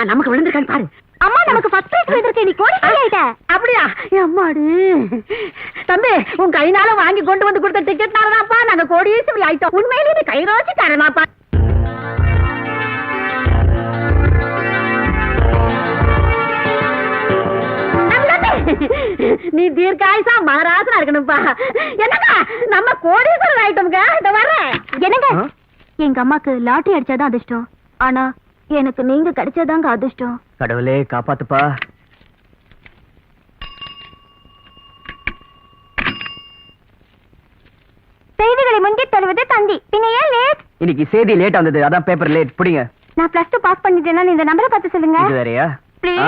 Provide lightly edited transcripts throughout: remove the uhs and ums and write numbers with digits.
நமக்கு விழுந்திருக்கான்னு பாரு. அம்மா நமக்கு ஃபர்ஸ்ட் பிரைஸ் விழுந்திருக்கு, நீ கோடீஸ்வரி ஆயிட்ட. அப்படியா? அம்மாடி தம்பி, உன் கைனால வாங்கி கொண்டு வந்து கொடுத்த டிக்கெட்னாலதான்ப்பா நாங்க கோடீஸ்வரி ஆயிட்டோம். உண்மையிலேயே நீ கைரோச்சி தரனாப்பா. நீ தீர்க்காயுசா மகாராஜனா இருக்கணும்பா. என்னக்கா நம்ம கோடீஸ்வரர் ஆயிட்டோம்ங்க. இந்த வர என்னங்க, எங்க அம்மாக்கு லாட்டரி அடிச்சாதான் அதிர்ஷ்டம், ஆனா எனக்கு நீங்க கிடைச்சதாங்க அதிர்ஷ்டம். கடவுளே காப்பாத்துப்பா. செய்திகளை முந்தி தருவது தந்தி, பின்ன ஏன் லேட்? இன்னைக்கு செய்தி லேட் வந்தது, அதான் பேப்பர் லேட். புடிங்க. நான் +2 பாஸ் பண்ணிட்டேன்னா இந்த நம்பரை பார்த்து சொல்லுங்க. இது வேறயா? Please.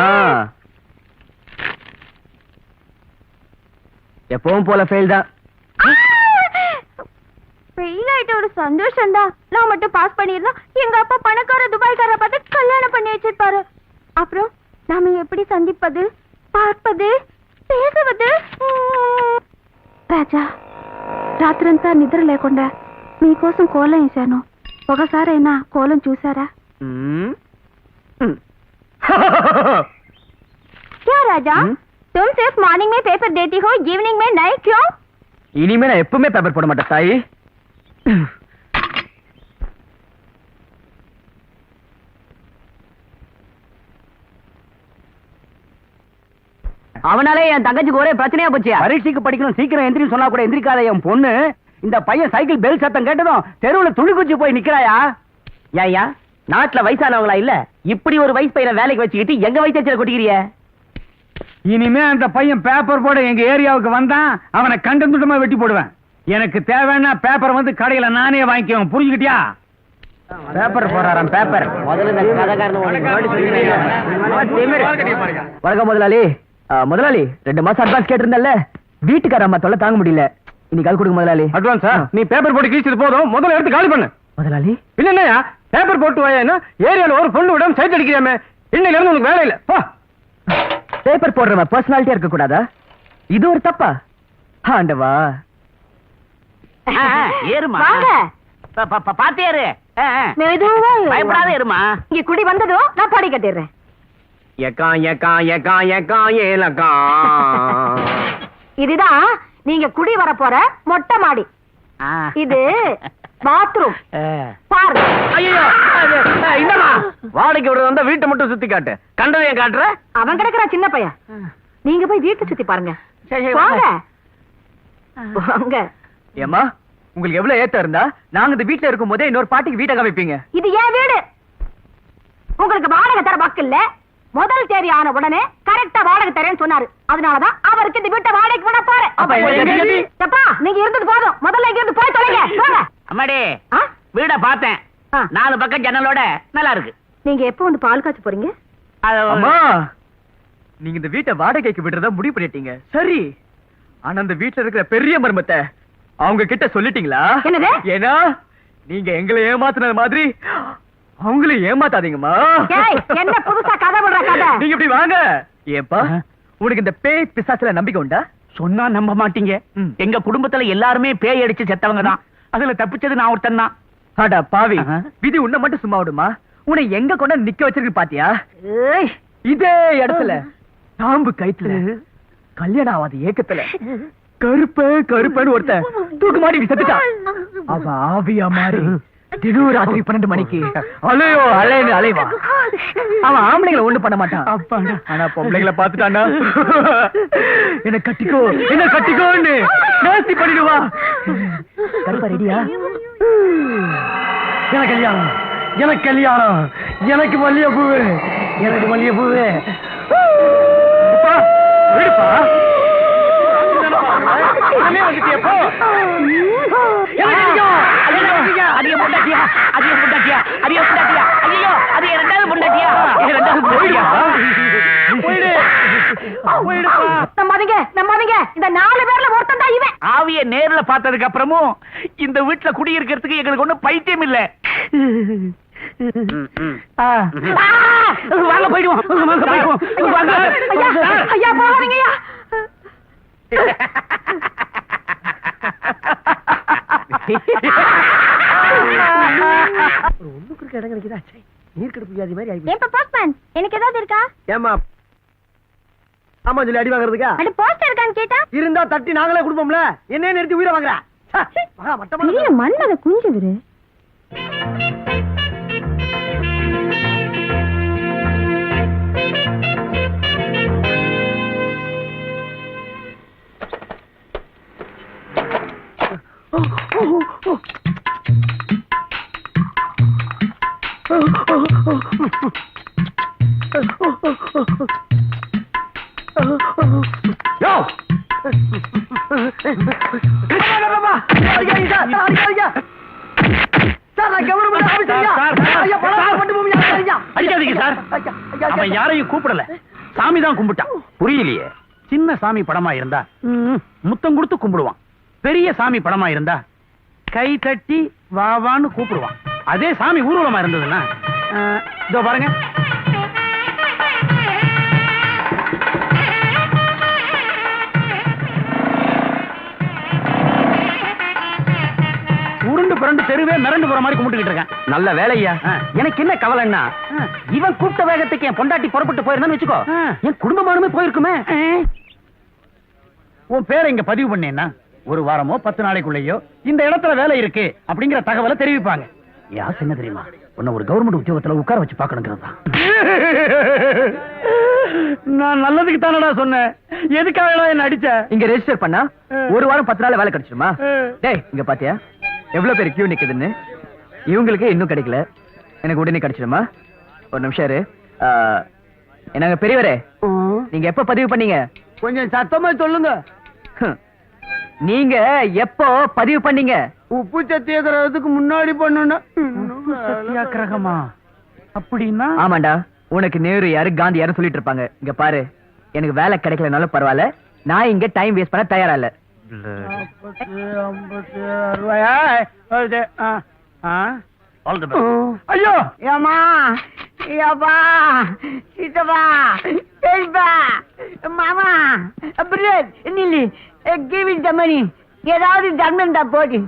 எப்பவும் போல ஃபெயில் தான். ஃபெயில் ஆயிட்ட ஒரு சந்தோஷம் தான். நான் மட்டும் பாஸ் பண்ணிருந்தா எங்க அப்பா பணக்கார துபாய்க்கார பார்த்து கல்யாணம் பண்ணி வச்சிருப்பாரு. அப்புறம் நாம எப்படி சந்திப்பது, பார்ப்பது, பேசுவது? రాజా, రాత్రంతా నిద్ర లేకుండా మీకోసం కోలం వేశాను. ఒకసారైనా కోలం చూసారా? क्या राजा, तुम सिर्फ मॉर्निंग में पेपर देती हो, इवनिंग में नहीं क्यों? இனிமே நான் எப்பவுமே பேப்பர் போட மாட்டேன் தாயி. அவனாலே என் தங்கச்சிக்கு ஒரே பிரச்சனையா போச்சு. பரீட்சைக்கு படிக்கணும், சீக்கிரம் எந்திரி சொன்னா கூட எந்திரிக்காத என் பொண்ணு. இந்த பையன் சைக்கிள் பெல் சத்தம் கேட்டதும் தெருவுல துணி குச்சி போய் நிக்கிறாயா? ஏயா, நாட்டுல வயசானவங்களா இல்ல, இப்படி ஒரு வயசு பையனை வேலைக்கு வச்சுக்கிட்டு எங்க வயசாச்சில கொட்டிக்கிறிய? இனிமே அந்த பையன் பேப்பர் போட எங்க ஏரியாவுக்கு வந்தான், அவனை கண்டந்துட்டமா வெட்டி போடுவேன். எனக்கு தேவைன்னா பேப்பர் வந்து கடையில நானே வாங்கிக்குவேன், புரிஞ்சுக்கிட்டியா? Paper போறாராம் paper. வணக்கம் முதலாளி. முதலாளி 2 மாசம் அட்வான்ஸ் கேட்டிருந்தல்ல, வீட்டுக்கார அம்மா தொல்லை தாங்க முடியல, இன்னைக்கு கால் கொடுங்க முதலாளி. அட்வான்ஸ் நீ பேப்பர் போட்டு கீழ்ச்சது போதும், முதல்ல எடுத்து காலி பண்ணு. முதலாளி இல்லையா பேப்பர் போட்டு வாயேன்னா ஏரியால ஒரு பொண்ணு விடாம சைட் அடிக்கிறாமே, இன்னையில இருந்து உனக்கு வேலை இல்ல. பேப்பர் போடுறவன் பர்சனாலிட்டியா இருக்க கூடாதா? இது ஒரு தப்பா? ஆண்டவா. ஏறுமா, வாங்க. பாத்தேரு, மெதுவா ஏறு. பயப்படாத ஏறுமா. இங்க குடி வந்ததும் நான் பாடி கட்டிடுறேன். இதுதான் நீங்க குடி வர போற மொட்டை மாடி. இது பாத்ரூம். பாருங்க. ஐயோ, என்னமா வாடகைக்கு விடுறது வந்தா வீட்டை மட்டும் சுத்தி காட்டு, கண்டதையும் காட்டுற. அவன் கிடக்குற சின்ன பையன், நீங்க போய் வீட்டை சுத்தி பாருங்க. வாங்க வாங்க. ஏமா, உங்களுக்கு எவ்வளவு ஏத்த இருந்தா நாங்க இந்த வீட்டுல இருக்கும் போதே இன்னொரு பாட்டிக்கு வீட்டை காமிப்பீங்க? இது ஏன் வீடு, உங்களுக்கு வாடகை தர பக்கு இல்ல. முதல் தேதி ஆன உடனே கரெக்டா வாடகை தரேன்னு சொன்னாரு, அதனாலதான் அவருக்கு இந்த வீட்டை வாடகைக்கு விட போறேன். நீங்க இருந்தது போதும், முதல்ல இங்க இருந்து போய் தொலைங்க. அம்மாடி, வீட பார்த்தேன், 4 பக்கம் ஜன்னலோட நல்லா இருக்கு. நீங்க எப்ப வந்து பால் காய்ச்ச போறீங்க? அம்மா, நீங்க இந்த வீட்டை வாடகைக்கு விடுறதா முடிவு பண்ணிட்டீங்க, சரி. ஆனா அந்த வீட்டுல இருக்கிற பெரிய மர்மத்தை அவங்க கிட்ட சொல்லிட்டீங்களா? என்னது? ஏன்னா நீங்க எங்களை ஏமாத்துனது மாதிரி அவங்களே ஏமாத்தாதீங்கம்மா. என்ன புதுசா கதை விடுற கதை? நீங்க இப்படி வாங்க. ஏப்பா, உனக்கு இந்த பேய் பிசாசுல நம்பிக்கை உண்டா? சொன்னா நம்ப மாட்டீங்க, எங்க குடும்பத்துல எல்லாருமே பேய் அடிச்சு செத்தவங்க தான், அதுல தப்பிச்சது நான் ஒருத்தன் தான். அடா பாவி, விதி உன்னை மட்டும் சும்மா விடுமா? உன்னை எங்க கொண்டு நிக்க வச்சிருக்கு பாத்தியா? இதே இடத்துல தாம்பு கைத்துல கல்யாணம் ஆகாத ஏக்கத்துல கருப்பன்னு ஒருத்தன் தூக்கு மாட்டி செத்துட்டான். அவ ஆவியா மாறி திடீர் ராத்திரி 12 மணிக்கு அலைவா. அவன் ஆம்பளைங்களை ஒண்ணு பண்ண மாட்டான், ஆனா பொம்பளைங்களை பாத்துட்டானா என்ன கட்டிக்கோன்னு நேர்த்தி பண்ணிடுவா. கருப்பா ரெடியா? எனக்கு கல்யாணம், எனக்கு மல்லிகைப்பூ, விடுப்பா. இந்த 4 பேர்ல ஒருத்தன் தான் இவன். ஆவிய நேர்ல பார்த்ததுக்கு அப்புறமும் இந்த வீட்டுல குடியிருக்கிறதுக்கு எங்களுக்கு ஒண்ணும் பைத்தியம் இல்ல. வாங்க போயிடுவோம். ஐயா போகாதீங்கய்யா. ஒண்ணுக்கு இடம் கிடைக்குதா? நீர்க்கடுப்பு வியாதி மாதிரி ஆயிடுச்சு. ஏப்பா போஸ்ட்மேன் எனக்கு ஏதாவது இருக்கா? ஏமா ஆமா சொல்லி அடி வாங்குறதுக்கா? அட போஸ்ட் இருக்கான்னு கேட்டா இருந்தா தட்டி நாங்களே கொடுப்போம்ல. என்ன நிறுத்தி உயிரை வாங்குற? பெரிய மண்ணத குஞ்சுதுரு. யாரையும் கூப்பிடல, சாமி தான் கும்பிட்டான். புரியலையே. சின்ன சாமி படமா இருந்தா முத்தம் கொடுத்து கும்பிடுவான். பெரிய சாமி படமா இருந்தா கை தட்டி வாவான்னு கூப்பிடுவான். அதே சாமி ஊர்வலமா இருந்ததுன்னா இதோ பாருங்க, உருண்டு புரண்டு தெருவே மிரண்டு போற மாதிரி கும்பிட்டுக்கிட்டு இருக்கேன். நல்ல வேலையா. எனக்கு என்ன கவலைன்னா, இவன் கூப்பிட்ட வேகத்துக்கு என் பொண்டாட்டி புறப்பட்டு போயிருந்தான்னு வச்சுக்கோ, என் குடும்பமானுமே போயிருக்குமே. உன் பேரை இங்க பதிவு பண்ணேன்னா ஒரு வாரமோ 10 நாளைக்குள்ளேயோ இந்த இடத்துல வேலை இருக்கு அப்படிங்கிற தகவலை தெரிவிப்பாங்க. யாஸ் என்ன தெரியுமா, உன்னை ஒரு கவர்மெண்ட் உத்தியோகத்துல உட்கார வச்சு பாக்கணுங்கிறது தான். நான் நல்லதுக்கு தானடா சொன்னேன், எதுக்காக என்ன அடிச்ச? இங்க ரெஜிஸ்டர் பண்ணா ஒரு வாரம் 10 நாள் வேலை கிடைச்சிடுமா? டேய் இங்க பாத்தியா எவ்வளவு பேர் கியூ நிக்குதுன்னு? இவங்களுக்கு இன்னும் கிடைக்கல, எனக்கு உடனே கிடைச்சிடுமா? ஒரு நிமிஷம் இரு. என்னங்க பெரியவரே, நீங்க எப்ப பதிவு பண்ணீங்க? கொஞ்சம் சத்தமா சொல்லுங்க. நீங்க எப்போ பதிவு பண்ணீங்க? உப்பு சத்தியாகிரகத்துக்கு முன்னாடி பண்ணணும். சத்தியாகிரகமா? அப்படின்னா? ஆமாண்டா, உனக்கு நேரு யாரு காந்தி யாரும் சொல்லிட்டு இருப்பாங்க. இங்க பாரு, எனக்கு வேலை கிடைக்கலனாலும் பரவாயில்ல, நான் இங்க டைம் வேஸ்ட் பண்ண தயாரா இல்ல. 40, 60. ஐயோ ஏமா ஏப்பா சித்தப்பா பெரியப்பா மாமா பிரதர் நில்லு, give me the money. ஏதாவது தர்மம் தான் போடு.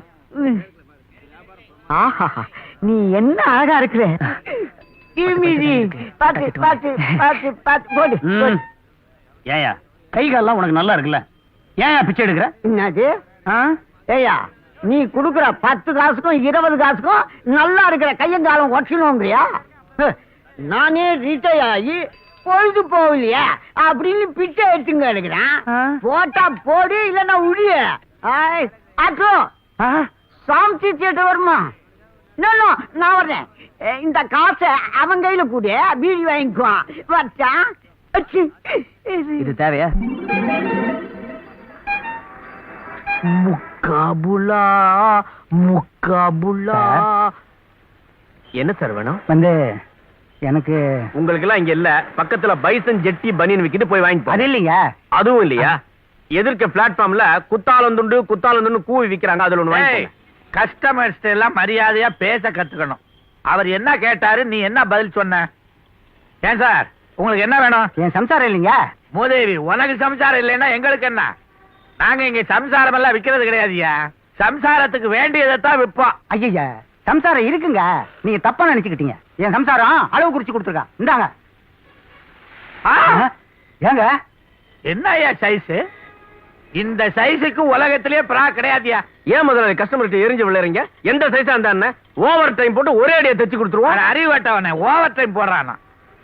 ஆஹா நீ என்ன அழகா இருக்கிற. give me the பாத்து போடு. ஏயா கை கால்லாம் உனக்கு நல்லா இருக்குல்ல, ஏயா பிச்சை எடுக்கிற? என்னது? ஏயா நீ குடுக்குற 10 காசுக்கும் 20 காசுக்கும் நல்லா இருக்கிற கையங்காலம் ஒட்டணுங்கிறியா? நானே ரிட்டையர் ஆகி பொழுது போகலையா அப்படின்னு பிச்சை எடுத்துங்க எடுக்கிறேன். போட்டா போடு, இல்லன்னா உடைய. அச்சோ சாமிச்சி தியேட்டர் வருமா? நான் வர்றேன். இந்த காசை அவன் கையில கூட பீடி வாங்கிக்குவான். வச்சா இது தேவையா? முக்காபுலா முக்காபுலா. என்ன சார் வேணும்? வந்து எனக்கு உங்களுக்கு எல்லாம் இங்க இல்ல, பக்கத்துல பைசன் ஜெட்டி பனியன் விக்கிட்டு போய் வாங்கி. அது இல்லைங்க. அதுவும் இல்லையா? எதிர்க்க பிளாட்ஃபார்ம்ல குத்தாலம் துண்டு கூவி விக்கிறாங்க, அதுல ஒண்ணு வாங்கி. கஸ்டமர்ஸ் எல்லாம் மரியாதையா பேச கத்துக்கணும். அவர் என்ன கேட்டாரு, நீ என்ன பதில் சொன்ன? ஏன் சார் உங்களுக்கு என்ன வேணும்? என் சம்சாரம் இல்லைங்க. மூதேவி, உனக்கு சம்சாரம் இல்லைன்னா எங்களுக்கு என்ன? நாங்க இங்க சம்சாரம் எல்லாம் விக்கிறது கிடையாதுயா. சம்சாரத்துக்கு வேண்டியதைத்தான் விற்போம். ஐயா சம்சாரம் இருக்குங்க, நீங்க தப்பா நினைச்சுக்கிட்டீங்க. என் சம்சாரம் அளவு குறிச்சு கொடுத்துருக்கா. இந்தாங்க. ஏங்க என்ன ஐயா சைஸ்? இந்த சைஸுக்கு உலகத்திலேயே பிரா கிடையாதுயா. ஏன் முதல்ல கஸ்டமர்கிட்ட எரிஞ்சு விளையாடுறீங்க? எந்த சைஸா இருந்தா ஓவர் டைம் போட்டு ஒரே அடியா தச்சு கொடுத்துருவோம். அறிவட்டவனே ஓவர் டைம் போடுறானா?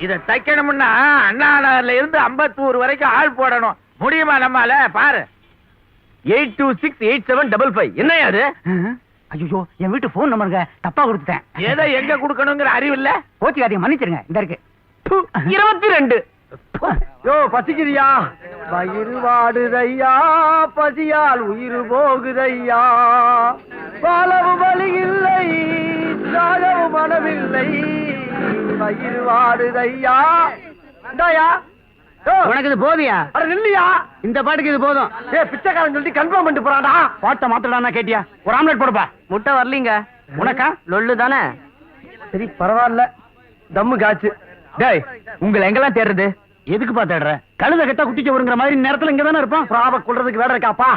இதை தைக்கணும்னா அண்ணா நகர்ல இருந்து அம்பத்தூர் வரைக்கும் ஆள் போடணும். முடியுமா நம்மால? பாரு 826875. என்னையா அது? ஐயோ என் வீட்டு போன் நம்பருங்க, தப்பா கொடுத்துட்டேன். ஏதோ எங்க கொடுக்கணுங்கிற அறிவு இல்ல. போச்சுக்காதீங்க, மன்னிச்சிருங்க. இந்த இருக்கு 22. யோ பசிக்குதியா? வயிறு வாடுதையா, பசியால் உயிர் போகுதையா. பாலவு வழி இல்லை, சாகவு மனமில்லை, வயிறு வாடுதையா. உனக்கு இது போதியா? இல்லையா? இந்த பாட்டுக்கு இது போதும். பிச்சைக்காரன் சொல்லி கன்ஃபார்ம் பண்ணிட்டு போறாடா. பாட்டை மாத்தடா கேட்டியா? ஒரு ஆம்லெட் போடுப்பா. முட்டை வரலீங்க. உனக்கா லொல்லு தானே? சரி பரவாயில்ல, தம்மு காச்சு. டேய் உங்களை எங்கெல்லாம் தேடுறது? எதுக்குப்பா தேடுற? கழுத கெட்டா குட்டிச்சு வருங்கிற மாதிரி நேரத்துல இங்க தானே இருப்பான். பாவ கொள்றதுக்கு வேலை இருக்காப்பா.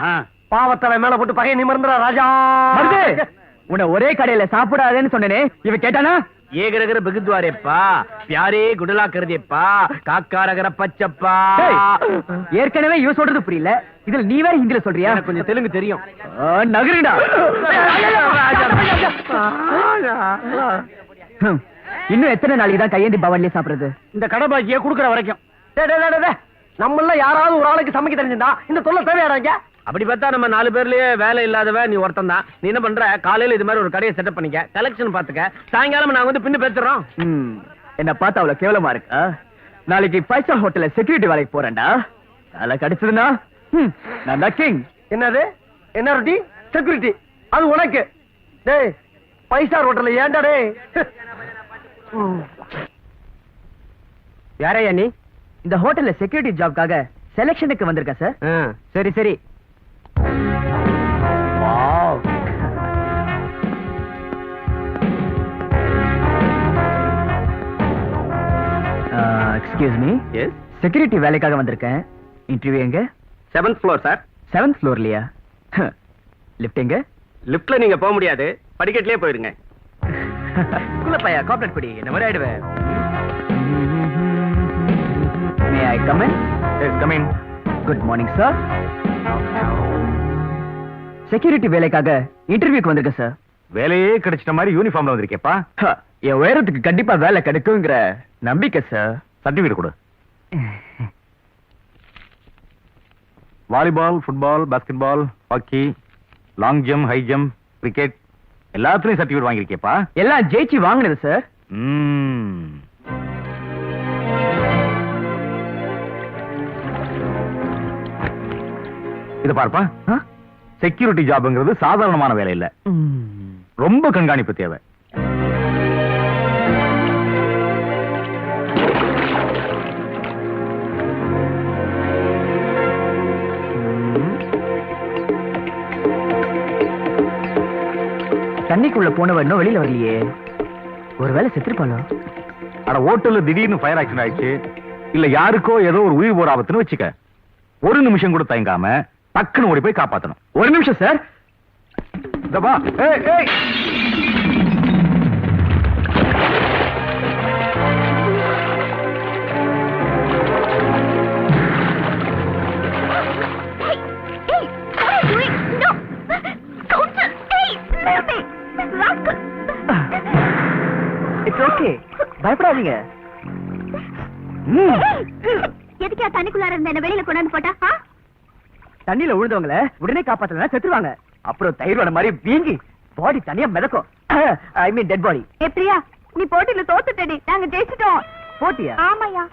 பாவத்தலை மேல போட்டு பகையை நிமிர்ந்துடா ராஜா. உன்னை ஒரே கடையில சாப்பிடாதேன்னு சொன்னேனே, இவ கேட்டானா? ஏகரகர பிகுத்வாரேப்பா பியாரே குடலா கருதேப்பா காக்காரகர பச்சப்பா. ஏற்கனவே இவ சொல்றது புரியல, இதுல நீ வேற ஹிந்தில சொல்றியா? எனக்கு கொஞ்சம் தெலுங்கு தெரியும். நகருடா. இன்னும் எத்தனை நாளைக்கு தான் கையேந்தி பவன்லயே சாப்பிடுறது? இந்த கடபாக்கிய குடுக்கற வரைக்கும். நம்மள யாராவது ஒரு ஆளுக்கு சமைக்க தெரிஞ்சிருந்தா இந்த தொல்லை தேவையாடாங்க. அப்படி பார்த்தா நம்ம 4 பேர்லயே வேலை இல்லாதவ நீ ஒருத்தன் தான். நீ என்ன பண்ற, காலையில இது மாதிரி ஒரு கடையை செட்டப் பண்ணிக்க, கலெக்ஷன் பாத்துக்க, சாயங்காலம் நாங்க வந்து பின்னு பேசுறோம். என்ன பார்த்தா அவ்வளவு கேவலமா இருக்கா? நாளைக்கு 5 ஸ்டார் ஹோட்டல்ல செக்யூரிட்டி வேலைக்கு போறேன்டா. வேலை கிடைச்சதுன்னா நான் கிங். என்னது என்ன ரொட்டி செக்யூரிட்டி? அது உனக்கு. டேய் 5 ஸ்டார் ஹோட்டல்ல ஏன்டா டேய்? யாரையா நீ? இந்த ஹோட்டல்ல செக்யூரிட்டி ஜாப்காக செலக்ஷனுக்கு வந்திருக்க சார். சரி சரி. Wow. Excuse me. Yes. Security வேலைக்காக வந்திருக்கேன். இன்டர்வியூ எங்க? 7th floor sir. 7th ஃப்ளோர்லயா? Lift எங்க? லிஃப்ட்ல நீங்க போக முடியாது, படிக்கட்டிலே போயிருங்க. குள்ள பையா கார்ப்பரேட் படி என்ன மாதிரி ஆயிடுவேன். May I come in? Yes come in. Good morning sir. Security வேலைக்காக இன்டர்வியூக்கு வந்திருக்கேன் சார். வேலையே கிடைச்சிட்ட மாதிரி யூனிஃபார்ம்ல வந்திருக்கேப்பா. என் உயரத்துக்கு கண்டிப்பா வேலை கிடைக்குங்கிற நம்பிக்கை சார். சர்டிபிகேட் கொடு. Volleyball, football, basketball, hockey, long jump, high jump, cricket எல்லாத்துலயும் சர்டிபிகேட் வாங்கிருக்கேப்பா. எல்லாம் ஜெயிச்சு வாங்கினது சார். இது பார்ப்பா, செக்யூரிட்டி ஜாப்ங்கிறது சாதாரணமான வேலை இல்ல, ரொம்ப கண்காணிப்பு தேவை. தண்ணிக்குள்ள போனவ இன்னும் வெளியில வரலையே. ஒருவேளை செத்துருப்பாளோ? அட ஹோட்டல்ல திடீர்னு ஃபயர் ஆக்சிடென்ட் ஆயிடுச்சு, இல்ல யாருக்கோ ஏதோ ஒரு உயிர் போற ஆபத்துன்னு வச்சுக்க, ஒரு நிமிஷம் கூட தயங்காம டக்குன்னு ஓடி போய் காப்பாத்தணும். ஒரு நிமிஷம் சார். இட்ஸ் ஓகே, பயப்படாதீங்க. எதுக்கா தண்ணிக்குள்ளார இருந்த என்ன வெளியில கொண்டாந்து போட்டா? தண்ணியில விழுந்தவங்கள உடனே காப்பாத்தலனா செத்துருவாங்க. அப்புறம் தயிர் வட மாதிரி வீங்கி பாடி தனியா மிதக்கும். ஐ மீன் டெட் பாடி. ஏ பிரியா, நீ போட்டியில தோத்துட்டடி, நாங்க ஜெயிச்சிட்டோம். போட்டியா? ஆமாயா,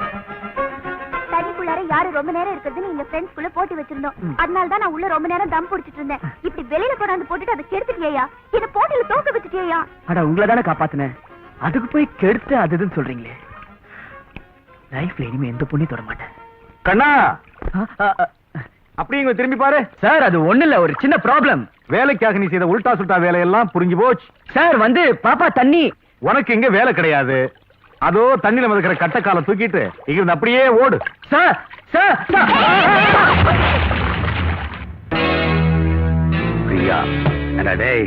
தண்ணிக்குள்ளார யாரு ரொம்ப நேரம் இருக்கிறதுன்னு எங்க ஃப்ரெண்ட்ஸ் குள்ள போட்டி வச்சிருந்தோம். அதனால தான் நான் உள்ள ரொம்ப நேரம் தம் புடிச்சிட்டு இருந்தேன். இப்படி வெளியில கொண்டாந்து போட்டுட்டு அதை கெடுத்துட்டியா? என்ன போட்டியில தோக்க வச்சுட்டியா? அட உங்களை தானே காப்பாத்தினேன், அதுக்கு போய் கெடுத்து அதுன்னு சொல்றீங்களே. லைஃப்ல இனிமே எந்த புண்ணியம் தொட மாட்டேன். கண்ணா அப்படி இங்க திரும்பி பாரு. சார் அது ஒண்ணு இல்ல, ஒரு சின்ன ப்ராப்ளம். வேலைக்காக நீ செய்த உல்டா சுல்டா வேலையெல்லாம் புரிஞ்சு போச்சு. சார் வந்து பாப்பா தண்ணி. உனக்கு இங்க வேலை கிடையாது. அதோ தண்ணியில மிதக்கிற கட்டக்கால தூக்கிட்டு இங்க அப்படியே ஓடு. சார் சார் பிரியா, டேய்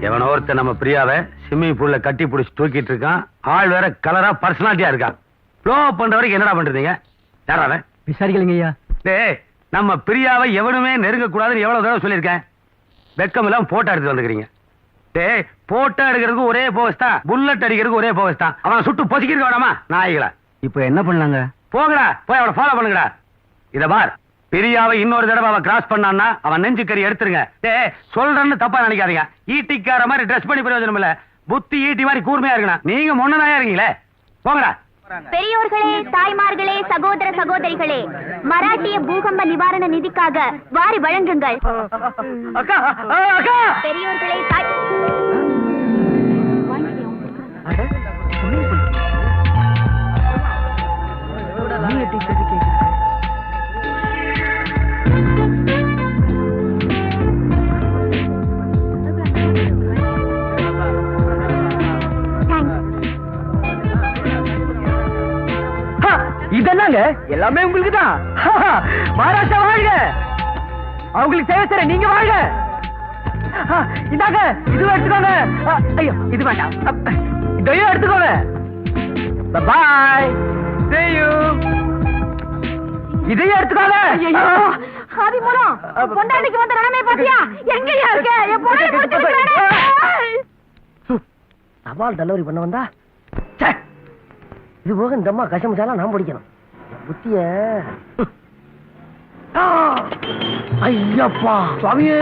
எவனோ ஒருத்தன் நம்ம பிரியாவை ஸ்விம்மிங் பூல்ல கட்டி பிடிச்சி தூக்கிட்டு இருக்கான். ஆள் வேற கலரா பர்சனாலிட்டியா இருக்கான். ப்ளோ பண்ற வரைக்கும் என்னடா பண்றீங்க? யாராவ விசாரிக்கலைங்க ஐயா. டேய் நம்ம பிரியாவை எவனுமே நெருங்க கூடாதுன்னு எவ்வளவு தடவை சொல்லியிருக்கேன். வெக்கம் எல்லாம் போட்டோ எடுத்து வந்துக்கிறீங்க. டேய் போட்டோ எடுக்கிறதுக்கு ஒரே போகஸ் தான், புல்லட் அடிக்கிறதுக்கு ஒரே போகஸ் தான். அவன் சுட்டு பொசிக்கிறதுக்கு வேணாமா நாய்களா? இப்ப என்ன பண்ணலாங்க? போங்கடா, போய் அவனை ஃபாலோ பண்ணுங்கடா. இத பார், பிரியாவை இன்னொரு தடவை அவன் கிராஸ் பண்ணான்னா அவன் நெஞ்சு கறி எடுத்துருங்க. டேய் சொல்றேன்னு தப்பா நினைக்காதீங்க. ஈட்டிக்கார மாதிரி ட்ரெஸ் பண்ணி பிரயோஜனம் இல்ல, புத்தி ஈட்டி மாதிரி கூர்மையா இருக்கணும். நீங்க முன்னதாயா இருக்கீங்களே, போங்கடா. பெரியோர்களே, தாய்மார்களே, சகோதர சகோதரிகளே, மராட்டிய பூகம்ப நிவாரண நிதிக்காக வாரி வழங்குங்கள். அக்கா அக்கா. பெரியோர்களே, இதென்னாங்க எல்லாமே உங்களுக்கு தான். மகாராஷ்டிரா வாழ்க, அவங்களுக்கு சேவை செய்ற நீங்க வாழ்க. இந்தாங்க இது எடுத்துக்கோங்க. ஐயோ இது வேண்டாம். இதையும் எடுத்துக்கோங்க. பாய். See you. இதையும் எடுத்துக்கோங்க. ஆதி மூலம் பொண்டாட்டிக்கு வந்த நிலைமை பாத்தியா? எங்கயா இருக்க? என் பொண்ணை பிடிச்சிருக்கேன். தபால் டெலிவரி பண்ண வந்தா இது போக இந்த அம்மா கசமுசாலாம் நான் பிடிக்கணும் புத்திய. ஐயப்பா சுவாமியே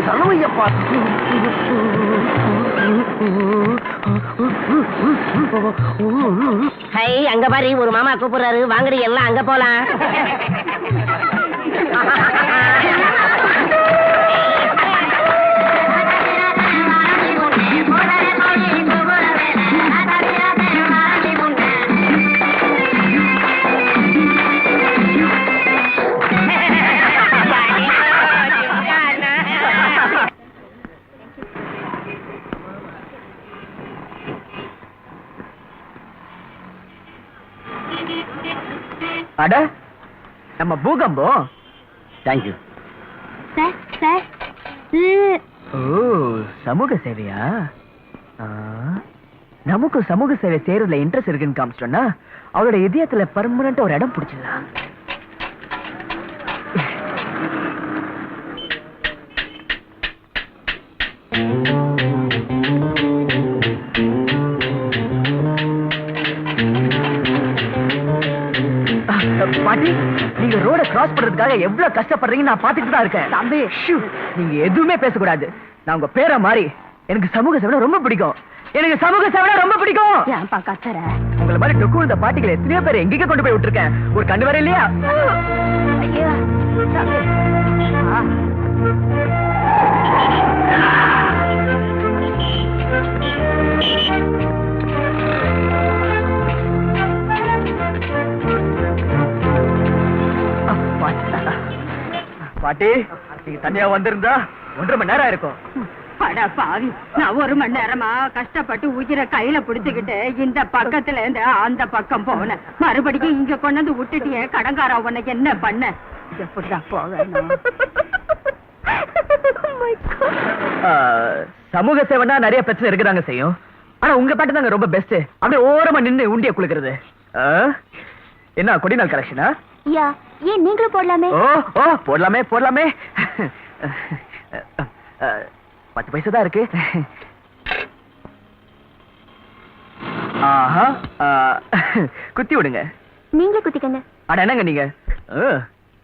சரணையப்பா. ஹை, அங்க பாரு ஒரு மாமா கூப்பிடுறாரு, வாங்குறீ எல்லாம் அங்க போலாம். அட நம்ம பூகம்பம். தேங்க்யூ. ஓ, சமூக சேவையா? நமக்கு சமூக சேவை செய்யறதுல இன்ட்ரெஸ்ட் இருக்குன்னு காமிச்சோம்னா அவளோட இதயத்துல பர்மனண்டா ஒரு இடம் பிடிச்சிடலாம். பாட்டி, நீங்க ரோட கிராஸ் பண்றதுக்காக எவ்வளவு கஷ்டப்படுறீங்க நான் பாத்துட்டு தான் இருக்கேன். தம்பி, நீங்க எதுவுமே பேசக்கூடாது. நான் உங்க பேரை மாறி எனக்கு சமூக சேவை ரொம்ப பிடிக்கும். எனக்கு சமூக சேவை ரொம்ப பிடிக்கும். ஏன்பா கத்துற? உங்களை மாதிரி டொக்கு இந்த பாட்டிகளை எத்தனையோ பேர் எங்கேயும் கொண்டு போய் விட்டுருக்கேன். ஒரு கண்டு வர இல்லையா? ஐயா பாட்டி, நீங்க தனியா வந்திருந்தா 1.5 மணி நேரம் இருக்கும். அட பாவி, நான் 1 மணி நேரமா கஷ்டப்பட்டு உயிரை கையில பிடிச்சுக்கிட்டு இந்த பக்கத்துல இருந்து அந்த பக்கம் போனேன். மறுபடியும் இங்க கொண்டு வந்து விட்டுட்டியே, கடங்காரா உனக்கு என்ன பண்ண? எப்படிதான் போவேன்? சமூக சேவைனா நிறைய பிரச்சனை இருக்குதாங்க செய்யும். ஆனா உங்க பாட்டு தாங்க ரொம்ப பெஸ்ட். அப்படியே ஓரமா நின்னு உண்டிய குளிக்கிறது. என்ன கொடிநாள் கலெக்ஷனா? யா, ஏன் நீங்களும் போடலாமே? ஓ போடலாமே போடலாமே. 10 பைசா தான் இருக்கு. ஆஹா, குத்தி விடுங்க. நீங்களே குத்திக்கங்க. அட என்னங்க நீங்க,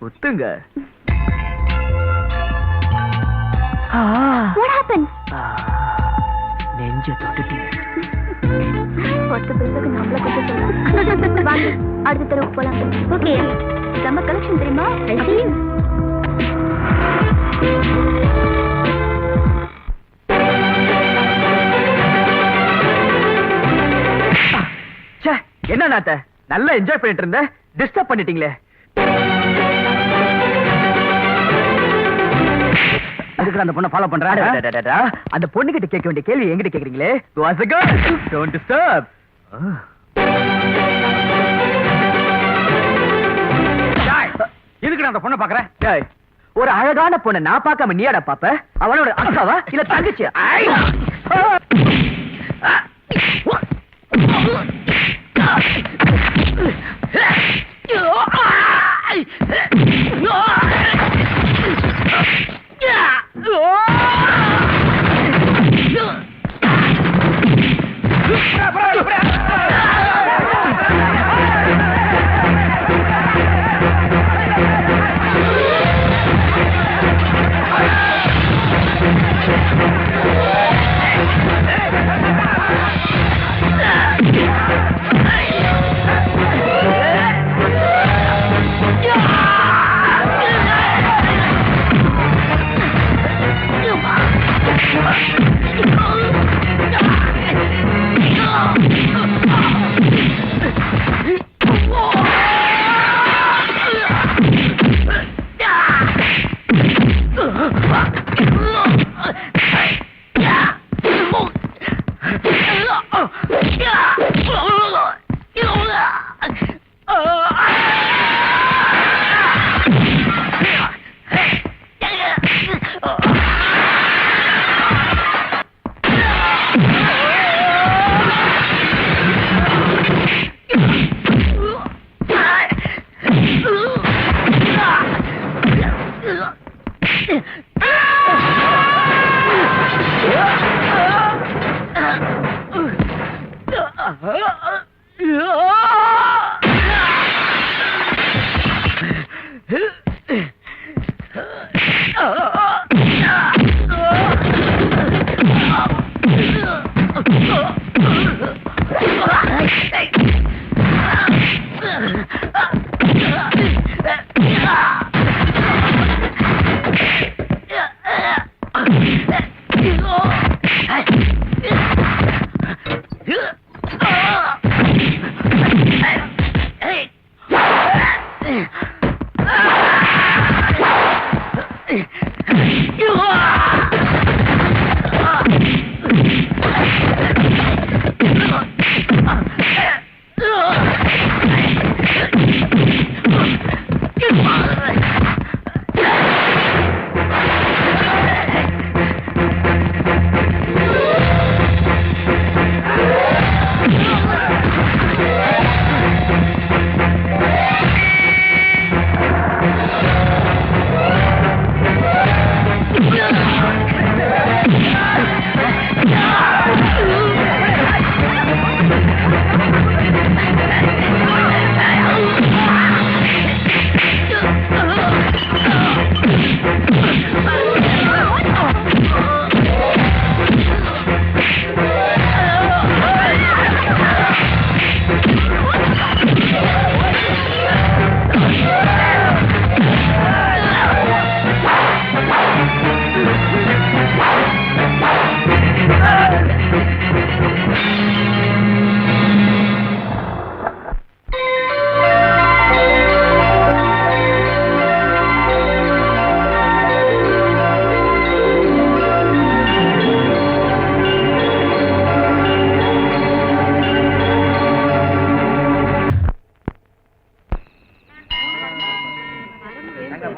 குத்துங்க. What happened? நெஞ்ச தொட்டுட்டீங்க. 10 பைசாக்கு நம்மள குத்த சொல்லுங்க. வாங்க, அடுத்த தெருவுக்கு போலாம். ஓகே, நம்ம கலெக்ஷன் தெரியுமா? என்ன நாத்த, நல்லா என்ஜாய் பண்ணிட்டு இருந்த, டிஸ்டர்ப் பண்ணிட்டீங்களே. அதுக்கு அந்த பொண்ணை ஃபாலோ பண்றாரு. அந்த பொண்ணு கிட்ட கேட்க வேண்டிய கேள்வி எங்கிட்ட கேக்குறீங்களே. Don't disturb. எதுக்கு அந்த பொண்ணை பாக்குறேன்? ஒரு அழகான பொண்ணை நான் பார்க்காம நீயாடா பாப்ப? அவனோட அக்காவா இல்ல தங்கச்சி?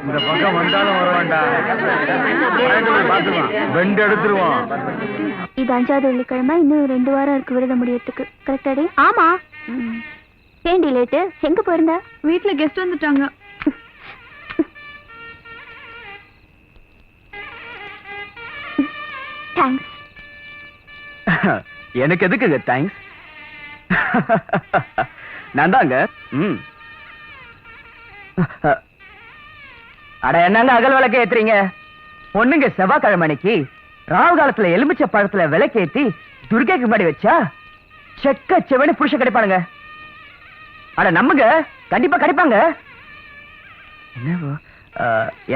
இந்த பக்கம் வந்தாலும் வர வேண்டாம், வெண்டு எடுத்துருவோம். இது 5வது வெள்ளிக்கிழமை, இன்னும் 2 வாரம் இருக்கு விரதம் முடியறதுக்கு. கரெக்டாடி? ஆமா. ஏண்டி லேட்டு? எங்க போயிருந்த? வீட்டுல கெஸ்ட் வந்துட்டாங்க. தேங்க்ஸ். எனக்கு எதுக்கு தேங்க்ஸ்? நான் தாங்க. அட என்னங்க அகல் விளக்கு ஏத்துறீங்க? பொண்ணுங்க செவ்வாய்க்கிழமைக்கு ராவு காலத்துல எலுமிச்சை பழத்துல விளக்கேத்தி துர்கைக்கு முன்னாடி வச்சா செக்க செவனு புருஷ கிடைப்பானுங்க. அட நம்புங்க, கண்டிப்பா கிடைப்பாங்க.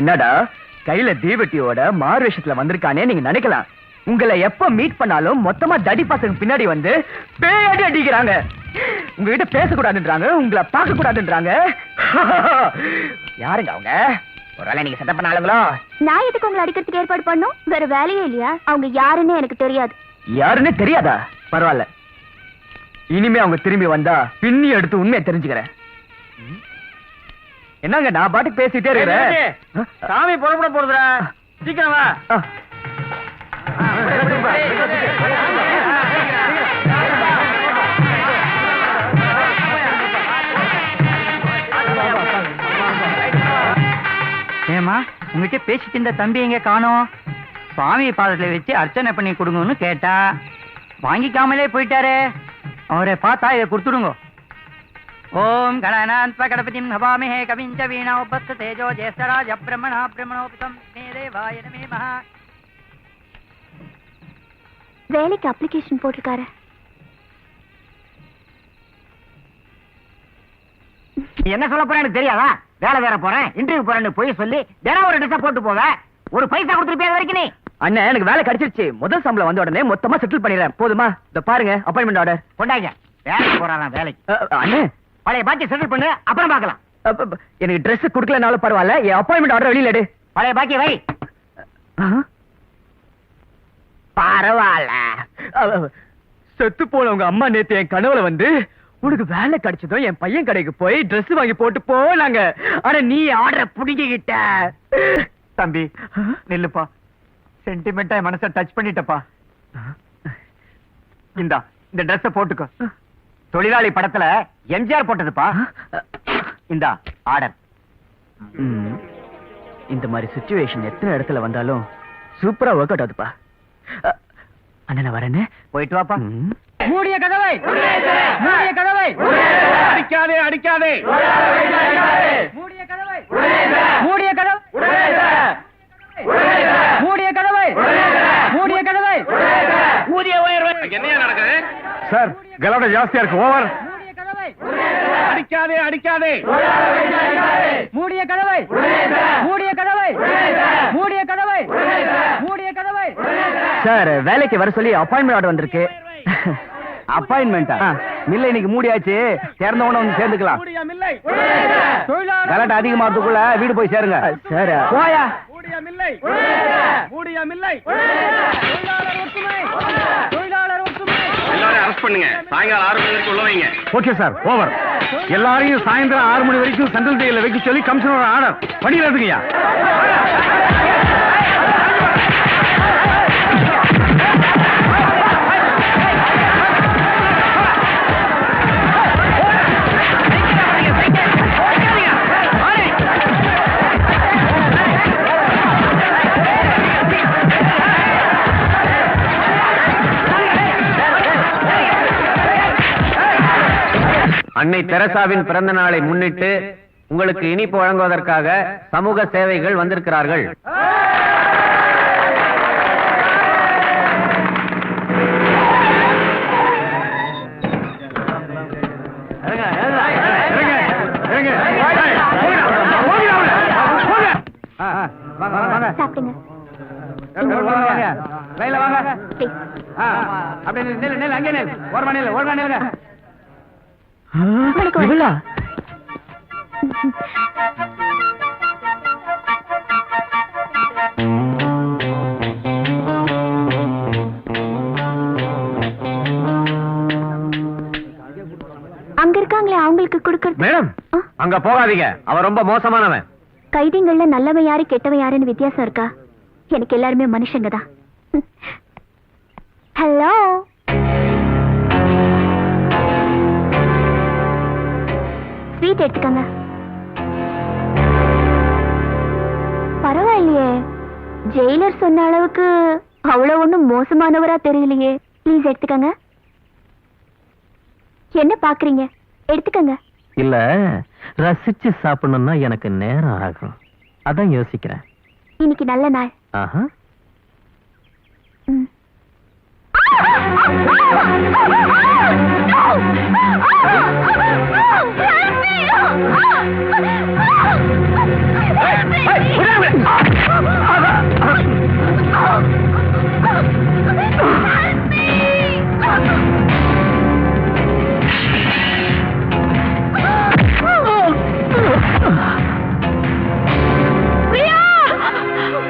என்னடா கையில தீவெட்டியோட மாறு விஷயத்துல வந்திருக்கானே நீங்க நினைக்கலாம். உங்களை எப்ப மீட் பண்ணாலும் மொத்தமா தடி பசங்க பின்னாடி வந்து பேடி அடிக்கிறாங்க. உங்ககிட்ட பேசக்கூடாதுன்றாங்க, உங்களை பார்க்க கூடாதுன்றாங்க. யாருங்க அவங்க? ஒருவேளை நீங்க செட்டப் பண்ணாலுங்களோ? நான் எதுக்கு உங்களை அடிக்கிறதுக்கு ஏற்பாடு பண்ணும்? வேற வேலையே இல்லையா? அவங்க யாருன்னு எனக்கு தெரியாது. யாருன்னு தெரியாதா? பரவாயில்ல, இனிமே அவங்க திரும்பி வந்தா பின்னி எடுத்து உண்மையை தெரிஞ்சுக்கிறேன். என்னங்க நான் பாட்டுக்கு பேசிட்டே இருக்கிறேன். சாமி புறப்பட போறதுடா, சீக்கிரம் வா. ஏமா உங்ககிட்ட பேசிட்டு இருந்த தம்பி எங்க காணோம்? சுவாமி பாதத்துல வச்சு அர்ச்சனை பண்ணி கொடுங்கன்னு கேட்டா வாங்கிக்காமலே போயிட்டாரு. அவரை பார்த்தா இதை கொடுத்துடுங்க. ஓம் கணநாத்வ கணபதிம் நமாமிஹே கவிஞ்ச வீணா உபஸ்த தேஜோ ஜேஷ்டராஜ பிரம்மணா பிரம்மணோபிதம் மே தேவாய நமः. வேலைக்கு அப்ளிகேஷன் போட்டிருக்காரு. என்ன சொல்ல போறேன் எனக்கு தெரியாதா? வேலை வேற போறேன், இன்டர்வியூ போறேன்னு போய் சொல்லி தினம் ஒரு டிரெஸ் போட்டு போவேன். ஒரு பைசா கொடுத்துருப்பியா வரைக்கும்? நீ அண்ணன் எனக்கு வேலை கிடைச்சிருச்சு. முதல் சம்பளம் வந்த உடனே மொத்தமா செட்டில் பண்ணிடுறேன். போதுமா? இத பாருங்க அப்பாயின்மெண்ட் ஆர்டர். கொண்டாங்க. வேலைக்கு போறான் வேலைக்கு. அண்ணன் பழைய பாக்கி செட்டில் பண்ணு, அப்புறம் பார்க்கலாம். எனக்கு Dress கொடுக்கலனாலும் பரவாயில்ல, என் அப்பாயின்மெண்ட் ஆர்டர் வெளியில எடு. பழைய பாக்கி வை. பரவாயில்ல. செத்து போன உங்க அம்மா நேத்து என் கனவுல வந்து உனக்கு வேலை கிடைச்சதும் என் பையன் கடைக்கு போய் Dress வாங்கி போட்டு போனாங்க. ஆனா நீ ஆர்டர் புடிங்கிட்ட. தம்பி நில்லுப்பா, சென்டிமெண்டா மனசை டச் பண்ணிட்டப்பா. இந்த Dress போட்டுக்கோ. தொழிலாளி படத்துல எம்ஜிஆர் போட்டதுப்பா. இந்த ஆர்டர். இந்த மாதிரி சிச்சுவேஷன் எத்தனை இடத்துல வந்தாலும் சூப்பரா ஒர்க் அவுட் ஆகுதுப்பா. அண்ணா வரேன்னு போயிட்டு வாப்பா. மூடிய கதவை, மூடிய கதவை, அடிக்காதே அடிக்காதே, மூடிய கதவை, மூடிய கதவை, மூடிய கதவை, மூடிய கதவை, ஊதிய உயர்வு. என்னையா நடக்குது சார்? கலோட ஜாஸ்தியா இருக்கு. ஓவர். மூடிய கதவை, அடிக்காதே அடிக்காதே, மூடிய கதவை, மூடிய கதவை, மூடிய கதவை, மூடிய கதவை. சார் வேலைக்கு வர சொல்லி அப்பாயின்மெண்ட் ஆர்டர் வந்திருக்கு. அப்பாயின்மெண்டா? மில்ல இன்னைக்கு மூடியாச்சு, திறந்தவன வந்து சேர்ந்துக்கலாம். தொழிலாளர் கலட்ட அதிகமாறதுக்குள்ள வீடு போய் சேருங்க. சார் போயா. தொழிலாளர் ஒற்றுமை, தொழிலாளர் ஒற்றுமை. எல்லாரும் அரெஸ்ட் பண்ணுங்க. சாயங்காலம் 6 மணி வரைக்கும் உள்ள வைங்க. Okay sir, over. எல்லாரையும் சாயந்தரம் 6 மணி வரைக்கும் சென்ட்ரல் ஜெயில வைக்க சொல்லி கமிஷனர் ஆர்டர் பண்ணிடுறதுங்கய்யா. அன்னை தெரசாவின் பிறந்த நாளை முன்னிட்டு உங்களுக்கு இனிப்பு வழங்குவதற்காக சமூக சேவைகள் வந்திருக்கிறார்கள். சாப்பிடுங்க. இவளா? அங்க இருக்காங்களே அவங்களுக்கு கொடுக்கறது. மேடம் அங்க போகாதீங்க, அவன் ரொம்ப மோசமானவன். கைதிங்கள்ல நல்லவன் யாரு கெட்டவன் யாருன்னு வித்தியாசம் இருக்கா? எனக்கு எல்லாருமே மனுஷங்க தான். ஹலோ, ஸ்வீட் எடுத்துக்கங்க. பரவாயில்லையே, ஜெயிலர் சொன்ன அளவுக்கு அவ்வளவு ஒண்ணும் மோசமானவரா தெரியலையே. ப்ளீஸ் எடுத்துக்கங்க. என்ன பாக்குறீங்க? எடுத்துக்கங்க. இல்ல, ரசிச்சு சாப்பிடணும்னா எனக்கு நேரம் ஆகும், அதான் யோசிக்கிறேன். இன்னைக்கு நல்ல நாள். ஆஹா. ம்.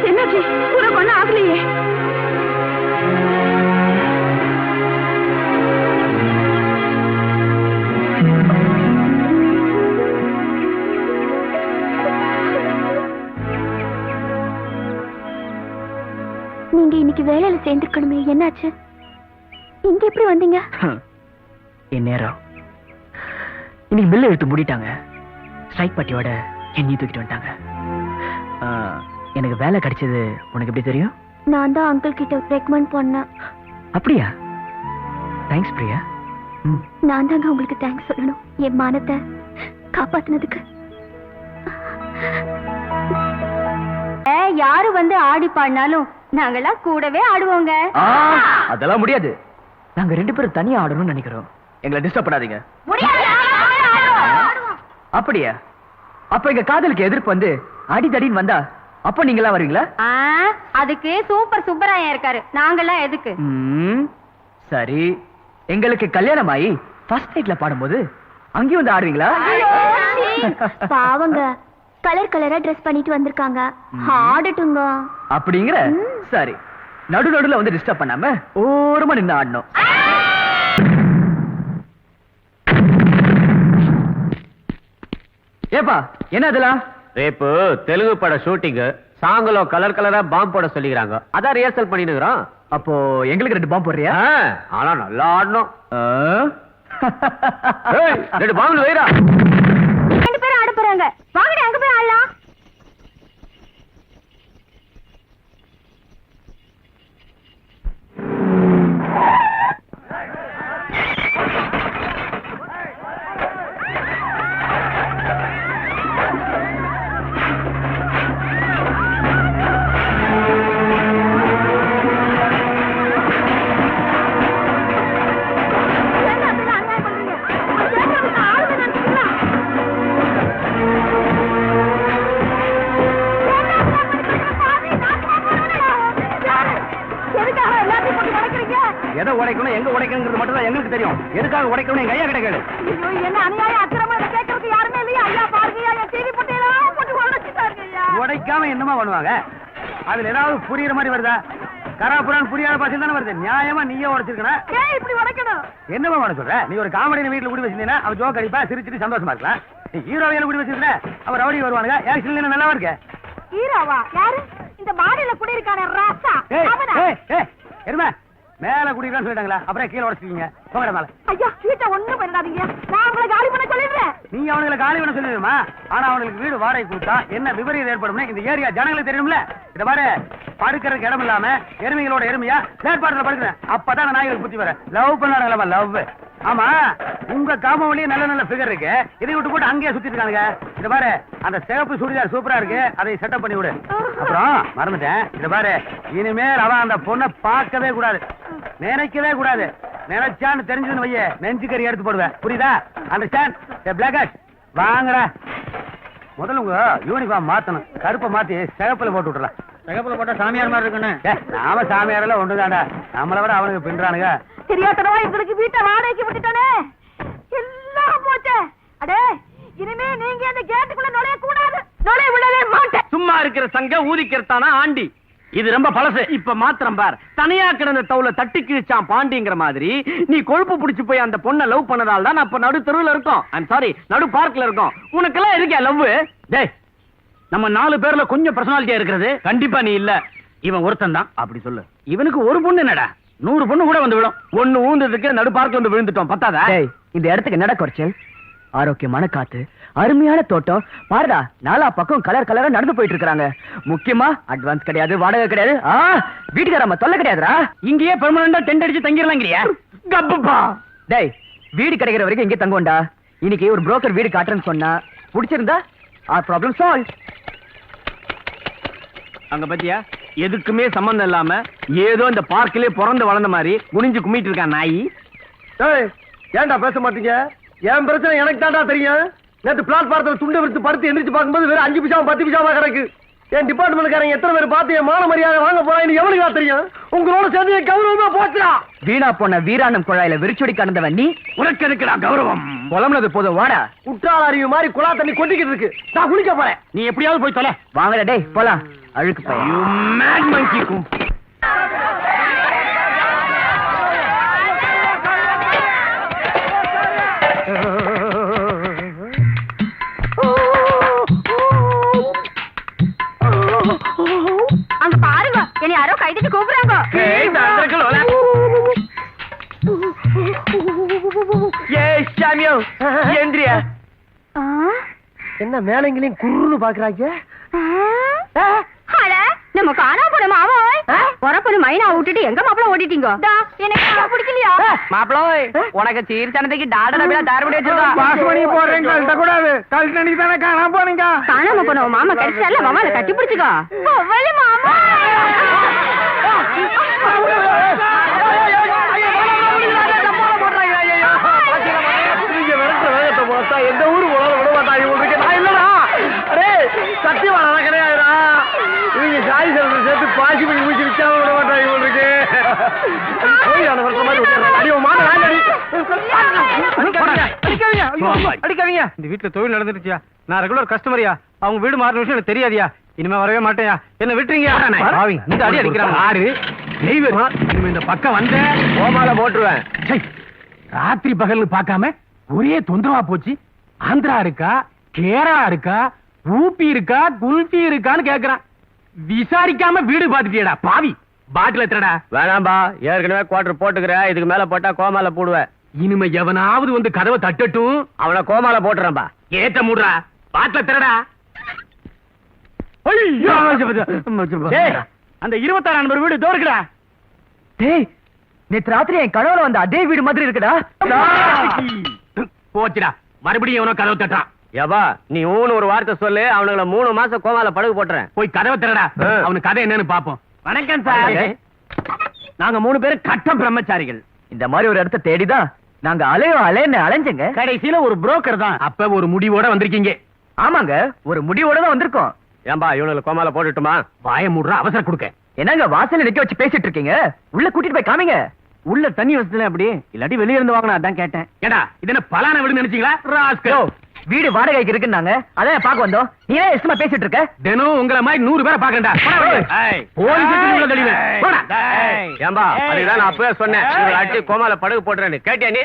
என்னாச்சு? உனக்கு ஒன்னும் ஆகலையே? நீங்க இன்னைக்கு வேலையில சேர்ந்துக்கணுமே, என்னாச்சு? இங்க எப்படி வந்தீங்க? என் நேரம். இன்னைக்கு பில்ல எடுத்து மூடிட்டாங்க. ஸ்ட்ரைக் பார்ட்டியோட என்னையும் தூக்கிட்டு வந்துட்டாங்க. எனக்கு வேலை கிடைச்சது உனக்கு எப்படி தெரியும்? நான் தான் அங்கிள் கிட்ட ரெக்கமெண்ட் பண்ணேன். அப்படியா? தேங்க்ஸ் பிரியா. நான் தாங்க உங்களுக்கு தேங்க்ஸ் சொல்லணும், என் மானத்தை காப்பாத்தினதுக்கு. யாரு வந்து ஆடி பாடினாலும் நாங்கெல்லாம் கூடவே ஆடுவோங்க. அதெல்லாம் முடியாது. நாங்க 2 பேரும் தனியா ஆடணும்னு நினைக்கிறோம். எங்களை டிஸ்டர்ப் பண்ணாதீங்க. அப்படியா? அப்ப எங்க காதலுக்கு எதிர்ப்பு வந்து அடிதடின்னு வந்தா அப்ப நீங்களா வருவீங்களா? அதுக்கு சூப்பர் சூப்பராயா இருக்காரு, நாங்கெல்லாம் எதுக்கு? சரி, எங்களுக்கு கல்யாணம் ஆகி ஃபர்ஸ்ட் நைட்ல பாடும்போது அங்கேயும் வந்து ஆடுவீங்களா? பாவங்க, கலர் கலரா ட்ரெஸ் பண்ணிட்டு வந்திருக்காங்க, ஆடட்டுங்க. அப்படிங்கிற? சரி, நடுநடுல வந்து டிஸ்டர்ப் பண்ணாம ஓரமா நின்னு ஆடணும். ஏப்பா என்ன அதெல்லாம்? ரேப்பு தெலுங்கு பட ஷூட்டிங், சாங்கலோ கலர் கலரா பாம்பு போட சொல்லிக்கிறாங்க, அதான் ரிஹர்சல் பண்ணினுக்கிறோம். அப்போ எங்களுக்கு 2 பாம்பு போடுறியா? ஆனா நல்லா ஆடணும். 2 பாம்பு வைரா. 2 பேரும் ஆட போறாங்க, வாங்கடா அங்க போய் ஆடலாம். எதை உடைக்கணும் எங்க உடைக்கணுங்கிறது மட்டும் தான் எங்களுக்கு தெரியும். எதுக்காக உடைக்கணும் எங்க ஐயா கிட்ட கேளு. ஐயோ, என்ன அநியாயம் அக்கிரமம் இதை கேட்கறதுக்கு யாருமே இல்லையா? ஐயா பாருங்கய்யா, என் டிவி போட்டியெல்லாம் போட்டு உடைச்சிட்டாங்க ஐயா. உடைக்காம என்னமா பண்ணுவாங்க? அதுல ஏதாவது புரியுற மாதிரி வருதா? கராபுரான் புரியாத பாசம் தானே வருது. நியாயமா நீயே உடைச்சிருக்கணும். ஏன் இப்படி உடைக்கணும்? என்னமா பண்ண சொல்ற? நீ ஒரு காமெடி வீட்டுல கூடி வச்சிருந்தீங்கன்னா அவன் ஜோக் அடிப்பா, சிரிச்சிட்டு சந்தோஷமா இருக்கலாம். நீ ஹீரோவையில கூடி வச்சிருந்த அவர் ரவுடி வருவானுங்க. ஆக்சுவலி நல்லா இருக்கு. ஹீரோவா? யாரு? இந்த மாடியில குடியிருக்கானே ராசா அவனா? எருமை மேல குடிக்கலாம் சொல்லிட்டாங்களா? அப்புறம் கீழே உடைச்சிருக்கீங்க. போங்கடா மேல. ஐயா, வீட்டை ஒண்ணும் பண்ணிடாதீங்க. நான் உங்களை காலி பண்ண சொல்லிடுறேன். நீ அவனுங்களை காலி பண்ண சொல்லிடுமா? ஆனா அவனுக்கு வீடு வாடகை கொடுத்தா என்ன விபரீதம் ஏற்படும் இந்த ஏரியா ஜனங்களுக்கு தெரியும்ல. இத பாரு, படுக்கிறதுக்கு இடம் இல்லாம எருமைகளோட எருமையா ஏற்பாடுல படுக்கிறேன். அப்பதான் நாய்களுக்கு புத்தி வர. லவ் பண்ணாங்களா? லவ். ஆமா, உங்க காம்பவுண்ட்லயே நல்ல நல்ல ஃபிகர் இருக்கு. இதை விட்டு போட்டு அங்கேயே சுத்திட்டு இருக்காங்க. இத பாரு, அந்த சிவப்பு சுடிதார் சூப்பரா இருக்கு, அதை செட்டப் பண்ணி விடு. அப்புறம் மறந்துட்டேன், இத பாரு, இனிமேல் அவன் அந்த பொண்ணை பார்க்கவே கூடாது, நினைக்கவே கூடாது. நினைச்சான்னு தெரிஞ்சதுன்னு வையே, நெஞ்சு கறி எடுத்து போடுவேன். புரியுதா? அண்டர்ஸ்டாண்ட்? பிளாக் வாங்கடா. முதல்ல உங்க யூனிஃபார்ம் மாத்தணும். கருப்பை மாத்தி சிகப்புல போட்டு விட்டுறலாம். சிகப்புல போட்டா சாமியார் மாதிரி இருக்குன்னு. நாம சாமியாரெல்லாம் ஒன்றுதாண்டா. நம்மளை விட அவனுக்கு பின்றானுங்க. தெரியாதனவா எங்களுக்கு வீட்டை வாடகைக்கு விட்டுட்டானே, எல்லாம் போச்சு. அடே, இனிமே நீங்க அந்த கேட்டுக்குள்ள நுழைய கூடாது. நுழைய விடவே மாட்டேன். சும்மா இருக்கிற சங்க ஊதிக்கிறதானா ஆண்டி? இது ரொம்ப பழசு. இப்ப மாத்திரம் பார், தனியா கிடந்த தவுல தட்டி கிழிச்சான் பாண்டிங்கிற மாதிரி நீ கொழுப்பு பிடிச்சு போய் அந்த பொண்ணை லவ் பண்ணதால தான் அப்ப நடு தெருவுல இருக்கோம். ஐம் சாரி, நடு பார்க்ல இருக்கோம். உனக்கெல்லாம் இருக்கியா லவ்? டேய், நம்ம 4 பேர்ல கொஞ்சம் பர்சனாலிட்டியா இருக்கிறது கண்டிப்பா நீ இல்ல. இவன் ஒருத்தன் தான். அப்படி சொல்லு. இவனுக்கு ஒரு பொண்ணு என்னடா, 100 பொண்ணு கூட வந்து விழும். ஒண்ணு ஊந்ததுக்கு நடு பார்க்ல வந்து விழுந்துட்டோம். பத்தாதா? இந்த இடத்துக்கு என்னடா குறைச்சல்? ஆரோக்கியமான காத்து, அருமையான தோட்டம். பாருடா, 4 பக்கம் கலர் கலரா நடந்து போயிட்டு இருக்காங்க. முக்கியமா அட்வான்ஸ் கிடையாது, வாடகை கிடையாது, வீட்டுக்காரம்மா தொல்லை கிடையாதுடா. இங்கேயே பெர்மனண்டா டென்ட் அடிச்சு தங்கிடலாங்கிறியா? கப்பப்பா. டேய், வீடு கிடைக்கிற வரைக்கும் இங்கே தங்குவோம்டா. இன்னைக்கு ஒரு புரோக்கர் வீடு காட்டுறேன்னு சொன்னா பிடிச்சிருந்தா ப்ராப்ளம் சால்வ். அங்க பத்தியா, எதுக்குமே சம்பந்தம் இல்லாம ஏதோ இந்த பார்க்கிலே பிறந்து வளர்ந்த மாதிரி குனிஞ்சு கும்பிட்டு இருக்கான் நாய். ஏன்டா பேச மாட்டீங்க? என் பிரச்சனை எனக்கு தாண்டா தெரியும். நேற்று பிளாட்பாரத்தில் துண்டு விரித்து படுத்து எந்திரிச்சு பார்க்கும்போது வெறும் 5 பைசா 10 பைசாவா கிடக்கு. என் டிபார்ட்மெண்ட்காரங்க எத்தனை பேர் பார்த்து என் மான மரியாதை வாங்க போறாங்க எவ்வளவு தெரியும்? உங்களோட சேர்ந்து என் கௌரவமா போச்சுடா. வீணா போன வீராணம் குழாயில விரிச்சொடி கடந்தவன் நீ. உனக்கு எதுக்குடா கௌரவம்? புலம்புனது போதும், வாடா. குற்றால அறிவு மாதிரி குழா தண்ணி கொட்டிக்கிட்டு இருக்கு. நான் குளிக்க போறேன். நீ எப்படியாவது போய் தொலை. வாங்கடா டேய், போலாம். அழுக்கு பையன். You mad monkey kum. அங்க பாருங்க, என்னை யாரோ கைதிட்டு கூப்பிடுறாங்க. ஏய், தந்தரக்கலோல. ஏய், சாமியோ, ஏந்திரியா. என்ன மேலங்களையும் குருன்னு பாக்குறாங்க? நம்ம காணாம போன மாவோய் பொறப்பொரு மைனா விட்டுட்டு எங்க மாப்பிள ஓடிட்டீங்க? எனக்கு பிடிக்கலையா மாப்பிளோய்? உனக்கு சீர்சனத்துக்கு டாடா நபியா தாரபடி வச்சிருக்கா. பாஸ்மணி போறேன் கழட்ட கூடாது. கழட்டணிக்கு தானே காணாம போனீங்க. காணாம போன மாமா கிடைச்சால மாமால கட்டி பிடிச்சுக்கோ. மாமா எந்த ஊரு விட மாட்டாங்க உங்களுக்கு. நான் இல்லடா, அரே சத்தியமான கிடையாதுடா. இவங்க சாய் செல்வம் சேர்த்து பாசி பண்ணி முடிச்சு விச்சாம விட மாட்டாங்க உங்களுக்கு. அடிக்காதீங்க. இந்த வீட்டுல தொழில் நடந்துருச்சியா? நான் ரெகுலர் கஸ்டமரியா? அவங்க வீடு மாறின விஷயம் எனக்கு தெரியாதியா? இனிமே வரவே மாட்டேயா? என்ன விட்டுறீங்க? இந்த அடி அடிக்கிறாங்க. ஆறு இனிமே இந்த பக்கம் வந்த கோமால போட்டுருவேன். ராத்திரி பகல் பார்க்காம ஒரே தொந்தரவா போச்சு. ஆந்திரா இருக்கா, கேரளா இருக்கா, ஊபி இருக்கா, குல்பி இருக்கான்னு கேக்குறான். விசாரிக்காம வீடு பாத்துட்டியடா பாவி. பாட்டில எத்தடா? வேணாம்பா, ஏற்கனவே குவார்டர் போட்டுக்கிறேன். இதுக்கு மேல போட்டா கோமால போடுவேன். இனிமே எவனாவது வந்து கதவை தட்டட்டும், அவனை கோமால போட்டுறான்பா. ஏத்த மூடுறா. பாட்டில எத்தடா? அந்த 26 நம்பர் வீடு தோறுக்குடா. டேய், நேத்து ராத்திரி என் கனவுல வந்த அதே வீடு மாதிரி இருக்குடா. போச்சுடா, மறுபடியும் எவனோ கதவு தட்டான். ஏபா, நீ ஒரு வார்த்தை சொல்லு, அவனுங்களை 3 மாசம் கோமால படகு போட்டுறேன். போய் கதவை திறடா. அவனுக்கு கதை என்னன்னு பாப்போம். வணக்கம் சார். நாங்க 3 பேரும் கட்ட பிரம்மச்சாரிகள். இந்த மாதிரி ஒரு இடத்த தேடிதான் நாங்க அலைன்னு அலைஞ்சங்க. கடைசியில ஒரு புரோக்கர் தான். அப்ப ஒரு முடிவோட வந்திருக்கீங்க. ஆமாங்க, ஒரு முடிவோட தான் வந்திருக்கோம். ஏன்பா, இவனுக்கு கோமால போட்டுட்டுமா? வாய மூடுற, அவசரம் கொடுக்க. என்னங்க வாசல்ல நிக்க வச்சு பேசிட்டு இருக்கீங்க? உள்ள கூட்டிட்டு போய் காமிங்க. உள்ள தண்ணி வசதில அப்படி இல்லாட்டி வெளிய இருந்து வாங்கணும் அதான் கேட்டேன். ஏடா இது என்ன பலான வீடு நினைச்சீங்களா? ராஸ்கல். வீடு வாடகைக்கு இருக்குன்னாங்க, அதான் பாக்க வந்தோம். நீ ஏன் இஷ்டமா பேசிட்டு இருக்க? தினம் உங்கள மாதிரி 100 பேரை பாக்கண்டா. ஏம்பா அதுதான் நான் அப்பவே சொன்னேன், அடி கோமால படகு போட்டுறேன்னு. கேட்டியா நீ?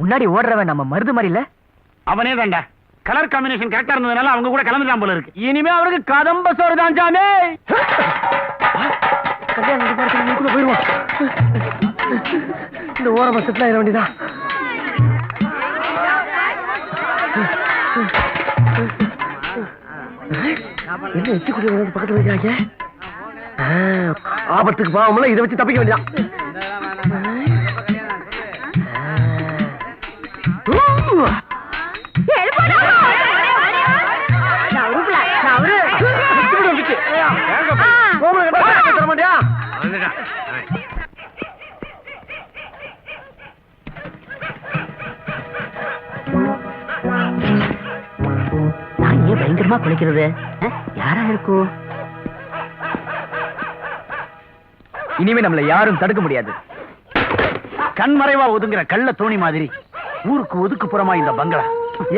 முன்னாடி ஓடுறவன் நம்ம மருது மாதிரி இல்ல? அவனே தான்டா. கலர் காம்பினேஷன் கரெக்டா இருந்ததுனால அவங்க கூட கலந்துட்டான் போல இருக்கு. இனிமே அவருக்கு கதம்ப சோறு தான் சாமி. போயிருவோம். இந்த ஓர பஸ்ல ஏற வேண்டியதான். என்ன எச்சு குடி பக்கத்துல வைக்கிறாங்க? ஆபத்துக்கு பாவம்ல இதை வச்சு தப்பிக்க வேண்டியதான். பயங்கரமா குளிக்கிறது யாரா இருக்கும்? இனிமே நம்மள யாரும் தடுக்க முடியாது. கண்மறைவா ஒதுங்குற கள்ள தோணி மாதிரி ஊருக்கு ஒதுக்குப்புறமா இந்த பங்களா.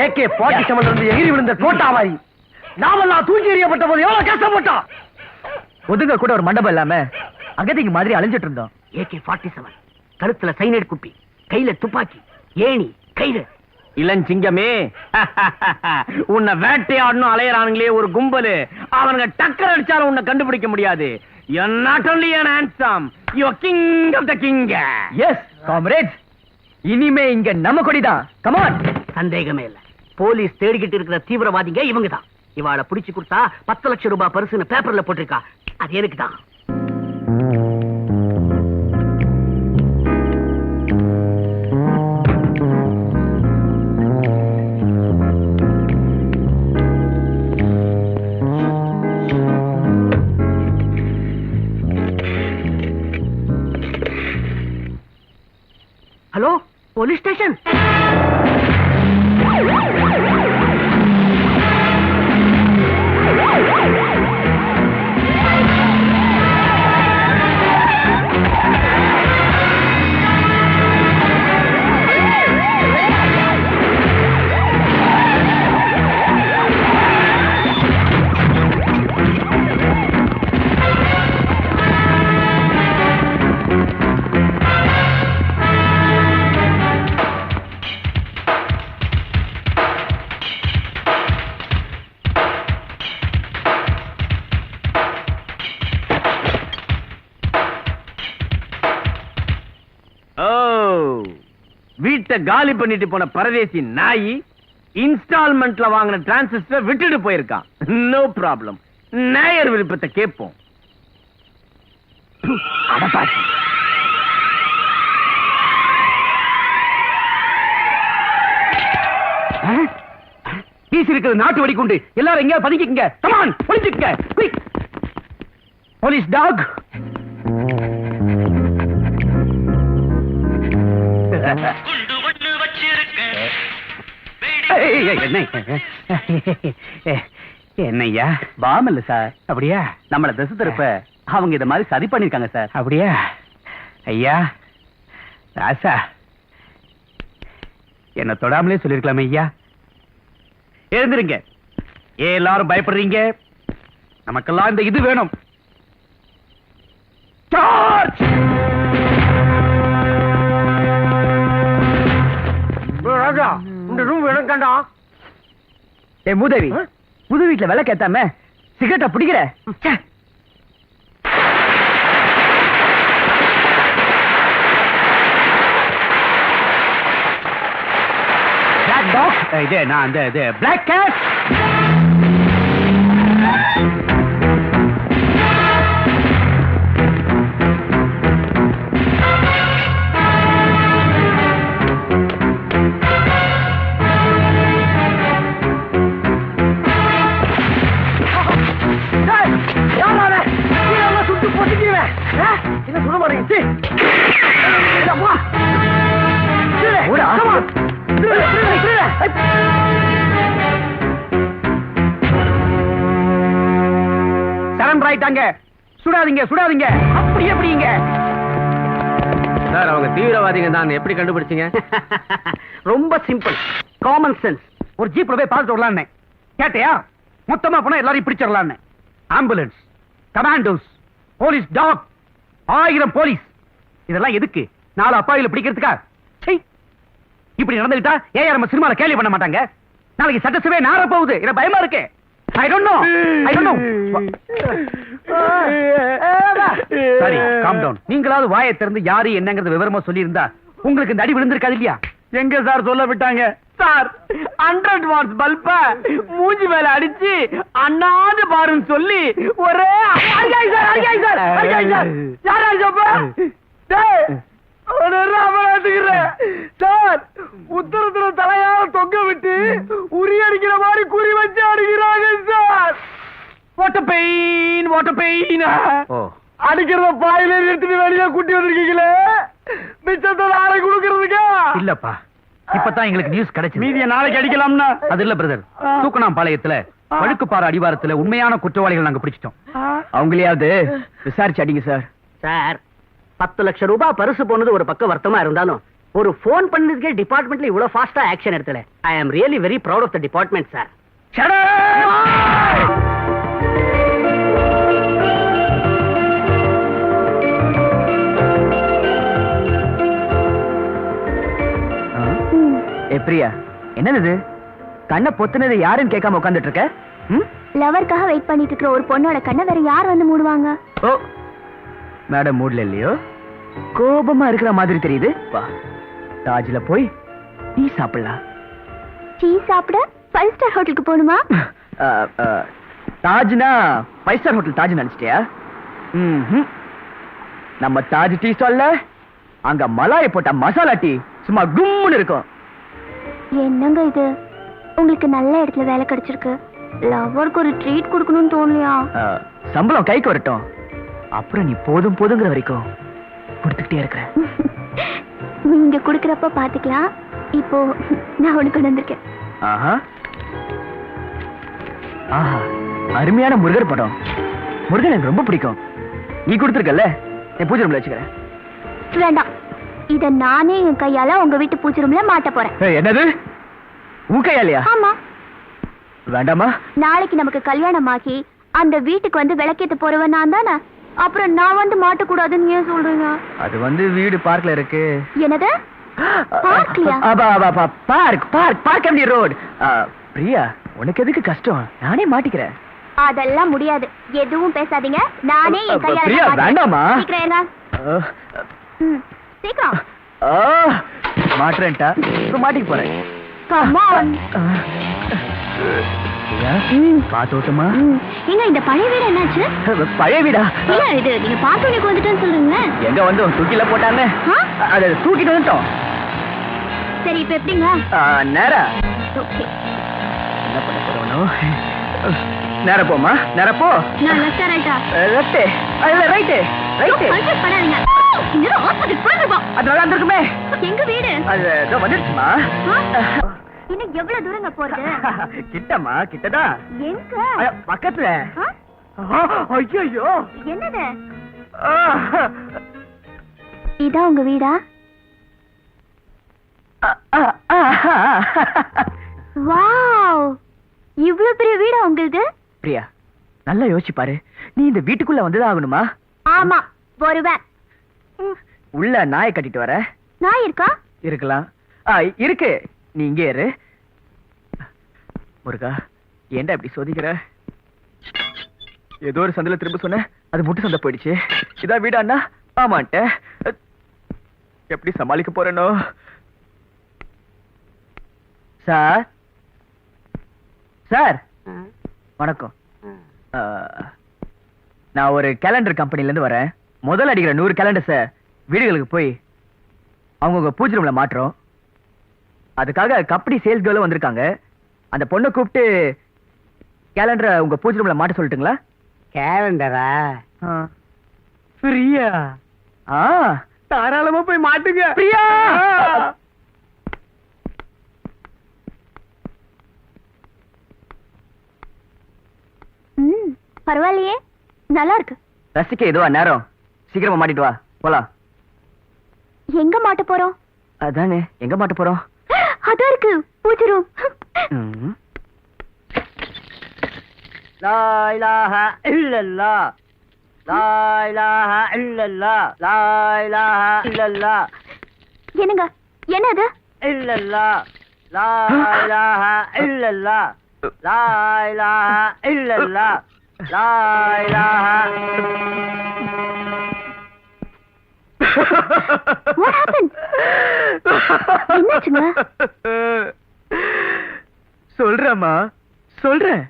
AK-47 இருந்து எகிரி விழுந்த தோட்டாவாரி நாமெல்லாம் தூக்கி எறியப்பட்ட போது எவ்வளவு கஷ்டப்பட்டோம். ஒதுங்க கூட ஒரு மண்டபம் இல்லாம அகதிக்கு மாதிரி அலைஞ்சிட்டு இருந்தோம். AK-47 கழுத்துல சைனைட் குப்பி, கையில துப்பாக்கி, ஏணி, கயிறு. இளஞ்சிங்கமே, உன்னை வேட்டையாடணும் அலையறானுங்களே ஒரு கும்பலு. அவனுங்க டக்கர் அடிச்சாலும் உன்னை கண்டுபிடிக்க முடியாது. You're not only an handsome, you're king of the king. Yes, comrades. இனிமே இங்க நம்ம கொடிதான். Come on. சந்தேகமே இல்ல. போலீஸ் தேடிக்கிட்டு இருக்கிற தீவிரவாதிங்க இவங்க தான். இவாளை பிடிச்சு கொடுத்தா 10 லட்சம் ரூபாய் பரிசுன்னு பேப்பர்ல போட்டிருக்கா. அது எனக்கு தான். Hello, police station. வீட்டை காலி பண்ணிட்டு போன பரதேசி நாயி இன்ஸ்டால்மெண்ட்ல வாங்கின டிரான்சிஸ்டர் விட்டுட்டு போயிருக்கான். நோ ப்ராப்ளம், நேயர் விருப்பத்தை கேட்போம். பீஸ் இருக்கிறது நாட்டு வெடிக்குண்டு. எல்லாரும் எங்கேயாவது பதுக்கிக்கங்க. கம் ஆன், ஒளிஞ்சுக்கங்க. குயிக். Police dog. என்னையா பாம் இல்ல சார்? அப்படியா? நம்மள திசை திருப்ப அவங்க இத மாதிரி சதி பண்ணிருக்காங்க சார். அப்படியா? ஐயா ராசா, என்ன தொடாமலே சொல்லிருக்கலாமே ஐயா. எழுந்திருங்க. எல்லாரும் பயப்படுறீங்க. நமக்கெல்லாம் இந்த இது வேணும். சார்ஜ்! ராஜா, இந்த ரூம் வேணும் கண்டா. ஏ மூதேவி, புது வீட்டுல விலை கேத்தாம சிகரெட்டா பிடிக்கிற? Black Dog. இது நான் அந்த இது பிளாக் கேட். என்ன சொல்ல மாட்டேங்க? சரண்டர் ஆயிட்டாங்க. சுடாதீங்க சுடாதீங்க. அப்படி எப்படிங்க சார்? அவங்க தீவிரவாதிங்க தான். எப்படி கண்டுபிடிச்சீங்க? ரொம்ப சிம்பிள், காமன் சென்ஸ். ஒரு ஜீப்ல போய் பார்த்துட்டு வரலான்னு கேட்டியா? மொத்தமா போனா எல்லாரையும் பிடிச்சிடலான்னு. Ambulance, commandos, police dog, 1000 police. இதெல்லாம் எதுக்கு? 4 அப்பாவில பிடிக்கிறதுக்கா? சை, இப்படி நடந்துட்டா ஏன் நம்ம சினிமால கேள்வி பண்ண மாட்டாங்க? நாளைக்கு சட்டசபை நார போகுது. எனக்கு பயமா இருக்கு. I don't know. சரி, calm down. நீங்களாவது வாயை திறந்து யாரு என்னங்கறது விவரமா சொல்லி இருந்தா உங்களுக்கு இந்த அடி விழுந்திருக்காது இல்லையா? எங்க சார் சொல்ல விட்டாங்க? சார் 100 வாட்ஸ் பல்ப மூஞ்சி மேல அடிச்சு அண்ணாந்து பாருன்னு சொல்லி ஒரே சார் உத்தரத்துல தலையால தொங்க விட்டு உரி அடிக்கிற மாதிரி குறி வச்சு அடிக்கிறாங்க சார். வாட்டர் பெயின் அடிக்கிறத பாயில எடுத்துட்டு வெளியே கூட்டி வந்திருக்கீங்களே, மிச்சத்தை நாளை கொடுக்கறதுக்கா? இல்லப்பா, இப்பதான் எங்களுக்கு நியூஸ் கிடைச்சு. மீதிய நாளைக்கு அடிக்கலாம்னா? அது இல்ல பிரதர், தூக்கணாம்பாளையத்துல பழுக்குப்பாறை அடிவாரத்துல உண்மையான குற்றவாளிகள் நாங்க பிடிச்சிட்டோம். அவங்களையாவது விசாரிச்சு அடிங்க சார். சார், 10 லட்சம் ரூபாய் பரிசு போனது ஒரு பக்கம் வருத்தமா இருந்தாலும் ஒரு போன் பண்ணதுக்கே டிபார்ட்மெண்ட்ல இவ்வளவு ஃபாஸ்டா ஆக்ஷன் எடுத்தல. I am really very proud of the department sir. Priya, என்னது கண்ணை பொத்துனது யாருன்னு கேட்காம உட்கார்ந்துட்டு இருக்க? லவர்க்காக வெயிட் பண்ணிட்டு இருக்கிற ஒரு பொண்ணோட கண்ணை வேற யார் வந்து மூடுவாங்க? ஓ, மேடம் மூடல இல்லையோ, கோபமா இருக்கிற மாதிரி தெரியுது. வா, தாஜ்ல போய் டீ சாப்பிடலாம். டீ சாப்பிட 5 ஸ்டார் ஹோட்டலுக்கு போகணுமா? தாஜ்னா 5 ஸ்டார் ஹோட்டல் தாஜ் நினைச்சிட்டியா? நம்ம தாஜ் டீ ஸ்டால்ல அங்க மலாயை போட்ட மசாலா டீ சும்மா கும்முன்னு இருக்கும். என்னங்க இது, உங்களுக்கு நல்ல இடத்துல வேலை கிடைச்சிருக்கு, லவருக்கு ஒரு ட்ரீட் கொடுக்கணும்னு தோணலையா? சம்பளம் கைக்கு வரட்டும், அப்புறம் நீ போதும் போதுங்கிற வரைக்கும் கொடுத்துக்கிட்டே இருக்கிற. நீங்க குடுக்கறப்ப பாத்துக்கலாம். இப்போ நான் உனக்கு கொண்டு வந்திருக்கேன். ஆஹா ஆஹா, அருமையான முருகர் படம். முருகன் எனக்கு ரொம்ப பிடிக்கும். நீ கொடுத்துருக்கல, என் பூஜை ரூம்ல வச்சுக்கிறேன். வேண்டாம், இத நானே என் கையால உங்க வீட்டு பூஜை ரூம்ல மாட்ட போறேன். என்னது, உன் கையாலையா? ஆமா. வேண்டாமா? நாளைக்கு நமக்கு கல்யாணம் ஆகி அந்த வீட்டுக்கு வந்து விளக்கேத்த போறவன் நான் தானே, அப்புறம் நான் வந்து மாட்டக்கூடாதுன்னு ஏன் சொல்றீங்க? அது வந்து வீடு பார்க்ல இருக்கு. என்னது, பார்க்லையா? Park empty road. பிரியா, உனக்கு எதுக்கு கஷ்டம்? நானே மாட்டிக்கிறேன். அதெல்லாம் முடியாது, எதுவும் பேசாதீங்க, நானே என் கையால. பிரியா, வேண்டாமா? சீக்கிரம். மாட்டுறேன்டா, இப்ப மாட்டிக்க போறேன். பாத்தோட்டமா? எங்க இந்த பழைய வீடு என்னாச்சு? பழைய வீடா? இல்ல, இது நீங்க பாத்தோன்னே வந்துட்டேன்னு சொல்றீங்க. எங்க வந்து தூக்கில போட்டான்னு அதை தூக்கிட்டு வந்துட்டோம். சரி, இப்ப எப்படிங்க? நேரா ஓகே. என்ன பண்ண போறோம்? நேரா போமா, நேரா போ. நான் லெஃப்ட் ரைட்டா? லெஃப்ட். இல்ல ரைட். ரைட். கன்ஃபியூஸ் பண்ணாதீங்க. இந்த ஹாஸ்பிடல் போறதுப்பா. அது நல்லா இருந்துக்குமே. எங்க வீடு? அது இதோ வந்துருச்சுமா. இன்னும் எவ்வளவு தூரங்க போறது? கிட்டமா, கிட்டதான். எங்க? பக்கத்துல. ஐயோ, என்னது? இதான் உங்க வீடா? வாவ், இவ்வளவு பெரிய வீடா உங்களுது? பிரியா, நல்லா யோசிச்சு பாரு. நீ இந்த வீட்டுக்குள்ள வந்துதான் ஆகணுமா? ஆமா, வருவேன். உள்ள நாயை கட்டிட்டு வர. நாய் இருக்கா? இருக்கலாம். இருக்கு, நீ இங்கே இரு. முருகா, ஏன்டா இப்படி சோதிக்கிற? ஏதோ ஒரு சந்தில திரும்ப சொன்ன, அது முட்டு சந்தை போயிடுச்சு. இதான் வீடா அண்ணா? ஆமான்ட்ட. எப்படி சமாளிக்க போறேனோ? சார், சார் வணக்கம். நான் ஒரு கேலண்டர் கம்பெனில இருந்து வரேன். முதல் அடிக்கிற 100 கேலண்டர்ஸ வீடுகளுக்கு போய் அவங்க பூஜை ரூம்ல மாட்டுறோம். அதுக்காக கம்பெனி சேல்ஸ் கேர்லும் வந்திருக்காங்க. அந்த பொண்ணை கூப்பிட்டு கேலண்டரை உங்க பூஜை ரூம்ல மாட்ட சொல்லட்டுங்களா? கேலண்டரா? பிரியா, தாராளமா போய் மாட்டுங்க. பிரியா, பரவாயில்லையே, நல்லா இருக்கு. ரசிக்க இதுவா நேரம்? சீக்கிரமா மாட்டிட்டு வா, போலாம். எங்க மாட்ட போறோம்? அதானே, எங்க மாட்ட போறோம்? அதான் இருக்கு, பூஜை ரூம். லா இலாஹ இல்லல்லாஹ், லா இலாஹ இல்லல்லாஹ், லா இலாஹ இல்லல்லாஹ், என்னங்க, என்னது? இல்லல்லாஹ், லா இலாஹ இல்லல்லாஹ், லா இலாஹ இல்லல்லாஹ், லா இலாஹ. What happened? என்னாச்சுங்க? சொல்றேம்மா, சொல்றேன்.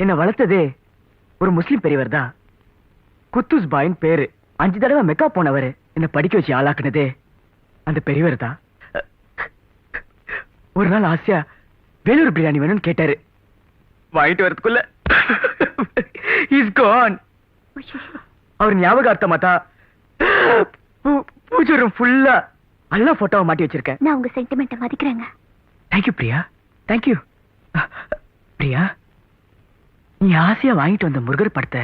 என்ன வளர்த்ததே ஒரு முஸ்லிம் பெரியவர் தான். குத்தூஸ் பாயின் பேரு. 5 தடவை மெக்கா போனவர். என்ன படிக்க வச்சு ஆளாக்குனதே அந்த பெரியவர் தான். ஒரு நாள் ஆசையா வேலூர் பிரியாணி வேணும்னு கேட்டாரு. வாங்கிட்டு வரதுக்குள்ள இஸ் கான். அவர் ஞாபகார்த்தமா தான் பூஜை ரூம் ஃபுல்லா எல்லா போட்டோவை மாட்டி வச்சிருக்கேன். நான் உங்க சென்டிமெண்ட்டை மதிக்கிறேங்க. Thank you Priya, thank you. பிரியா, நீ ஆசையா வாங்கிட்டு வந்த முருகர் படத்தை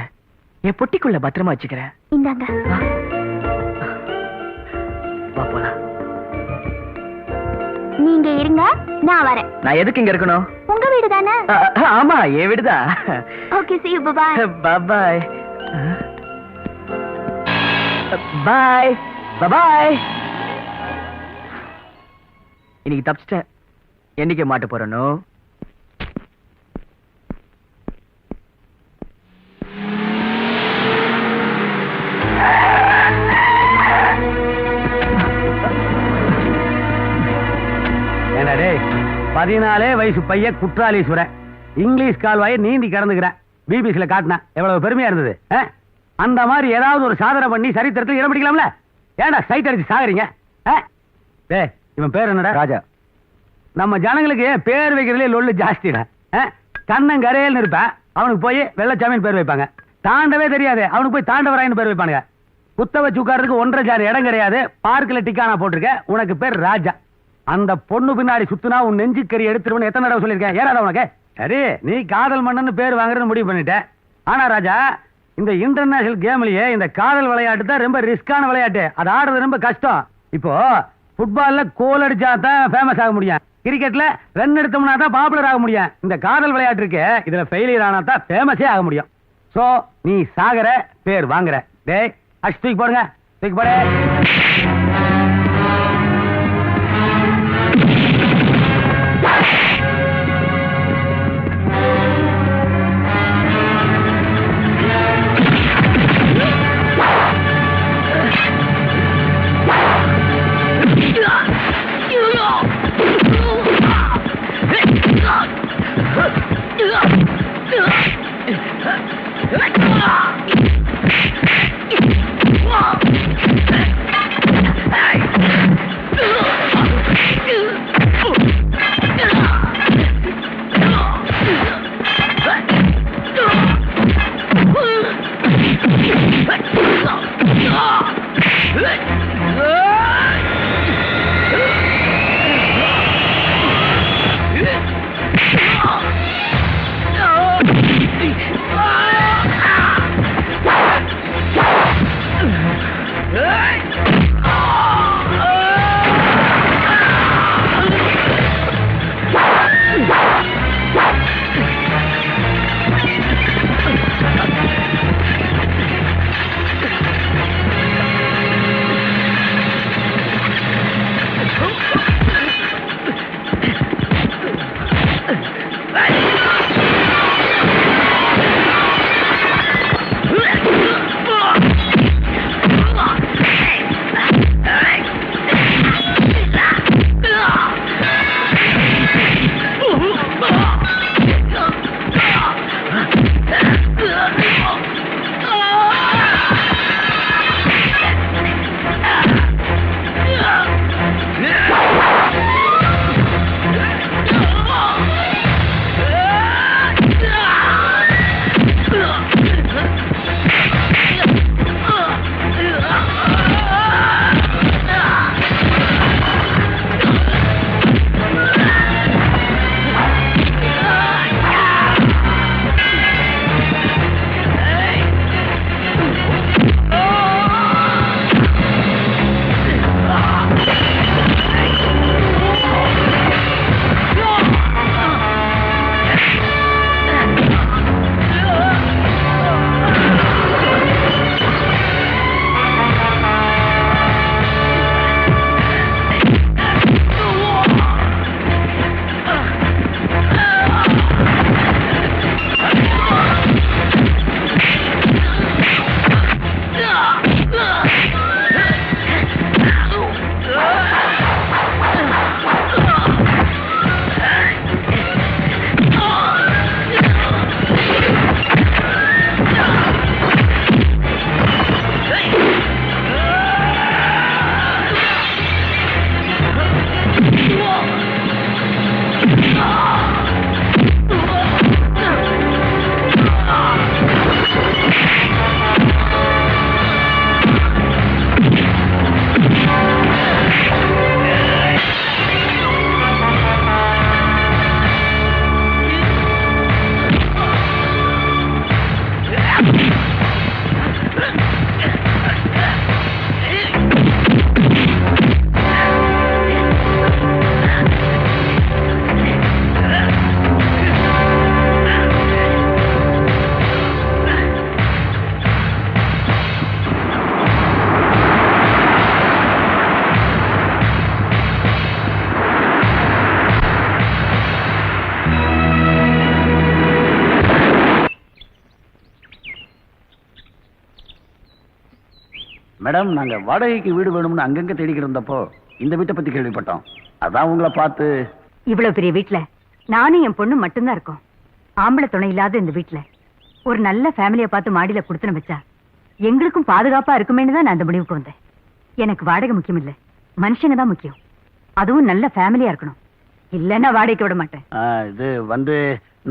என் பொட்டிக்குள்ள பத்திரமா வச்சுக்கிறேன். இந்தாங்க. வா போலாம். நீங்க இருங்க, நான் வரேன். நான் எதுக்கு இங்க இருக்கணும்? உங்க வீடு தானே? ஆமா, என் வீடுதான். Okay, see you, bye. Bye-bye. Bye. Bye-bye. இன்னைக்கு தப்பிச்சிட்டேன். என்னைக்கு மாட்ட போறனோ? என்னடே 14 வயசு பையன் குற்றாலீஸ்வரன் இங்கிலீஷ் கால்வாயை நீந்தி கடந்துக்கிறேன். பிபிசில காட்டினா எவ்வளவு பெருமையா இருந்தது. அந்த மாதிரி ஏதாவது ஒரு சாதனை பண்ணி சரித்திரத்தில் இடம் பிடிக்கலாம்ல. ஏன்டா சைட் அடிச்சு சாகுறீங்க? டேய், இவன் பேர் என்னடா? ராஜா. நம்ம ஜனங்களுக்கு பேர் வைக்கிறதுலே லொல்லு ஜாஸ்திடா. கண்ணங்கரையில் இருப்பேன், அவனுக்கு போய் வெள்ளச்சாமின்னு பேர் வைப்பாங்க. தாண்டவே தெரியாது, அவனுக்கு போய் தாண்டவராயன்னு பேர் வைப்பானுங்க. குத்த வச்சு உட்கார்றதுக்கு 1.5 ஜான் இடம் கிடையாது. பார்க்கில் டிக்கானா போட்டிருக்க, உனக்கு பேர் ராஜா. அந்த பொண்ணு பின்னாடி சுத்துனா உன் நெஞ்சுக்கறி எடுத்துருவன்னு எத்தனை தடவை சொல்லியிருக்கேன். ஏறாடா உனக்கு? சரி, நீ காதல் மன்னன்னு பேர் வாங்குறதுன்னு முடிவு பண்ணிட்ட. ஆனா ராஜா, இந்த இன்டர்நேஷனல் கேம்லயே இந்த காதல் விளையாட்டு தான் ரொம்ப ரிஸ்கான விளையாட்டு. அது ஆடுறது ரொம்ப கஷ்டம். இப்போ ஃபுட்பால்ல கோல் அடிச்சா தான் ஃபேமஸ் ஆக முடியும். கிரிக்கெட்ல ரன் எடுத்தோம்னா தான் பாப்புலர் ஆக முடியும். இந்த காதல் விளையாட்டு இருக்கு, இதுல ஃபெயிலியர் ஆனா தான் ஃபேமஸே ஆக முடியும். சோ நீ சாகர, பேர் வாங்குற. டேய், அடிச்சு தூக்கி போடுங்க, தூக்கி போடு. மேடம், நாங்க வாடகைக்கு வீடு வேணும்னு அங்கங்க தேடிக்கிட்டு இருந்தப்போ இந்த வீட்டை பத்தி கேள்விப்பட்டோம். அதான் உங்களை பார்த்து. இவ்வளவு பெரிய வீட்டுல நானும் என் பொண்ணு மட்டும்தான் இருக்கோம். ஆம்பளை துணை இல்லாத இந்த வீட்டுல ஒரு நல்ல ஃபேமிலியை பார்த்து மாடியில கொடுத்துன வச்சா எங்களுக்கும் பாதுகாப்பா இருக்குமேன்னு தான் நான் அந்த முடிவுக்கு வந்தேன். எனக்கு வாடகை முக்கியம் இல்ல, மனுஷங்க தான் முக்கியம். அதுவும் நல்ல ஃபேமிலியா இருக்கணும். இல்லன்னா வாடகைக்கு விட மாட்டேன். இது வந்து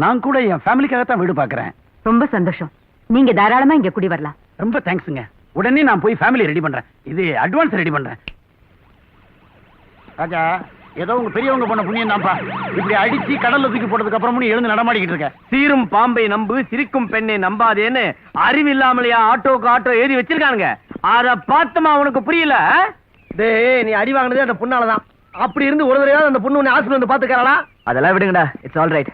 நான் கூட என் ஃபேமிலிக்காகத்தான் வீடு பாக்குறேன். ரொம்ப சந்தோஷம். நீங்க தாராளமா இங்க குடி வரலாம். ரொம்ப தேங்க்ஸுங்க. உடனே நான் போய் ஃபேமிலி ரெடி பண்றேன். இது அட்வான்ஸ் ரெடி பண்றேன். ராஜா, ஏதோ உங்க பெரியவங்க பண்ண புண்ணியம் தான்ப்பா. இப்படி அடிச்சு கடல்ல தூக்கி போட்டதுக்கு அப்புறமும் எழுந்து நடமாடிக்கிட்டு இருக்க. சீரும் பாம்பை நம்பு, சிரிக்கும் பெண்ணை நம்பாதேன்னு அறிவில்லாமலையா ஆட்டோக்கு ஆட்டோ ஏறி வச்சிருக்கானுங்க. அத பார்த்தமா உனக்கு புரியல? டேய், நீ அடி வாங்கினதே அந்த பொண்ணாலதான். அப்படி இருந்து ஒரு தடவை அந்த பொண்ணு உன்னை ஹாஸ்பிடல் வந்து பாத்துக்கறாளா? அதெல்லாம் விடுங்கடா, இட்ஸ் ஆல் ரைட்.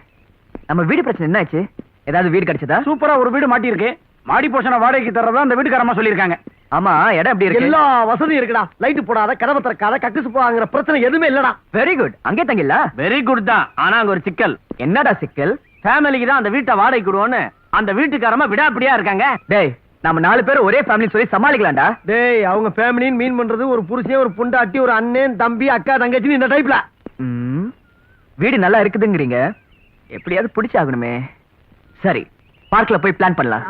நம்ம வீடு பிரச்சனை என்னாச்சு? ஏதாவது வீடு கிடைச்சதா? சூப்பரா ஒரு வீடு மாட்டி இருக்கு. மாடி போஷனை வாடகைக்கு தர்றதா அந்த வீட்டுக்காரமா சொல்லியிருக்காங்க. ஆமா, இடம் எப்படி இருக்கு? எல்லா வசதியும் இருக்குடா. லைட் போடாத, கதவை திறக்காத, கக்குசு போவாங்கிற பிரச்சனை எதுவுமே இல்லடா. Very good. அங்கே தங்கில. வெரி குட் தான். ஆனா அங்க ஒரு சிக்கல். என்னடா சிக்கல்? ஃபேமிலிக்கு தான் அந்த வீட்டை வாடகை கொடுவோன்னு அந்த வீட்டுக்காரமா விடாப்பிடியா இருக்காங்க. டேய், நம்ம 4 பேர் ஒரே ஃபேமிலி சொல்லி சமாளிக்கலாம்டா. டேய், அவங்க ஃபேமிலின்னு மீன் பண்றது ஒரு புருஷன், ஒரு பொண்டாட்டி, ஒரு அண்ணன், தம்பி, அக்கா, தங்கச்சி, இந்த டைப்ல. வீடு நல்லா இருக்குதுங்கிறீங்க, எப்படியாவது பிடிச்சாகணுமே. சரி, பார்க்ல போய் பிளான் பண்ணலாம்.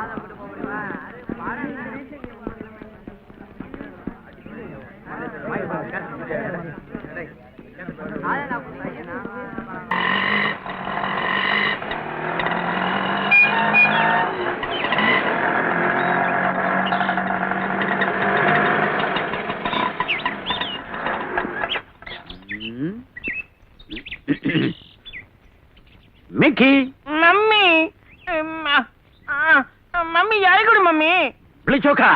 மிக்கி, மம்மி மம்மி யாரு கூட மம்மி? பிளிச்சோக்கா.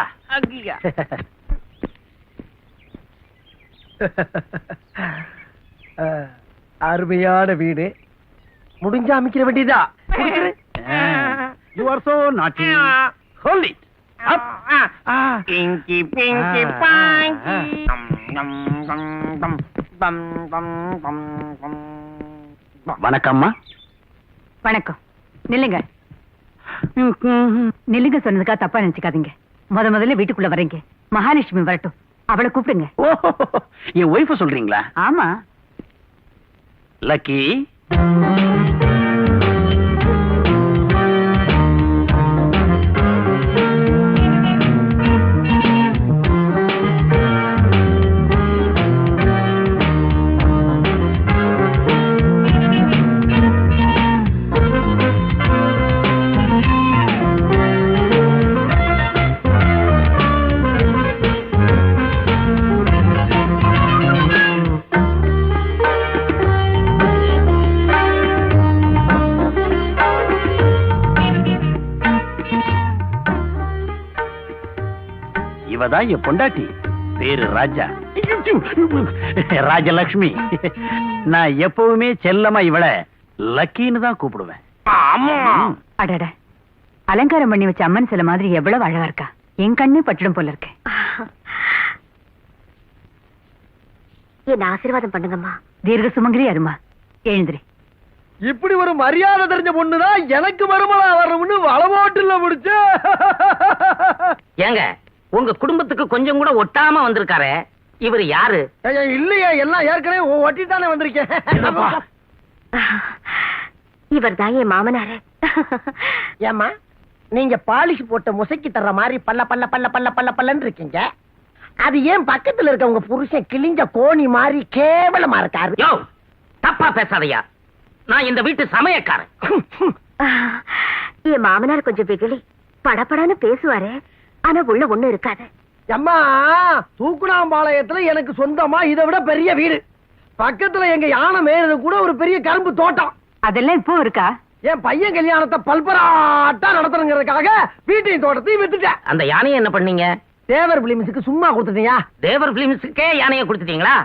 அருமையான வீடு. முடிஞ்சா அமைக்கிற வேண்டியதா. You are so naughty. Hold it. Up. Pinky, pinky, pinky. வணக்கம்மா. வணக்கம். நில்லுங்க. நில்லுங்க சொன்னதுக்கா தப்பா நினைச்சுக்காதீங்க. முதல்ல வீட்டுக்குள்ள வரீங்க. மகாலட்சுமி வரட்டும், அவளை கூப்பிடுங்க. என் ஒய்ஃப சொல்றீங்களா? ஆமா. லக்கி, இவதான் என் பொண்டாட்டி. பேரு ராஜா, ராஜலட்சுமி. நான் எப்பவுமே செல்லமா இவளை லக்கின்னு தான் கூப்பிடுவேன். அடட, அலங்காரம் பண்ணி வச்ச அம்மன் சில மாதிரி எவ்வளவு அழகா இருக்கா. என் கண்ணே பட்டுடும் போல இருக்கு. என்ன ஆசீர்வாதம் பண்ணுங்கம்மா. தீர்க்க சுமங்கரி அருமா, எழுந்திரி. இப்படி ஒரு மரியாதை தெரிஞ்ச பொண்ணுதான் எனக்கு மருமலா வரணும்னு வளவோட்டுல முடிச்சு. ஏங்க, உங்க குடும்பத்துக்கு கொஞ்சம் கூட ஒட்டாம வந்திருக்காரு. இவர் யாரு? இல்லையா, எல்லாம் ஏற்கனவே ஒட்டித்தானே வந்திருக்கேன். இவர் தான் என் மாமனாரு. ஏமா, நீங்க பாலிஷ் போட்ட முசைக்கு தர்ற மாதிரி பல்ல பல்ல பல்ல பல்ல பல்ல பல்லன்னு இருக்கீங்க. அது ஏன் பக்கத்துல இருக்க உங்க புருஷன் கிழிஞ்ச கோணி மாதிரி கேவலமா இருக்காரு? யோ, தப்பா பேசாதையா. நான் இந்த வீட்டு சமையக்காரன். என் மாமனார் கொஞ்சம் வெகுளி, படபடன்னு பேசுவாரு. ஆனா உள்ள ஒண்ணு இருக்காது. அம்மா, தூக்குனாம்பாளையத்துல எனக்கு சொந்தமா இதை விட பெரிய வீடு. பக்கத்துல எங்க யானை மேயது கூட ஒரு பெரிய கரும்பு தோட்டம். அதெல்லாம் இப்போ இருக்கா? என் பையன் கல்யாணத்தை பல்பராட்டா நடத்தணுங்கிறதுக்காக வீட்டையும் தோட்டத்தையும் வித்துட்டேன். அந்த யானையை என்ன பண்ணீங்க? தேவர் பிலிம்ஸுக்கு சும்மா கொடுத்துட்டீங்க. தேவர் பிலிம்ஸுக்கே யானையை கொடுத்துட்டீங்களா?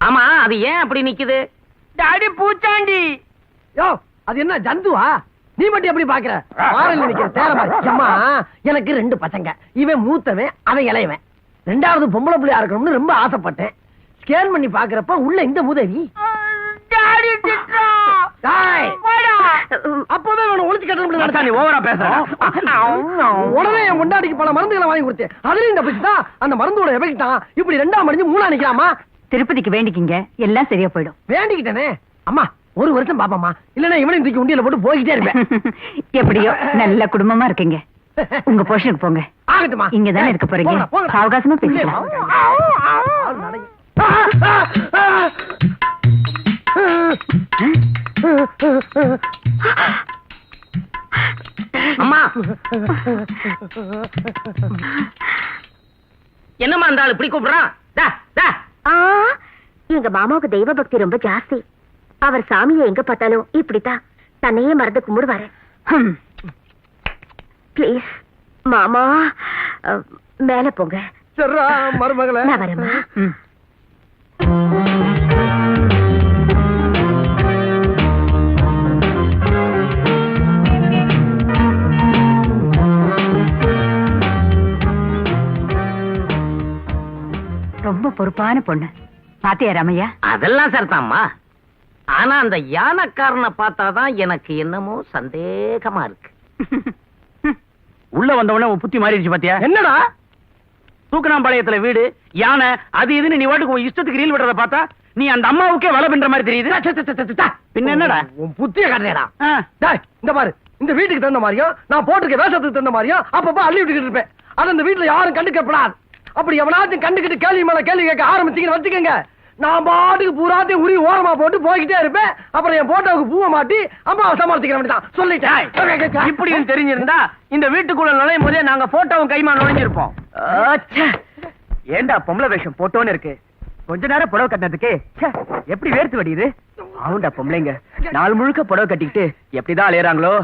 ஆமா, அது ஏன் அப்படி நிக்குது? டாடி பூச்சாண்டி. யோ, அது என்ன ஜந்துவா? நீ மட்டும் எப்படி பாக்குற? வாரல் நிக்கிற தேரமா. அம்மா, எனக்கு 2 பசங்க. இவன் மூத்தவன், அவன் இளையவன். 2வது பொம்பளை பிள்ளையா இருக்கணும்னு ரொம்ப ஆசைப்பட்டேன். ஸ்கேன் பண்ணி பாக்குறப்ப உள்ள இந்த முதவி. அப்பவே அவனை ஒழிச்சு கட்டணும். நீ ஓவரா பேசுற. உடனே என் முண்டாடிக்கு பல மருந்துகளை வாங்கி கொடுத்தேன். அதுலயும் இந்த பிடிச்சா அந்த மருந்தோட எஃபெக்ட் தான் இப்படி 2ஆம் மடிஞ்சு 3ஆ நிக்கலாமா? திருப்பதிக்கு வேண்டிக்கிங்க, எல்லாம் சரியா போயிடும். வேண்டிக்கிட்டேனே அம்மா, ஒரு வருஷம் பாப்பாமா, இல்லன்னா இவனையும் தூக்கி உண்டியில போட்டு போய்கிட்டே இருப்பேன். எப்படியோ நல்ல குடும்பமா இருக்கீங்க. உங்க போஷனுக்கு போங்க. ஆகட்டுமா, இங்கதானே இருக்க போறீங்க. அவகாசமா பேசலாம். அம்மா, என்னம்மா அந்த ஆளு இப்படி கூப்பிடுறான்? எங்க மாமாவுக்கு தெய்வ பக்தி ரொம்ப ஜாஸ்தி. அவர் சாமியை எங்க பார்த்தாலும் இப்படித்தான் தன்னையே மறந்து கும்பிடுவாரு. ப்ளீஸ் மாமா, மேல போங்க. சரிடா மருமகளே, நான் வரேம்மா. ரொம்ப பொறுப்பான பொண்ணு. பாத்தியா ராமையா? அதெல்லாம் சரிதாம்மா. ஆனா அந்த யானைக்காரனை பார்த்தாதான் எனக்கு என்னமோ சந்தேகமா இருக்கு. உள்ள வந்தவன புத்தி மாறிடுச்சு பாத்தியா? என்னடா தூக்கணாம்பாளையத்துல வீடு, யானை, அது இதுன்னு நீ வாட்டுக்கு இஷ்டத்துக்கு ரீல் விடுறத பார்த்தா நீ அந்த அம்மாவுக்கே வலை பண்ற மாதிரி தெரியுது. பின்ன என்னடா உன் புத்திய காட்டுறா? இந்த பாரு, இந்த வீட்டுக்கு தகுந்த மாதிரியும் நான் போட்டிருக்க வேஷத்துக்கு தகுந்த மாதிரியும் அப்பப்ப அள்ளி விட்டுக்கிட்டு இருப்பேன். அது அந்த வீட்டுல யாரும் கண்டுக்கப்படாது. அப்படி எவனாச்சும் கண்டுக்கிட்டு கேள்வி மேல கேள்வி கேட்க ஆரம்பிச்சீங்கன்னு வச்சுக்கோங்க, நான் பாட்டுக்கு பூராத்தையும் உரி ஓரமா போட்டு போய்கிட்டே இருப்பேன். அப்புறம் என் போட்டோவுக்கு பூவை மாட்டி அம்மாவை சமாளிச்சுக்கிற வேண்டியதான். சொல்லிட்டேன். இப்படின்னு தெரிஞ்சிருந்தா இந்த வீட்டுக்குள்ள நுழையும் போதே நாங்க போட்டோவும் கைமா நுழைஞ்சிருப்போம். ஏண்டா பொம்பளை வேஷம் போட்டோன்னு இருக்கு, கொஞ்ச நேரம் புடவை கட்டினதுக்கு எப்படி வேர்த்து வடியுது. அவன்டா பொம்பளைங்க நாள் முழுக்க புடவை கட்டிக்கிட்டு எப்படிதான் அலையறாங்களோ.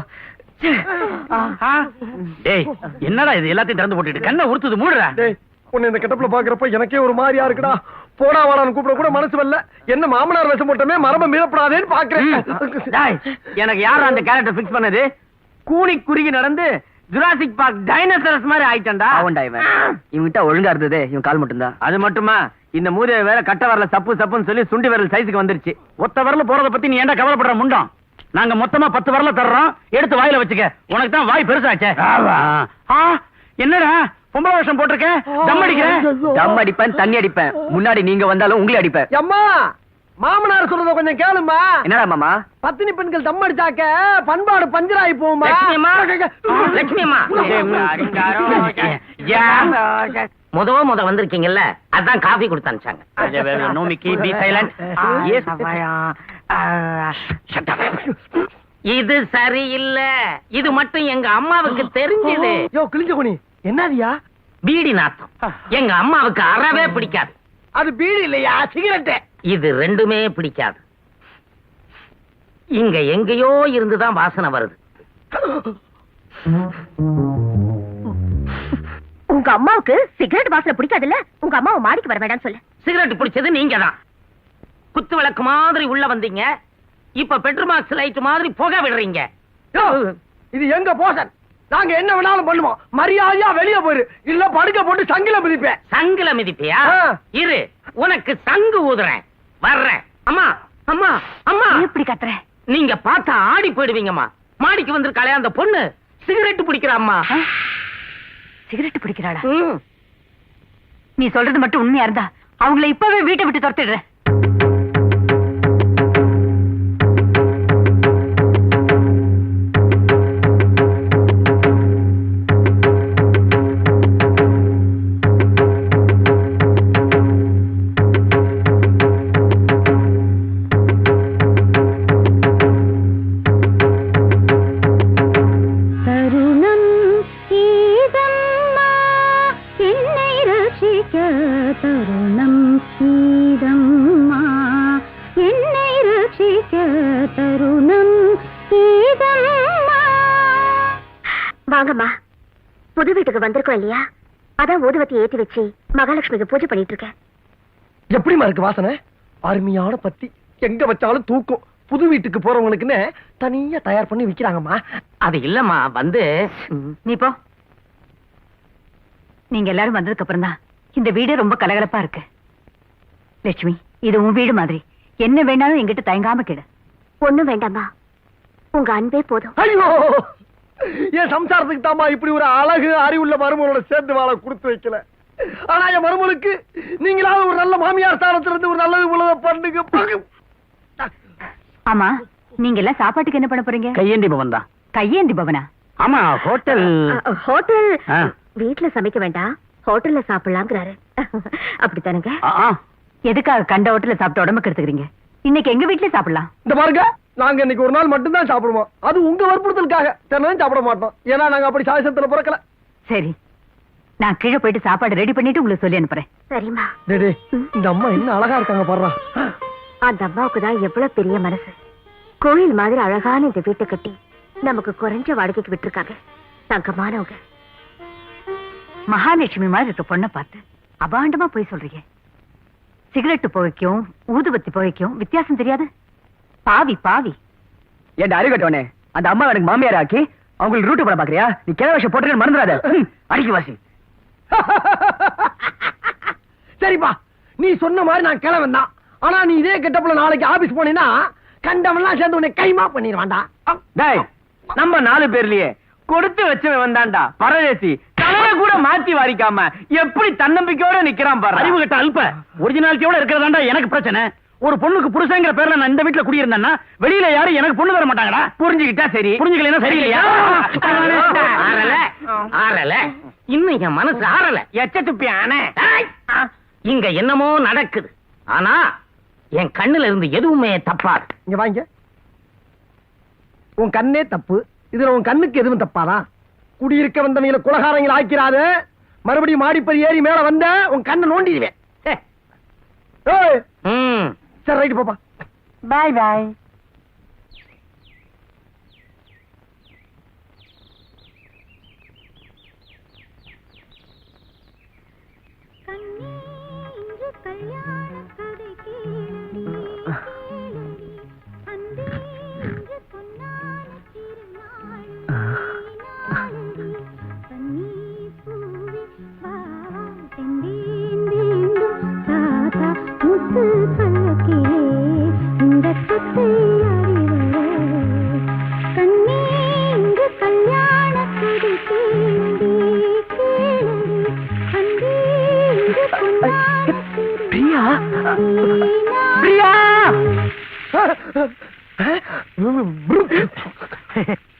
டேய், என்னடா இது எல்லாத்தையும் திறந்து போட்டுட்டு கண்ணை உறுத்துது, மூடுற. உன்னை இந்த கெட்டப்ல பாக்குறப்ப எனக்கே ஒரு மாதிரியா இருக்குடா. போடா வாடான்னு கூப்பிட கூட மனசு வரல. என்ன மாமனார் வேஷம் போட்டமே மரப மீறப்படாதேன்னு பாக்குறேன். எனக்கு யார் அந்த கேரக்டர் பிக்ஸ் பண்ணது? கூனி குறுகி நடந்து ஜுராசிக் பார்க் டைனோசரஸ் மாதிரி ஆயிட்டா. அவன்டா இவன். இவன்கிட்ட ஒழுங்கா இருந்தது இவன் கால் மட்டும்தான். அது மட்டுமா, இந்த மூதேவி வேற கட்ட வரல சப்பு சப்புன்னு சொல்லி சுண்டி விரல் சைஸுக்கு வந்துருச்சு. ஒத்த வரல போறத பத்தி நீ ஏன்டா கவலைப்படுற முண்டம்? நாங்க மொத்தமா 10 வரல தர்றோம், எடுத்து வாயில வச்சுக்க. உனக்கு தான் வாய் பெருசாச்சே. என்னடா பொம்பளை வேஷம் போட்டிருக்கேன், தம் அடிக்கிறேன். தம் அடிப்பேன், தண்ணி அடிப்பேன். முன்னாடி நீங்க வந்தாலும் உங்களே அடிப்பேன். அம்மா, மாமனார் சொல்றத கொஞ்சம் கேளுமா. என்னடா மாமா? பத்தினி பெண்கள் தம் அடிச்சாக்க பண்பாடு பஞ்சராயி போகுமா? லட்சுமி அம்மா, முத வந்திருக்கீங்கல்ல, அதான் காபி கொடுத்து அனுப்பிச்சாங்க. நோமிக்கி பி சைலண்ட். இது சரியில்லை. இது மட்டும் எங்க அம்மாவுக்கு தெரிஞ்சது. யோ கிழிஞ்ச குனி, என்னதியா? பீடி நாத்தம் எங்க அம்மாவுக்கு அறவே பிடிக்காது. அது பீடி இல்லையா, சிகரெட். இது ரெண்டுமே பிடிக்காது. இங்க எங்கேயோ இருந்துதான் வாசனை வருது. உங்க அம்மாவுக்கு சிகரெட் வாசனை பிடிக்காதுல்ல? உங்க அம்மாவை மாடிக்கு வர வேண்டாம்னு சொல்லு. சிகரெட் பிடிச்சது நீங்க தான். குத்து விளக்கு மாதிரி உள்ள வந்தீங்க, இப்ப பெட்ரோமாக்ஸ் லைட் மாதிரி புகை விடுறீங்க. இது எங்க போசன், நாங்க என்ன வேணாலும் பண்ணுவோம். மரியாதையா வெளியே போயிரு, இல்ல படுக்க போட்டு சங்கில மிதிப்பேன். சங்கில மிதிப்பியா? இரு, உனக்கு சங்கு ஊதுறேன், வர்றேன். அம்மா அம்மா அம்மா, எப்படி கத்துற? நீங்க பார்த்தா ஆடி போயிடுவீங்கம்மா. மாடிக்கு வந்திருக்காளே அந்த பொண்ணு, சிகரெட் பிடிக்கிற அம்மா. சிகரெட் பிடிக்கிறாளா? நீ சொல்றது மட்டும் உண்மையா இருந்தா அவங்கள இப்பவே வீட்டை விட்டு துரத்திடுறேன். வாங்கம்மா, புது வீட்டுக்கு வந்திருக்கோம் இல்லையா, அதான் ஊதுவத்தி ஏத்தி வச்சு மகாலட்சுமிக்கு பூஜை பண்ணிட்டு இருக்கேன். எப்படிமா இருக்கு வாசனை? அருமையான பத்தி, எங்க வச்சாலும் தூக்கும். புது வீட்டுக்கு போறவங்களுக்குன்னு தனியா தயார் பண்ணி விக்கிறாங்கம்மா. அது இல்லம்மா, வந்து நீ போ. நீங்க எல்லாரும் வந்ததுக்கு அப்புறம் தான் இந்த வீடு ரொம்ப கலகலப்பா இருக்கு. லட்சுமி, இது உன் வீடு மாதிரி என்ன வேணாலும் எங்கிட்ட தயங்காம கேடு. ஒண்ணும் வேண்டாமா, உங்க அன்பே போதும். ஐயோ, என் சம்சாரத்துக்கு தாமா இப்படி ஒரு அழகு அறிவுள்ள மருமகளோட சேர்ந்து வாழ கொடுத்து வைக்கல. ஆனா என் மருமகளுக்கு நீங்களாவது ஒரு நல்ல மாமியார் ஸ்தானத்துல இருந்து ஒரு நல்லது உலக பண்ணுங்க. ஆமா, நீங்க எல்லாம் சாப்பாட்டுக்கு என்ன பண்ண போறீங்க? கையேந்தி பவன் தான். கையேந்தி பவனா? ஆமா, ஹோட்டல். ஹோட்டல் வீட்டுல சமைக்க வேண்டாம், ஹோட்டல்ல சாப்பிடலாங்கிறாரு. அப்படித்தானுங்க? எதுக்காக கண்ட ஹோட்டல்ல சாப்பிட்டு உடம்புக்கு எடுத்துக்கிறீங்க? இன்னைக்கு எங்க வீட்டுல சாப்பிடலாம். இந்த பாருங்க, நாங்க இன்னைக்கு ஒரு நாள் மட்டும் தான் சாப்பிடுவோம். அது உங்க வற்புறுத்தலுக்காக. தினம் சாப்பிட மாட்டோம். ஏன்னா நாங்க அப்படி சாயசத்துல பிறக்கல. சரி, நான் கீழே போயிட்டு சாப்பாடு ரெடி பண்ணிட்டு உங்களுக்கு சொல்லி அனுப்புறேன். சரிம்மா. இந்த அம்மா என்ன அழகா இருக்காங்க பாருடா. அந்த அம்மாவுக்கு தான் எவ்வளவு பெரிய மனசு. கோயில் மாதிரி அழகான இந்த வீட்டை கட்டி நமக்கு குறைஞ்ச வாடகைக்கு விட்டுருக்காங்க. தங்கமானவங்க. மகாலட்சுமி மாதிரி இருக்க பொண்ணை பார்த்து அபாண்டமா போய் சொல்றீங்க. சிகரெட்டு புகைக்கும் ஊதுபத்தி புகைக்கும் வித்தியாசம் தெரியாது. பாவி பாவி. என் அறிகட்டவனே, அந்த அம்மா எனக்கு மாமியார் ஆக்கி அவங்களுக்கு ரூட்டு பண்ண பாக்குறியா? நீ கிழவசம் போட்டு மறந்துடாத. அடிக்கு வாசி. சரிப்பா, நீ சொன்ன மாதிரி நான் கிளவன் தான். ஆனா நீ இதே கெட்டப்புல நாளைக்கு ஆபீஸ் போனீங்கன்னா கண்டவெல்லாம் சேர்ந்து உன்னை கைமா பண்ணிடுவான்டா. நம்ம 4 பேர்லயே கொடுத்து வச்சவன் வந்தான்டா பரதேசி. தலையை கூட மாத்தி வாரிக்காம எப்படி தன்னம்பிக்கையோட நிக்கிறான் பாரு. அறிவு கட்ட அல்ப. ஒரிஜினாலிட்டியோட இருக்கிறதாண்டா எனக்கு பிரச்சனை. ஒரு பொண்ணுக்கு புருஷங்கிற பேர்ல நான் இந்த வீட்டுல குடியிருந்தேன்னா வெளியில யாரும் எனக்கு பொண்ணு தர மாட்டாங்கடா. புரிஞ்சுக்கிட்டா சரி, புரிஞ்சுக்கலைன்னா சரியில்லையா? ஆறல இன்னும் என் மனசு ஆறல. எச்ச துப்பியான இங்க என்னமோ நடக்குது. ஆனா என் கண்ணுல இருந்து எதுவுமே தப்பாது. இங்க வாங்க. உன் கண்ணே தப்பு, இதுல உன் கண்ணுக்கு எதுவும் தப்பாதா? குடியிருக்க வந்தவங்களை குலகாரங்களை ஆக்கிறாது. மறுபடியும் மாடிப்படி ஏறி மேல வந்த உன் கண்ணை நோண்டிடுவேன். சரி, ரைட்டு போப்பா. பாய் பாய்.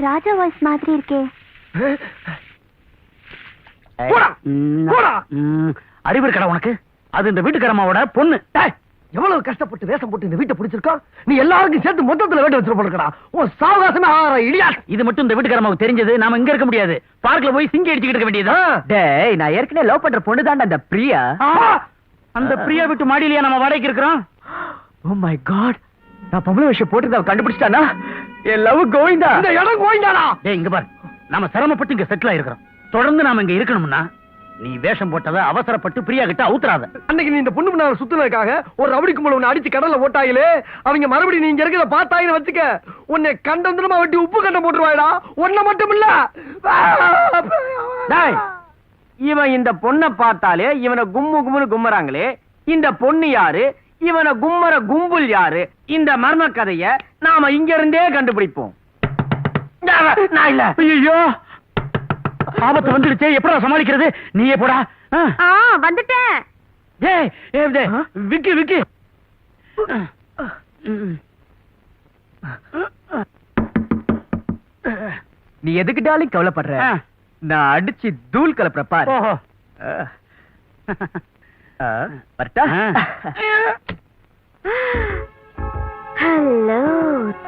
ராஜா வாய்ஸ் மாதிரி இருக்கே. அறிவு இருக்கடா உனக்கு? அது இந்த வீட்டுக்காரமாவோட பொண்ணு. எவ்வளவு கஷ்டப்பட்டு வேஷம் போட்டு இந்த வீட்டை பிடிச்சிருக்கோம். நீ எல்லாருக்கும் சேர்த்து மொத்தத்துல வீட்டை வச்சிருக்கா. உன் சாவகாசமே இடியா. இது மட்டும் இந்த வீட்டுக்காரமாவுக்கு தெரிஞ்சது நாம இங்க இருக்க முடியாது. பார்க்ல போய் சிங்கி அடிச்சுக்கிட்டு இருக்க வேண்டியது. டேய், நான் ஏற்கனவே லவ் பண்ற பொண்ணு தான் அந்த பிரியா. அந்த பிரியா வீட்டு மாடியிலேயே நம்ம வாடகைக்கு இருக்கிறோம். ஓ மை காட், நான் பொம்பளை விஷயம் போட்டு கண்டுபிடிச்சிட்டானா? என் லவ் கோவிந்தா. இந்த இடம் கோவிந்தாடா. டேய் இங்க பாரு, நாம சிரமப்பட்டு இங்க செட்டில் ஆயிருக்கிறோம். தொடர்ந்து நாம இங்க இருக்கணும்னா நீ வேஷம் போட்டத அவசரப்பட்டு பிரியா கிட்ட அவுத்துறாத. அன்னைக்கு நீ இந்த பொண்ணு முன்னால சுத்துனதுக்காக ஒரு ரவுடி கும்பல உன்னை அடிச்சு கடல்ல போட்டாயிலே, அவங்க மறுபடியும் நீ இங்க இருக்கிறத பார்த்தாயின்னு வச்சுக்க, உன்னை கண்டந்திரமா வெட்டி உப்பு கண்டம் போட்டுருவாடா. ஒன்ன மட்டும் இல்ல. டேய், இவன் இந்த பொண்ணை பார்த்தாலே இவனை கும்மு கும்முன்னு கும்மறாங்களே, இந்த பொண்ணு யாரு, இவனை கும்மற கும்புல் யாரு, இந்த மர்ம கதைய நாம இங்க இருந்தே கண்டுபிடிப்போம். நான் இல்ல. ஐயோ, ஆபத்து வந்துடுச்சே, எப்படா சமாளிக்கிறது? நீயே போடா. வந்துட்டேன். விக்கி விக்கி. நீ எதுக்கிட்டாலும் கவலைப்படுற. நான் அடிச்சு தூள் கலப்புற பாரு. வரட்டா? Hello,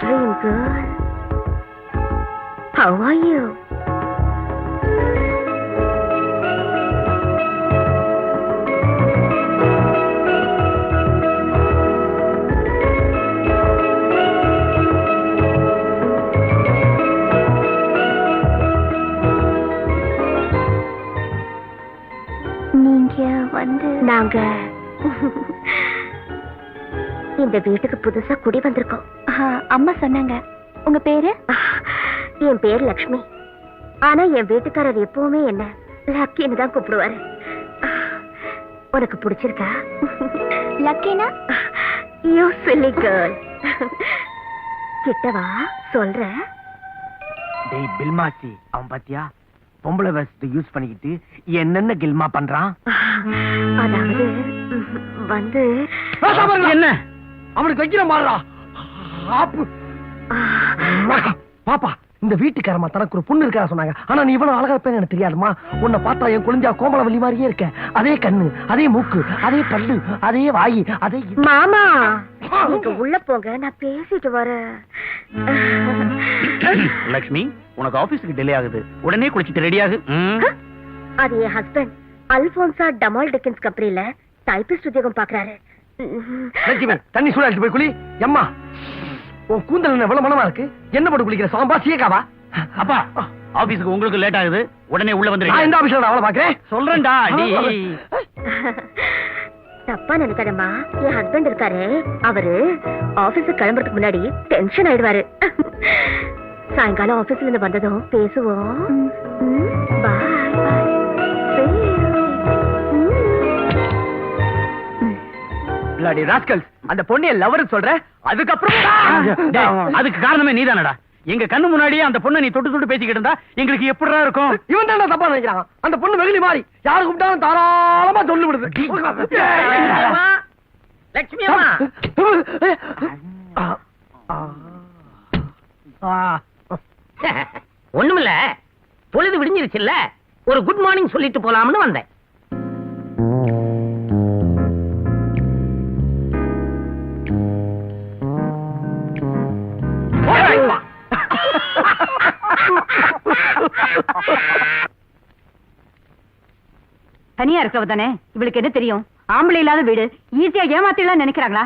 dream girl. How are you? நாங்க இந்த வீட்டுக்கு புதுசா குடி வந்திருக்கோம். அம்மா சொன்னாங்க. உங்க பேரு? என் பேர் லக்ஷ்மி. ஆனா என் வீட்டுக்காரர் எப்பவுமே என்ன லக்கின்னு தான் கூப்பிடுவாரு. உனக்கு பிடிச்சிருக்கா? லக்கினா? You silly girl. கிட்டவா சொல்ற. டேய் பில்மாசி, அவன் பாத்தியா பொம்பளை வேஷத்தை யூஸ் பண்ணிக்கிட்டு என்னென்ன கில்மா பண்றான். அதாவது வந்து என்ன அவனுக்கு வைக்கிற மாதிரா பாப்பா, இந்த வீட்டுக்காரமா தனக்கு ஒரு பொண்ணு இருக்கா சொன்னாங்க. ஆனா நீ இவ்வளவு அழகா இருப்பேன்னு எனக்கு தெரியாதுமா. உன்னை பார்த்தா என் குளிஞ்சா கோமலவல்லி மாதிரியே இருக்க. அதே கண்ணு, அதே மூக்கு, அதே பல்லு, அதே வாயி, அதே மாமா. நீங்க உள்ள போங்க, நான் பேசிட்டு வரேன். லட்சுமி, உனக்கு ஆபீஸ்க்கு டிலே ஆகுது, உடனே குளிச்சிட்டு ரெடி ஆகு. அது என் ஹஸ்பண்ட் அல்போன்சா டமால் டிக்கன்ஸ் கம்பெனில டைபிஸ்ட் உத்தியோகம் பாக்குறாரு. தண்ணி சூடாச்சு போய் குளி. எம்மா, உன் கூந்தல் எவ்வளவு மனமா இருக்கு. என்ன போட்டு குளிக்கிற? சாம்பா சீக்காவா? அப்பா, ஆபீஸ்க்கு உங்களுக்கு லேட் ஆகுது, உடனே உள்ள வந்து. நான் இந்த ஆபீஸ்ல அவளை பாக்குறேன். சொல்றேன்டா. தப்பா நினைக்காதம்மா, என் ஹஸ்பண்ட் இருக்காரு, அவரு ஆபீஸுக்கு கிளம்புறதுக்கு முன்னாடி டென்ஷன் ஆயிடுவாரு. சாயங்காலம் ஆபீஸ்ல இருந்து வந்ததும் பேசுவோம். அந்த பொண்ணு லவர் சொல்ற, அதுக்கப்புறம் அதுக்கு காரணமே நீதானடா. எங்க கண்ணு முன்னாடியே அந்த பொண்ணை நீ தொட்டு தொட்டு பேசிக்கிட்டு இருந்தா எங்களுக்கு எப்படிடா இருக்கும்? இவன் தான் தப்பா நினைக்கிறான். அந்த பொண்ணு வெகுளி மாறி யாரு கூப்பிட்டாலும் தாராளமா சொல்லி விடுது. லட்சுமி அம்மா, ஒண்ணுமில்ல, பொழுது விடிஞ்சிருச்சுல்ல, ஒரு குட் மார்னிங் சொல்லிட்டு போலாம்னு வந்தேன். தனியா இருக்கவ தானே, இவளுக்கு என்ன தெரியும்? ஆம்பளை இல்லாத வீடு, ஈஸியா ஏமாத்திடலாம் நினைக்கிறாங்களா?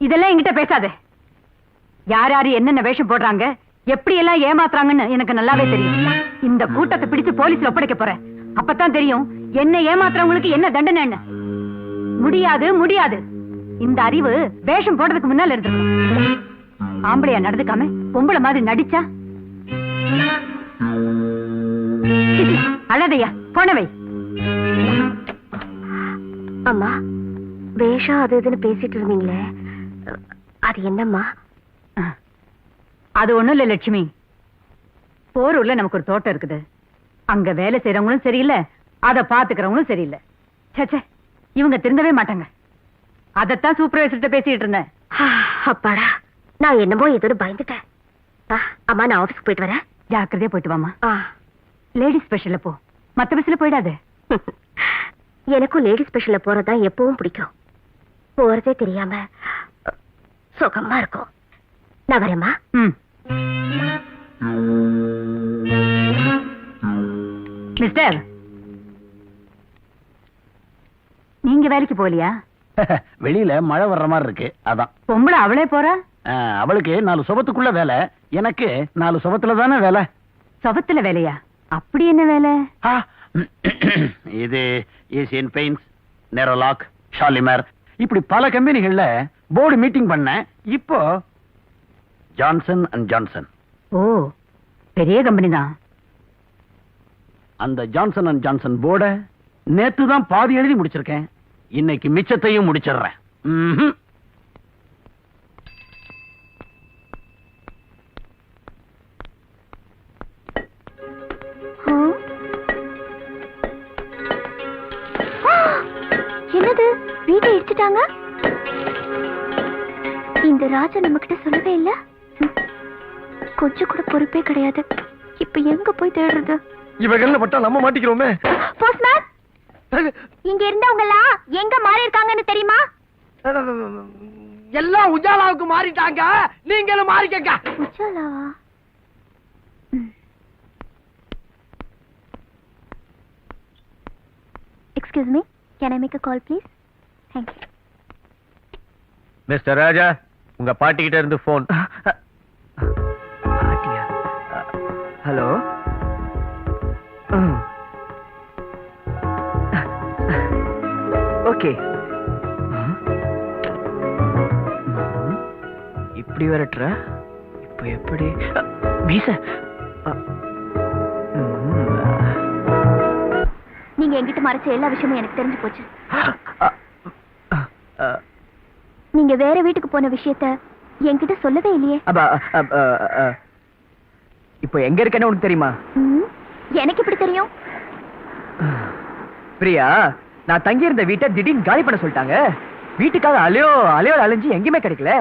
இதெல்லாம் என்கிட்ட பேசாதே. யார் யாரு என்னென்ன வேஷம் போடுறாங்க, எப்படி எல்லாம் ஏமாத்துறாங்கன்னு எனக்கு நல்லாவே தெரியும். இந்த கூட்டத்தை பிடிச்சு போலீஸ்ல ஒப்படைக்க போறேன். அப்பதான் தெரியும் என்ன ஏமாத்துறவங்களுக்கு என்ன தண்டனை. முடியாது முடியாது. இந்த அறிவு வேஷம் போடுறதுக்கு முன்னால இருந்திருக்கும். ஆம்பளையா நடந்துக்காம பொம்பளை மாதிரி நடிச்சா அழதையா போனவை. அம்மா, வேஷம் அது இதுன்னு பேசிட்டு இருந்தீங்களே, அது என்னம்மா? அது ஒண்ணும் இல்ல லட்சுமி. போரூர்ல நமக்கு ஒரு தோட்டம் இருக்குது. அங்க வேலை செய்யறவங்களும் சரியில்லை, அத பாத்துக்கிறவங்களும் சரியில்லை. சே, இவங்க திருந்தவே மாட்டாங்க. அதத்தான் சூப்பர்வைசர்கிட்ட பேசிட்டு இருந்தேன். அப்பாடா, நான் என்னமோ ஏதோ பயந்துட்டேன். அம்மா, நான் ஆபீஸ்க்கு போயிட்டு வரேன். ஜாக்கிரதையா போயிட்டு வாமா. லேடிஸ் ஸ்பெஷல்ல போ, மத்த பஸ்ல போயிடாது. எனக்கும் லேடிஸ் ஸ்பெஷல்ல போறதுதான் எப்பவும் பிடிக்கும். போறதே தெரியாம சுகமா இருக்கும். நான் வரேம்மா. மிஸ்டர், நீங்க வேலைக்கு போகலையா? வெளியில மழை வர்ற மாதிரி இருக்கு, அதான். பொம்பளை அவளே போறா? அவளுக்கு 4 சுபத்துக்குள்ள வேலை, எனக்கு 4 சுபத்துல தானே வேலை. சுபத்துல வேலையா? அப்படி என்ன வேலை? இது ஏசியன் பெயிண்ட்ஸ், நெரோலாக், ஷாலிமார், இப்படி பல கம்பெனிகள்ல போர்டு மீட்டிங் பண்ண. இப்போ ஜான்சன் அண்ட் ஜான்சன். ஓ, பெரிய கம்பெனி தான். அந்த ஜான்சன் அண்ட் ஜான்சன் போர்ட நேத்து தான் பாதி எழுதி முடிச்சிருக்கேன். இன்னைக்கு மிச்சத்தையும் முடிச்சிடுறேன். என்னது, வீட்டை இடிச்சிட்டாங்க? இந்த ராஜா நம்ம கிட்ட சொல்லவே இல்ல. கொஞ்சம் கூட பொறுப்பே கிடையாது. இப்ப எங்க போய் தேடுறது? இவகள்ல பட்டா நம்ம மாட்டிக்கிறோமே. போஸ்ட்மேன், இங்க இருந்தவங்க எல்லாம் எங்க மாறி இருக்காங்கன்னு தெரியுமா? எல்லாம் உஜாலாவுக்கு மாறிட்டாங்க, நீங்களும் மாறிக்கங்க. உஜாலாவா? Excuse me, can I make a call please? Thank you. Mister Raja, உங்க பாட்டி கிட்ட இருந்து போன். ஹலோ. ஓகே. இப்படி வரட்டுற, இப்ப எப்படி மீச? நீங்க என்கிட்ட மறைச்ச எல்லா விஷயமும் எனக்கு தெரிஞ்சு போச்சு. நீங்க வேற வீட்டுக்கு போன விஷயத்த என்கிட்ட சொல்லவே இல்லையே. இப்போ எங்க இருக்கேன்னு உனக்கு தெரியுமா? எனக்கு எப்படி தெரியும்? பிரியா, நான் தங்கி இருந்த வீட்டை திடீர்னு காலி பண்ண சொல்லிட்டாங்க. வீட்டுக்காக அலைஞ்சு எங்கேயுமே கிடைக்கல.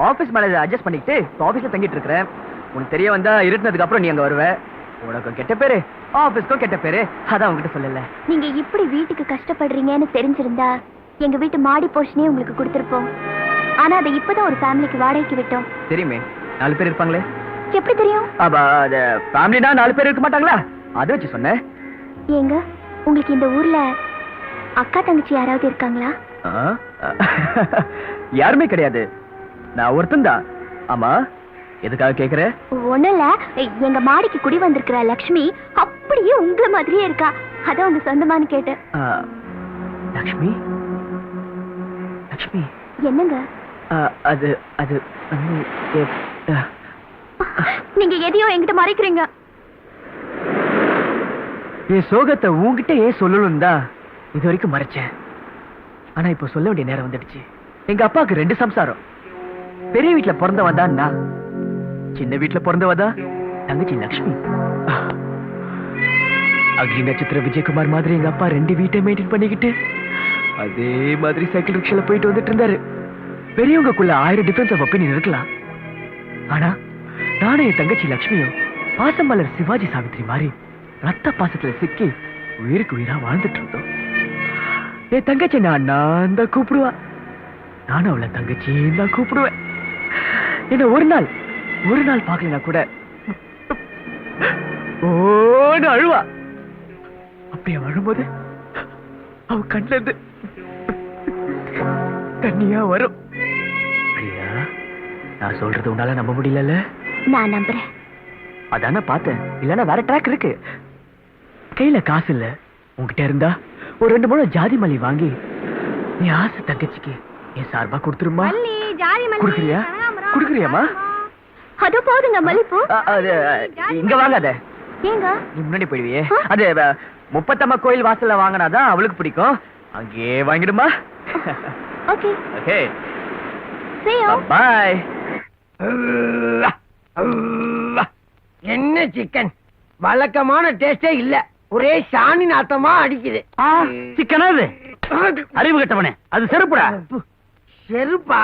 ஆபீஸ் மேனேஜர் அட்ஜஸ்ட் பண்ணிட்டு ஆபீஸ்ல தங்கிட்டு இருக்கிறேன். உனக்கு தெரிய வந்தா இருட்டினதுக்கு அப்புறம் நீ அங்க வருவ. உனக்கும் கெட்ட பேரு, ஆபீஸ்க்கும் கெட்ட பேரு. அதான் உங்ககிட்ட சொல்லல. நீங்க இப்படி வீட்டுக்கு கஷ்டப்படுறீங்கன்னு தெரிஞ்சிருந்தா எங்க வீட்டு மாடி போர்ஷனே உங்களுக்கு கொடுத்திருப்போம். ஆனா அதை இப்பதான் ஒரு ஃபேமிலிக்கு வாடகைக்கு விட்டோம். தெரியுமே, 4 பேர் இருப்பாங்களே. எப்படி தெரியும்? ஃபேமிலினா 4 பேர் இருக்க மாட்டாங்களா? அதை வச்சு சொன்னேன். ஏங்க, உங்களுக்கு இந்த ஊர்ல அக்கா தங்கச்சி யாராவது இருக்காங்களா? யாருமே கிடையாது. நான் ஒருத்தன் தான். ஆமா, எதுக்காக கேக்குற? ஒண்ணும் இல்ல, எங்க மாடிக்கு குடி வந்திருக்கிற லக்ஷ்மி அப்படியே உங்களை மாதிரியே இருக்கா. அதான் உங்க சொந்தமானு கேட்டேன். லக்ஷ்மி? லக்ஷ்மி என்னங்க? அது நீங்க எதையோ என்கிட்ட மறைக்கிறீங்க. என் சோகத்தை உன்கிட்ட ஏன் சொல்லணும் தான் இது வரைக்கும் மறைச்சேன். ஆனா இப்ப சொல்ல வேண்டிய நேரம் வந்துடுச்சு. எங்க அப்பாவுக்கு 2 சம்சாரம். பெரிய வீட்டுல பிறந்தவன் தான் நான், சின்ன வீட்டுல பிறந்தவதான் தங்கச்சி லக்ஷ்மி. அக்னி நட்சத்திர விஜயகுமார் மாதிரி எங்க அப்பா 2 வீட்டை மெயின்டைன் பண்ணிக்கிட்டு அதே மாதிரி சைக்கிள் ரிக்ஷால போயிட்டு வந்துட்டு இருந்தாரு. பெரியவங்களுக்குள்ள 1000 டிஃபரன்ஸ் ஆஃப் ஒப்பீனியன் இருக்கலாம். ஆனா நானும் என் தங்கச்சி லக்ஷ்மியும் பாசமலர் சிவாஜி சாவித்ரி மாதிரி ரத்த பாசத்துல சிக்கி உயிருக்கு உயிரா வாழ்ந்துட்டு இருந்தோம். என் தங்கச்சி நான் தான் கூப்பிடுவா, நானும் அவளை தங்கச்சி தான் கூப்பிடுவேன். என்ன ஒரு நாள் பார்க்கலனா கூட ஓன்னு அழுவா. அப்படியே அழும்போது அவ கண்ணுல இருந்து தண்ணியா வரும். பிரியா, நான் சொல்றது உன்னால நம்ப முடியல? நான் நம்புறேன். அதான பார்த்தேன். இல்லன்னா வேற ட்ராக் இருக்கு. கையில காசு இல்ல, உன்கிட்ட இருந்தா ஒரு 2 முழம் ஜாதி மல்லி வாங்கி நீ ஆசை தங்கச்சிக்கு என் சார்பா கொடுத்துருமா? குடுக்குறியா? குடுக்குறியாமா? அது போதுங்க மல்லிப்பூ. இங்க வாங்காத. ஏங்க? நீ முன்னாடி போயிடுவியே. அது முப்பத்தம்மா கோயில் வாசல்ல வாங்கினாதான் அவளுக்கு பிடிக்கும். அங்கே வாங்கிடுமா? Okay. Okay. See you. Bye. என்ன சிக்கன் வழக்கமான டேஸ்டே இல்ல, ஒரே சாணி நாத்தமா அடிக்குது. சிக்கனா அது? அறிவு கட்டவனே, அது செருப்புடா. செருப்பா?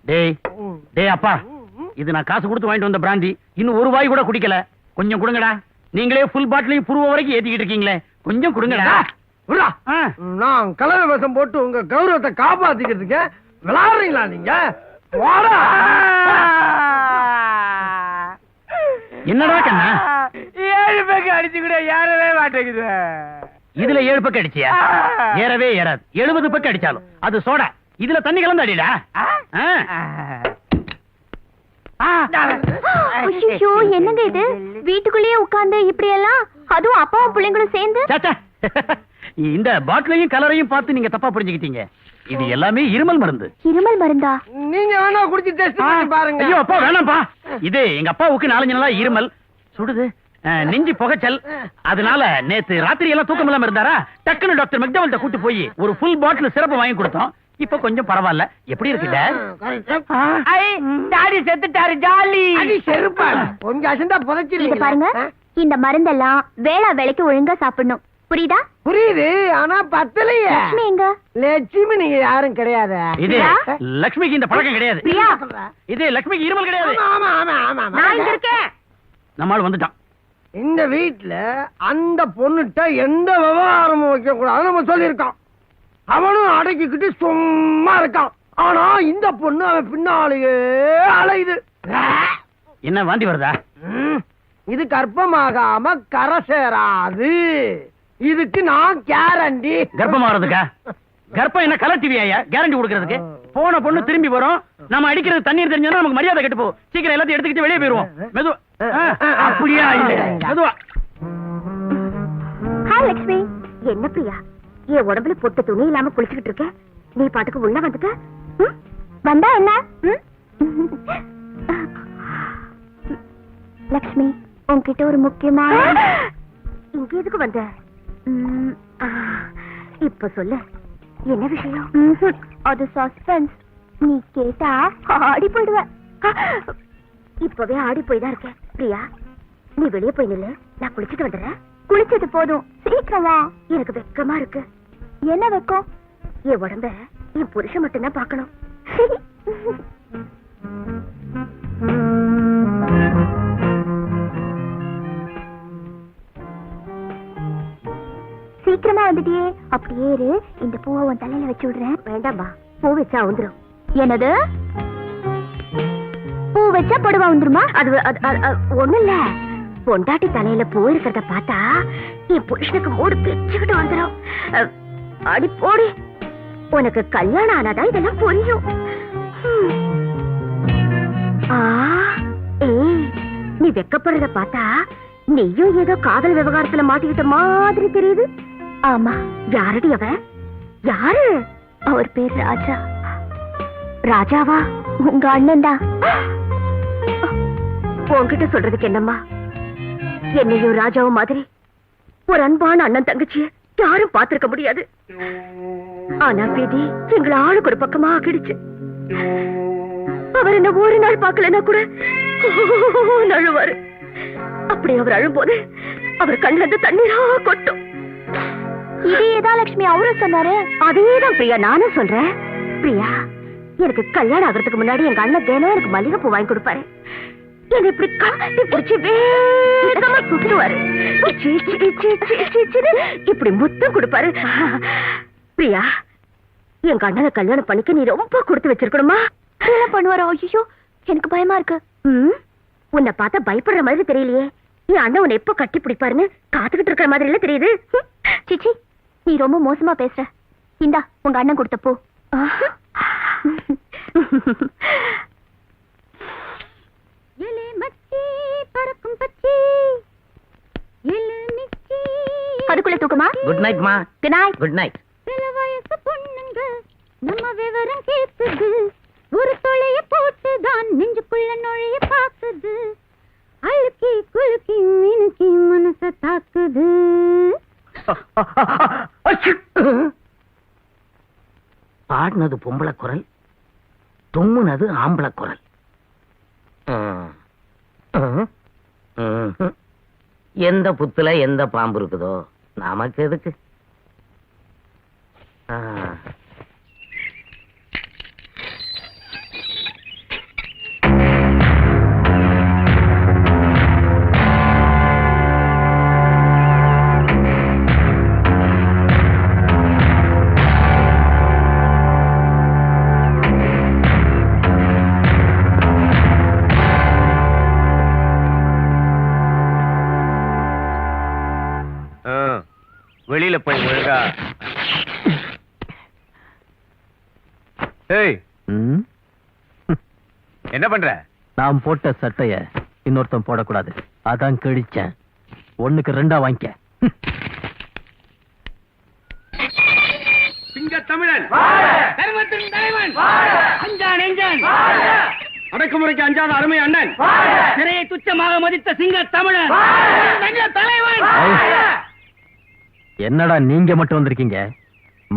டேய் அப்பா, இது நான் காசு கொடுத்து வாங்கிட்டு வந்த பிராந்தி. இன்னும் ஒரு வாய் கூட குடிக்கல. கொஞ்சம் கொடுங்கடா. நீங்களே ஃபுல் பாட்டிலையும் புருவ வரைக்கும் ஏத்திக்கிட்டு இருக்கீங்களே, கொஞ்சம் கொடுங்கடா. நான் கலவை விஷம் போட்டு உங்க கௌரவத்தை காப்பாத்திக்கிறதுக்கு விளையாடுறீங்களா நீங்க? என்னடா கண்ணா, 7 பக்கம் அடிச்சு கூட யாரவே மாட்டேங்குது. இதுல 7 பக்கம் அடிச்சியா? ஏறவே ஏறாது. 70 பக்கம் அடிச்சாலும் அது சோடா. இதுல தண்ணி கலந்து அடிடா. ஐயோ, என்னங்க இது? வீட்டுக்குள்ளேயே உட்கார்ந்து இப்படி எல்லாம், அதுவும் அப்பாவும் பிள்ளைங்களும் சேர்ந்து. இந்த பாட்டிலையும் கலரையும் பார்த்து நீங்க தப்பா புரிஞ்சுக்கிட்டீங்க. இது எல்லாமே இருமல் மருந்து. இருமல் மருந்தா? நீங்க வேணா குடிச்சு டெஸ்ட் பண்ணி பாருங்க. ஐயோ அப்பா, வேணாம்ப்பா. இது எங்க அப்பாவுக்கு 4 நாளா இருமல் சுடுது, நெஞ்சு புகைச்சல். அதனால நேத்து ராத்திரி எல்லாம் தூக்கம் இல்லாம இருந்தாரா, டக்குன்னு டாக்டர் மெக்டவல்ட்ட கூட்டி போய் ஒரு ஃபுல் பாட்டில் சிறப்பு வாங்கி கொடுத்தோம். இப்ப கொஞ்சம் பரவாயில்ல. எப்படி இருக்கு டாடி? செத்துட்டாரு, ஜாலி. செருப்பா கொஞ்சம் அசந்தா புதைச்சிருக்கீங்க பாருங்க. இந்த மருந்தெல்லாம் வேளா வேலைக்கு ஒழுங்கா சாப்பிடணும், புரியுதா? புரியுது, ஆனா பத்தலையே. லட்சுமி எங்க? லட்சுமி நீங்க யாரும் கிடையாது. இது லட்சுமிக்கு இந்த பழக்கம் கிடையாது. பிரியா, இது லட்சுமிக்கு இருமல் கிடையாது. ஆமா ஆமா ஆமா, நான் இங்க இருக்கேன். நம்மால் வந்துட்டான். இந்த வீட்டுல அந்த பொண்ணுட்ட எந்த விவகாரமும் வைக்க கூடாது நம்ம சொல்லியிருக்கோம். அவனும் அடக்கிக்கிட்டு சும்மா இருக்கான். ஆனா இந்த பொண்ணு அவன் பின்னாலேயே அலையுது. என்ன வாந்தி வருதா? இது கர்ப்பமாகாம கரை சேராது. இதுக்கு நான் கேரண்டி. கர்ப்பமாகறதுக்கா? கர்ப்பம் என்ன கலர் டிவியா கேரண்டி கொடுக்கறதுக்கு? போன பொண்ணு திரும்பி வரும். நம்ம அடிக்கிறது தண்ணீர் தெரிஞ்சா நமக்கு மரியாதை கெட்டு போ. சீக்கிரம் எல்லாத்தையும் எடுத்துக்கிட்டு வெளியே போயிருவோம். மெதுவா. அப்படியா? மெதுவா. ஹாய் லட்சுமி. என்ன பிரியா, என் உடம்புல பொட்டு துணி இல்லாம குளிச்சுக்கிட்டு இருக்க, நீ பாட்டுக்கு உள்ள வந்துட்ட. வந்தா என்ன? லட்சுமி, உன்கிட்ட ஒரு முக்கியமான. இங்க எதுக்கு வந்த? இப்ப சொல்லு, என்ன விஷயம்? அது சஸ்பென்ஸ். நீ கேட்டா ஆடி போயிடுவ. இப்பவே ஆடி போய் தான் இருக்கேன். பிரியா, நீ வெளியே போய் நில்லு, நான் குளிச்சுட்டு வந்துடுறேன். குளிச்சது போதும், சீக்கிரமா. எனக்கு வெக்கமா இருக்கு. என்ன வெக்கம்? என் உடம்ப என் புருஷன் மட்டும்தான் பார்க்கணும். சீக்கிரமா வந்துட்டியே. அப்படியே இரு, இந்த பூவை உன் தலையில வச்சு விடுறேன். வேண்டாம்பா, பூ வச்சா வந்துடும். என்னது? பூ வச்சா பொடுவா வந்துருமா? அது ஒண்ணு இல்ல, பொண்டாட்டி தலையில பூ இருக்கிறத பார்த்தா என் புருஷனுக்கு மூடு பிச்சுக்கிட்டு வந்துடும். அடி போடி, உனக்கு கல்யாணம் ஆனாதான் இதெல்லாம் புரியும். ஏய், நீ வெக்கப்படுறத பார்த்தா நீயும் ஏதோ காதல் விவகாரத்துல மாட்டிக்கிட்ட மாதிரி தெரியுது. ஆமா. யாரடி அவன்? யாரு? அவர் பேர் ராஜா. ராஜாவா? உங்க அண்ணன் தான். உன்கிட்ட சொல்றதுக்கு என்னம்மா, என்னையும் ராஜாவும் மாதிரி ஒரு அன்பான அண்ணன் தங்கச்சிய யாரும் பார்த்திருக்க முடியாது. ஆனா விதி எங்களை ஆளுக்கு ஒரு பக்கமா ஆக்கிடுச்சு. அவர் என்ன ஒரு நாள் பார்க்கலன்னா கூட அழுவாரு. அப்படி அவர் அழும்போது அவர் கண்ணுல இருந்து தண்ணீரா கொட்டும். இதேதான் லட்சுமி அவரும் சொன்னாரு. அதேதான் பிரியா நானும் சொல்றேன். பிரியா, எனக்கு கல்யாணம் ஆகிறதுக்கு முன்னாடி எங்க அண்ணன் தினம் எனக்கு மல்லிகை பூ வாங்கி கொடுப்பாரு. என்ன இப்படி கட்டி பிடிச்சி வேகமா சுத்துவாரு. இப்படி முத்தம் கொடுப்பாரு. பிரியா, எங்க அண்ணனை கல்யாணம் பண்ணிக்க நீ ரொம்ப கொடுத்து வச்சிருக்கணுமா? என்ன பண்ணுவாரோ? ஐயோ, எனக்கு பயமா இருக்கு. உன்னை பார்த்தா பயப்படுற மாதிரி தெரியலையே. என் அண்ணன் உன்னை எப்ப கட்டி பிடிப்பாருன்னு காத்துக்கிட்டு இருக்கிற மாதிரி இல்ல தெரியுது. சிச்சி, நீ ரொம்ப மோசமா பேசுற. இந்தா உங்க அண்ணன் கொடுத்த பூ. அதுக்குள்ள தூக்கமா? குட் நைட் மா. Good night. Good night. வயசு பொண்ணுங்க நம்ம விவரம் கேக்குது. ஒரு தொலைய போட்டுதான் நெஞ்சுக்குள்ள நுழைய பாக்குது. அழுக்கி குலுக்கி மினுக்கி மனச தாக்குது. பாடினது பொம்பளை குரல், தும்முனது ஆம்பளை குரல். எந்த புத்துல எந்த பாம்பு இருக்குதோ நமக்கு எதுக்கு? வெளியில போய் ஒழுங்கா. ஏய், என்ன பண்ற? நான் போட்ட சட்டைய இன்னொருத்தன் போடக்கூடாது, அதான் கிழிச்சேன். 1க்கு 2 வாங்கிக்க. சிங்க தமிழன், தர்மத்தின் தலைவன், அஞ்சான் நெஞ்சன், அடக்குமுறைக்கு அஞ்சாத அருமை அண்ணன், சிறையை துச்சமாக மதித்த சிங்க தமிழன், தலைவன். என்னடா நீங்க மட்டும் வந்திருக்கீங்க?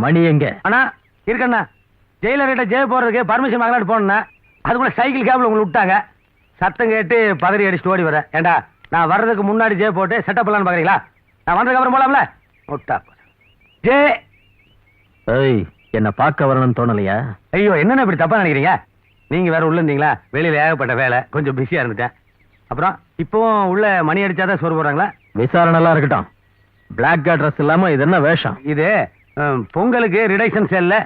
மணி எங்க? அண்ணா இருக்கண்ணா, ஜெயிலர்கிட்ட ஜெய போறதுக்கு பர்மிஷன் வாங்கலான்னு போனேன். அதுக்குள்ள சைக்கிள் கேப்ல உங்களை விட்டாங்க. சத்தம் கேட்டு பதறி அடிச்சுட்டு ஓடி வரேன். ஏண்டா, நான் வர்றதுக்கு முன்னாடி ஜெய போட்டு செட்டப் பண்ணலான்னு பாக்குறீங்களா? நான் வந்ததுக்கு அப்புறம் போலாம்ல. விட்டா ஜே. ஏய், என்ன பார்க்க வரணும்னு தோணலையா? ஐயோ, என்னென்ன இப்படி தப்பா நினைக்கிறீங்க? நீங்க வேற உள்ள இருந்தீங்களா? வெளியில ஏகப்பட்ட வேலை, கொஞ்சம் பிஸியா இருந்துட்டேன். அப்புறம் இப்பவும் உள்ள மணி அடிச்சாதான் சோறு போடுறாங்களா? விசாரணை எல்லாம் இருக்கட்டும். பிளாக் ட்ரெஸ் இல்லாம இது என்ன வேஷம்? இது பொங்கலுக்கு ரிடக்ஷன் சேல்ல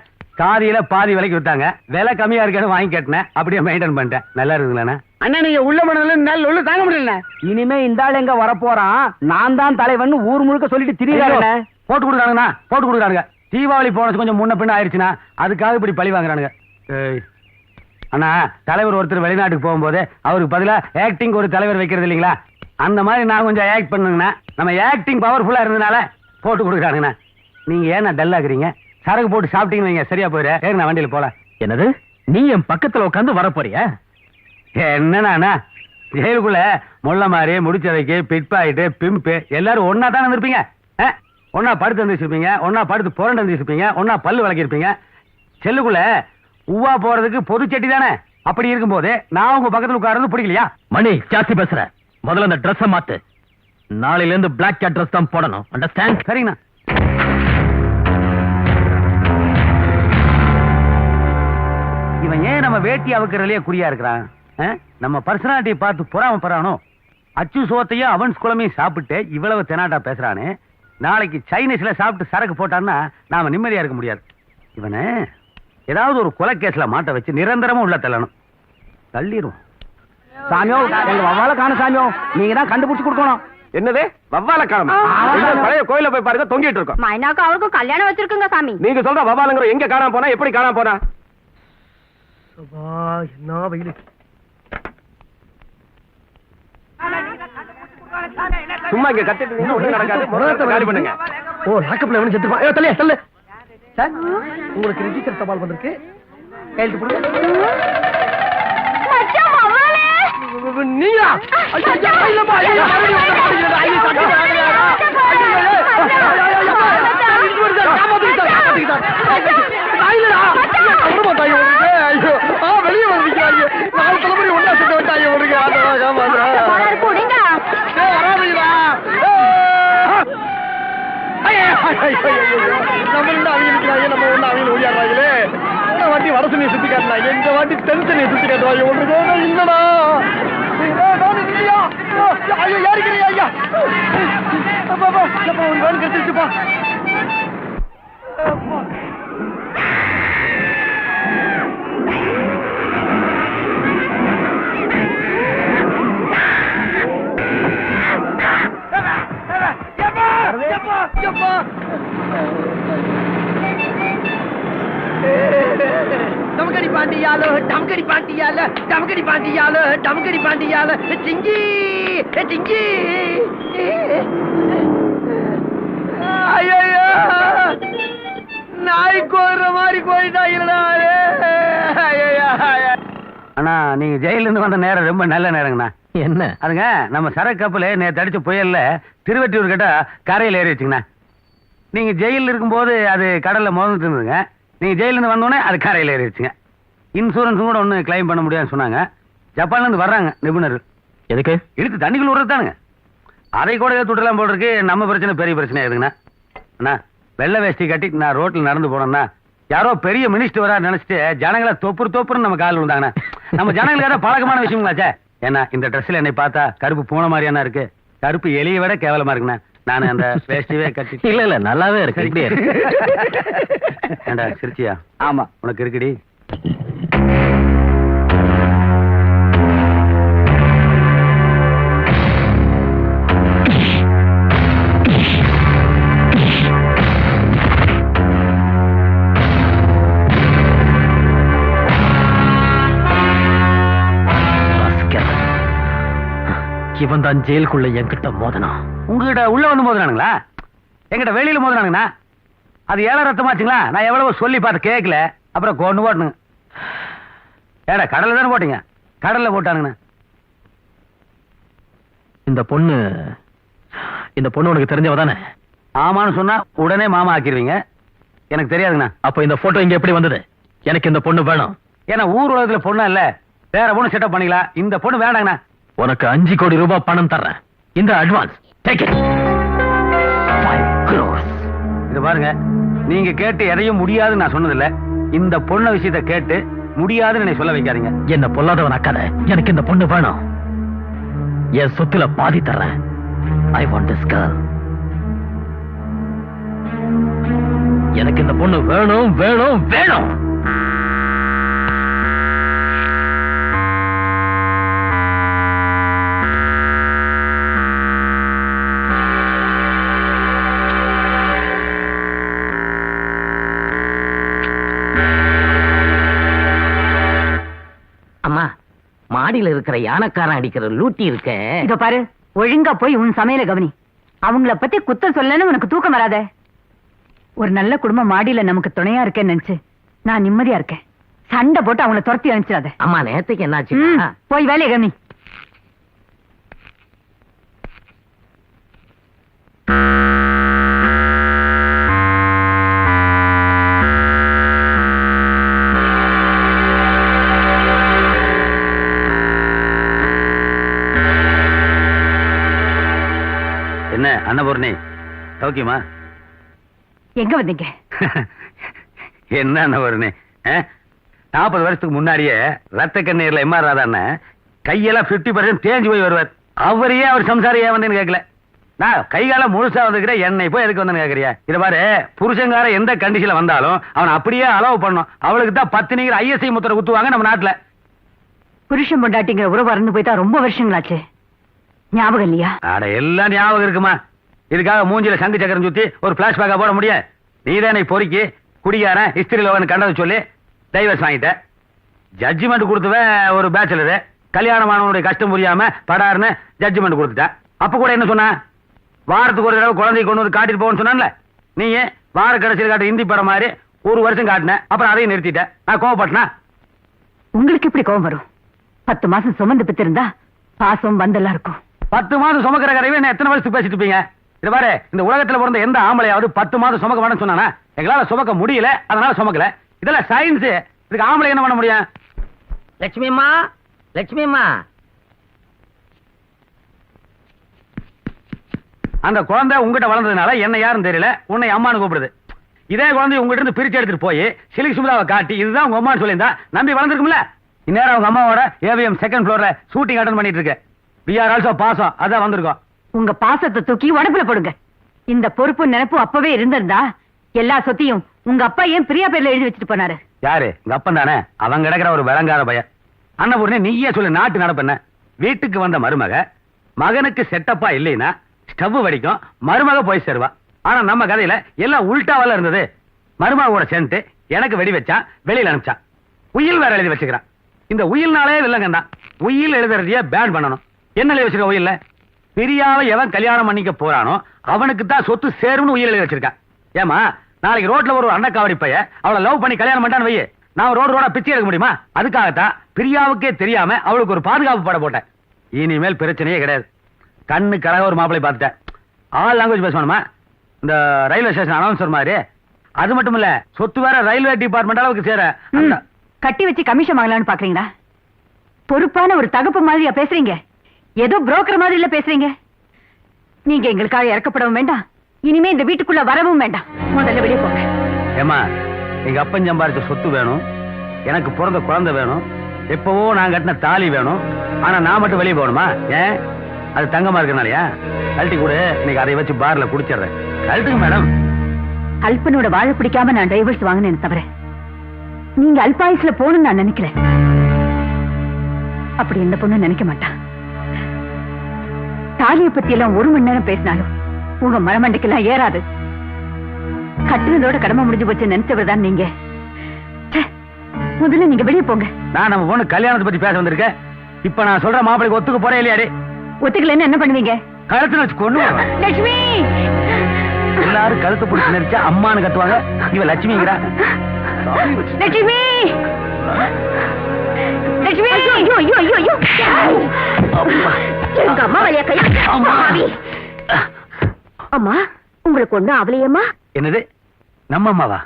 காதியில பாதி விலைக்கு வித்தாங்க. விலை கம்மியா இருக்கான்னு வாங்கி கேட்டேன். அப்படியே மெயின்டைன் பண்ணிட்டேன். நல்லா இருக்குங்களா அண்ணா? நீங்க உள்ள மனதில் உள்ள தாங்க முடியல. இனிமே இந்த ஆள் எங்க வரப்போறான், நான் தான் தலைவன் ஊர் முழுக்க சொல்லிட்டு திரியாருங்க. போட்டு கொடுக்குறானுங்க, போட்டு கொடுக்குறானுங்க. தீபாவளி போனது கொஞ்சம் முன்ன பின்ன ஆயிடுச்சுன்னா அதுக்காக இப்படி பழி வாங்குறானுங்க. அண்ணா, தலைவர் ஒருத்தர் வெளிநாட்டுக்கு போகும்போது அவருக்கு பதிலா ஆக்டிங் ஒரு தலைவர் வைக்கிறது இல்லைங்களா? அந்த மாதிரி நான் கொஞ்சம் ஆக்ட் பண்ணுங்கண்ணா. நம்ம ஆக்டிங் பவர்ஃபுல்லா இருந்ததுனால போட்டு கொடுக்குறானுங்கண்ணா. நீங்க ஏன்னா டல்லாக்குறீங்க? சரக்கு போட்டு சாப்பிட்டீங்கன்னு வைங்க, சரியா போயிரு. நான் வண்டியில போல. என்னது, நீ என் பக்கத்துல உட்காந்து வர போறியா? என்னண்ணா, ஜெயிலுக்குள்ள முள்ள மாதிரி முடிச்சதைக்கு பிட்பாயிட்டு பிம்பு எல்லாரும் ஒன்னா தானே இருப்பீங்க. ஒன்னா படுத்து வந்துருப்பீங்க, ஒன்னா படுத்து புரண்டு வந்துருப்பீங்க, ஒன்னா பல்லு விளக்கிருப்பீங்க. செல்லுக்குள்ள உவா போறதுக்கு பொது செட்டி தானே. அப்படி இருக்கும்போது நான் உங்க பக்கத்துல உட்கார்றது பிடிக்கலையா? மணி ஜாஸ்தி பேசுற. முதல்ல அந்த ட்ரெஸ் மாத்து. நாளையில இருந்து பிளாக் கேட் ட்ரெஸ் தான் போடணும். அண்டர்ஸ்டாண்ட்? சரிங்கண்ணா. இவன் ஏன் நம்ம வேட்டி அவுக்கிறதுலயே குறியா இருக்கிறான்? நம்ம பர்சனாலிட்டியை பார்த்து பொறாமப்படுறானோ? அச்சு சோத்தையும் அவன்ஸ் குழமையும் சாப்பிட்டு இவ்வளவு தெனாட்டா பேசுறானே. நாளைக்கு சைனீஸ்ல சாப்பிட்டு சரக்கு போட்டான்னா நாம நிம்மதியா இருக்க முடியாது. இவனை ஏதாவது ஒரு கொலை கேஸ்ல மாட்ட வச்சு நிரந்தரமா உள்ள தள்ளணும். தள்ளிரும். சாமியோ, எங்க வவ்வால காணும் சாமியோ, நீங்க தான் கண்டுபிடிச்சு கொடுக்கணும். என்னது வவ்வால காணமா? பழைய கோயில போய் பாருங்க, தொங்கிட்டு இருக்கோம். மைனாக்கு அவருக்கும் கல்யாணம் வச்சிருக்குங்க சாமி. நீங்க சொல்ற வவ்வாலுங்கிற எங்க காணாம போனா, எப்படி காணாம போனா? என்ன வெயில். சும்மா இங்க கத்திட்டு இருந்தீங்கன்னா ஒண்ணும் நடக்காது. முதல்ல காலி பண்ணுங்க. ஓ, லாக்கப்ல எவனும் செத்துப்பான். ஏ தள்ளியா தள்ளு. சார், உங்களுக்கு ரிஜிஸ்டர் தபால் வந்திருக்கு. கையெழுத்து போடுங்க. மச்சான் மவளே. நீயா? ஐயோ, இல்லப்பா. ஐயோ, வெளியே வந்து நாலு தலைமுறை ஒன்னா சுத்த விட்டாங்க. நம்ம நம்ம ஒண்ணு அவங்க ஒழியாடுறாங்களே. வாட்டி வரசனையை சுத்தி காட்டினாங்க, இந்த வாட்டி தென்சனையை சுத்தி காட்டுவாங்க. ஒன்று இல்லடா. ஐயோ, யாருக்கிறீங்க ஐயா? வேன் கட்டிச்சுப்பா. டமக்கடி பாண்டியாலோ, டமக்கடி பாண்டியால, டமக்கடி பாண்டியால, டமக்கடி பாண்டியால, சிங்கி சிங்கி. ஐயோ, நாய் கோர்ற மாதிரி கோயிட்டாங்களா? அண்ணா, நீங்க ஜெயில இருந்து வந்த நேரம் ரொம்ப நல்ல நேரங்கண்ணா. என்ன அதுங்க, நம்ம சரக்கு கப்பல நேற்று அடிச்ச புயல்ல திருவெட்டியூர் கிட்ட கரையில் ஏறி வச்சுங்கண்ணா. நீங்க ஜெயில இருக்கும்போது அது கடல்ல மோதிட்டு இருந்ததுங்க. நீங்க ஜெயில இருந்து வந்தோடனே அது கரையில் ஏறிடுச்சுங்க. இன்சூரன்ஸும் கூட ஒன்றும் கிளைம் பண்ண முடியாதுன்னு சொன்னாங்க. ஜப்பான்ல இருந்து வர்றாங்க நிபுணர். எதுக்கு? இழுத்து தண்ணிக்குள்ள விடுறது தானுங்க. அதை கூட துட்டலாம் போல் இருக்கு. நம்ம பிரச்சனை பெரிய பிரச்சனை எதுங்கண்ணா? அண்ணா, வெள்ளை வேஷ்டி கட்டி நான் ரோட்ல நடந்து போனோம்னா யாரோ பெரிய மினிஸ்டர் வரா நினைச்சிட்டு ஜனங்களை தொப்புன்னு நம்ம காலில் விழுந்தாங்கண்ணா. நம்ம ஜனங்களுக்கு ஏதாவது பழக்கமான விஷயங்களாச்சே. ஏன்னா இந்த ட்ரெஸ்ல என்னை பார்த்தா கருப்பு பூனை மாதிரியான இருக்கு. கருப்பு எலியை விட கேவலமா இருக்குண்ணா. நான் அந்த வேஷ்டியே கட்டி. இல்ல நல்லாவே இருக்கு. இப்படியே ஏண்டா சிரிச்சியா? ஆமா, உனக்கு இருக்குடி. இவன் தான் ஜெயிலுக்குள்ள என்கிட்ட மோதனா. உங்ககிட்ட உள்ள வந்து மோதினானுங்களா? என்கிட்ட வெளியில மோதினானுங்கண்ணா. அது ஏழை ரத்தமாச்சுங்களா? நான் எவ்வளவு சொல்லி பார்த்து கேட்கல. அப்புறம் கொண்டு போட்டுங்க. ஏடா கடல்ல தானே போட்டீங்க? கடல்ல போட்டானுங்கண்ணா. இந்த பொண்ணு உனக்கு தெரிஞ்சவ தானே? ஆமான்னு சொன்னா உடனே மாமா ஆக்கிடுவீங்க. எனக்கு தெரியாதுங்கண்ணா. அப்ப இந்த போட்டோ இங்க எப்படி வந்தது? எனக்கு இந்த பொண்ணு வேணும். ஏன்னா ஊர் உலகத்துல பொண்ணா இல்ல, வேற பொண்ணு செட்டப் பண்ணிக்கலாம். இந்த பொண்ணு வேண்டாங்கண்ணா. உனக்கு 5 கோடி ரூபாய் பணம் தர்றேன். இந்த அட்வான்ஸ் டேக் இட். 5 crores. இது பாருங்க, நீங்க கேட்டு எதையும் முடியாதுன்னு நான் சொன்னதில்ல. இந்த பொண்ணு விஷயத்தை கேட்டு முடியாதுன்னு என்னை சொல்ல வைக்காதீங்க. என்ன பொல்லாதவன் அக்காத. எனக்கு இந்த பொண்ணு வேணும். என் சொத்துல பாதி தர்றேன். I want this girl. எனக்கு இந்த பொண்ணு வேணும் வேணும் வேணும். அம்மா, மாடியில இருக்கிற யானைக்காரன் அடிக்கிற லூட்டி இருக்க. இதோ பாரு, ஒழுங்கா போய் உன் சமையல கவனி. அவங்கள பத்தி குத்தம் சொல்லன்னு உனக்கு தூக்கம் வராத. ஒரு நல்ல குடும்பம் மாடியில நமக்கு துணையா இருக்கேன்னு நினைச்சு நான் நிம்மதியா இருக்கேன். சண்டை போட்டு அவங்கள துரத்தி அனுப்பிச்சிடாத. அம்மா, நேத்துக்கு என்னாச்சு? போய் வேலையை கவனி. என்ன அன்னபூர்ணி சௌக்கியமா? எங்க வந்தீங்க? என்ன அன்னபூர்ணி, 40 வருஷத்துக்கு முன்னாடியே ரத்த கண்ணீர்ல எம்ஆர் ராதா கையெல்லாம் 50% தேஞ்சு போய் வருவார். அவரையே அவர் சம்சாரம் ஏன் வந்தேன்னு கேட்கல. நான் கைகால முழுசா வந்துக்கிறேன், என்னை போய் எதுக்கு வந்தேன்னு கேட்கறியா? இத பாரு, புருஷங்கார எந்த கண்டிஷன்ல வந்தாலும் அவனை அப்படியே அலோவ் பண்ணும். அவளுக்கு தான் 10 ISI முத்திரை குத்துவாங்க நம்ம நாட்டுல. புருஷன் பொண்டாட்டிங்கிற உறவு அறந்து போய் தான் ரொம்ப வருஷங்களாச்சு. ஞாபகம் இல்லையா? அட எல்லாம் ஞாபகம் இருக்குமா? இதுக்காக மூஞ்சில சங்கு சக்கரம் சுத்தி ஒரு பிளாஷ்பேக்கா போட முடியும்? நீதானே பொறுக்கி குடிகாரன் ஹிஸ்டரி லோகன் கண்டதை சொல்லி டைவர்ஸ் வாங்கிட்ட. ஜட்ஜ்மெண்ட் கொடுத்தவன் ஒரு பேச்சுலரு, கல்யாணமானவனுடைய கஷ்டம் புரியாம படாருன்னு ஜட்ஜ்மெண்ட் கொடுத்துட்ட. அப்ப கூட என்ன சொன்ன? வாரத்துக்கு ஒரு தடவை குழந்தைய கொண்டு வந்து காட்டிட்டு போன்னு சொன்னான்ல. நீ வார கடைசியில் காட்ட ஹிந்தி படம் மாதிரி 1 வருஷம் காட்டின, அப்புறம் அதையும் நிறுத்திட்ட. நான் கோவப்பட்டனா? உங்களுக்கு எப்படி கோவம் வரும்? 10 மாசம் சுமந்து பெற்றிருந்தா பாசம் வந்தெல்லாம் இருக்கும். 10 மாதம் சுமக்கிற கதையை என்ன எத்தனை வருஷத்துக்கு பேசிட்டு இருப்பீங்க? இது பாரு, இந்த உலகத்துல பிறந்த எந்த ஆம்பளையாவது 10 மாதம் சுமக்க வேணும்னு சொன்னானா? எங்களால சுமக்க முடியல, அதனால சுமக்கல. இதெல்லாம் சயின்ஸ். இதுக்கு ஆம்பளை என்ன பண்ண முடியும்? லட்சுமி அம்மா, லட்சுமி அம்மா, அந்த குழந்தை உங்ககிட்ட வளர்ந்ததுனால என்ன யாரும் தெரியல, உன்னை அம்மானு கூப்பிடுது. இதே குழந்தை உங்ககிட்ட இருந்து பிரிச்சு எடுத்துட்டு போய் சிலிக் சுமிதாவை காட்டி இதுதான் உங்க அம்மான்னு சொல்லியிருந்தா நம்பி வளர்ந்துருக்கும்ல. இந்நேரம் அவங்க அம்மாவோட AVM 2nd floorல ஷூட்டிங் அட்டன் பண்ணிட்டு இருக்கு. We are also பாசம், அதான் வந்திருக்கோம். உங்க பாசத்தை தூக்கி உடம்புல போடுங்க. இந்த பொறுப்பு நினைப்பு அப்பவே இருந்திருந்தா எல்லா சொத்தையும் உங்க அப்பா ஏன் பிரியா பேர்ல எழுதி வச்சுட்டு போனாரு? யாரு? உங்க அப்பன் தானே. அவன் கிடக்கிற ஒரு விளங்கார பையன். அன்னபூர்ணி, நீயே சொல்லு, நாட்டு நடப்பென்ன? வீட்டுக்கு வந்த மருமக மகனுக்கு செட்டப்பா இல்லைன்னா ஸ்டவ் வடிக்கும், மருமக போய் சேருவா. ஆனா நம்ம கதையில எல்லாம் உல்டாவெல்லாம் இருந்தது. மருமகோட சேர்ந்து எனக்கு வெடி வச்சான், வெளியில அனுப்பிச்சான். உயில் வேற எழுதி வச்சுக்கிறான். இந்த உயில்னாலே வில்லங்க தான். உயில் எழுதுறதையே பேன் பண்ணணும். என்ன எழுதி வச்சிருக்க உயில்ல? பிரியாவை எவன் கல்யாணம் பண்ணிக்க போறானோ அவனுக்கு தான் சொத்து சேரும்னு உயில் எழுதி வச்சிருக்கான். ஏமா, நாளைக்கு ரோட்ல ஒரு அண்ணக்காவடி பைய அவளை லவ் பண்ணி கல்யாணம் பண்ணான்னு வையே, நான் ரோடா பிச்சை எடுக்க முடியுமா? அதுக்காகத்தான் பிரியாவுக்கே தெரியாம அவளுக்கு ஒரு பாதுகாப்பு பட போட்டேன். இனிமேல் பிரச்சனையே கிடையாது. கண்ணு கழக ஒரு மாப்பிளை பார்த்துட்டேன். ஆல் லாங்குவேஜ் பேசணுமா? இந்த ரயில்வே ஸ்டேஷன் அனௌன்சர் மாதிரி. அது மட்டும் இல்ல, சொத்து வேற ரயில்வே டிபார்ட்மெண்ட் அளவுக்கு சேர. கட்டி வச்சு கமிஷன் வாங்கலாம்னு பாக்குறீங்களா? பொறுப்பான ஒரு தகப்பு மாதிரியா பேசுறீங்க? ஏதோ புரோக்கர் மாதிரி இல்ல பேசுறீங்க. நீங்க எங்களுக்காக இறக்கப்படவும் வேண்டாம், இனிமே இந்த வீட்டுக்குள்ள வரவும் வேண்டாம். முதல்ல வெளியே போங்க. ஏமா, எங்க அப்பன் சம்பாரிச்ச சொத்து வேணும், எனக்கு பிறந்த குழந்தை வேணும், எப்பவோ நான் கட்டின தாலி வேணும். ஆனா நான் மட்டும் வெளியே போகணுமா? ஏன்? அது தங்கமா இருக்கனாலயா? கழட்டி கூட இன்னைக்கு அதை வச்சு பார்ல குடிச்சிடுறேன். கழட்டுங்க மேடம். அல்பனோட வாழ பிடிக்காம நான் டைவர்ஸ் வாங்கினேன் தவிர நீங்க அல்பாயுஸ்ல போகணும்னு நான் நினைக்கிறேன். அப்படி எந்த பொண்ணு நினைக்க மாட்டான். தாலியை பத்தி எல்லாம் 1 மணி நேரம் பேசினாலும் உங்க மரமண்டைக்கெல்லாம் ஏறாது. கட்டுனதோட கடமை முடிஞ்சு போச்சு நினைச்சவர் தான் நீங்க. முதல்ல நீங்க வெளியே போங்க. நான் நம்ம பொண்ணு கல்யாணத்தை பத்தி பேச வந்திருக்கேன். இப்ப நான் சொல்ற மாப்பிளைக்கு ஒத்துக்க போறேன் இல்லையாடி? ஒத்துக்கலன்னு என்ன பண்ணுவீங்க? கழுத்துல வச்சு கொண்டு லட்சுமி. எல்லாரும் கழுத்து பிடிச்சு நெரிச்சா அம்மானு கத்துவாங்க. இவ லட்சுமிங்கிறா. லட்சுமி, லட்சுமி. ஐயோ ஐயோ ஐயோ ஐயோ. எங்க அம்மா வழியா கை. அம்மா, உங்களுக்கு ஒண்ணும் அவளையம்மா? என்னது? நம்ம அம்மாவா?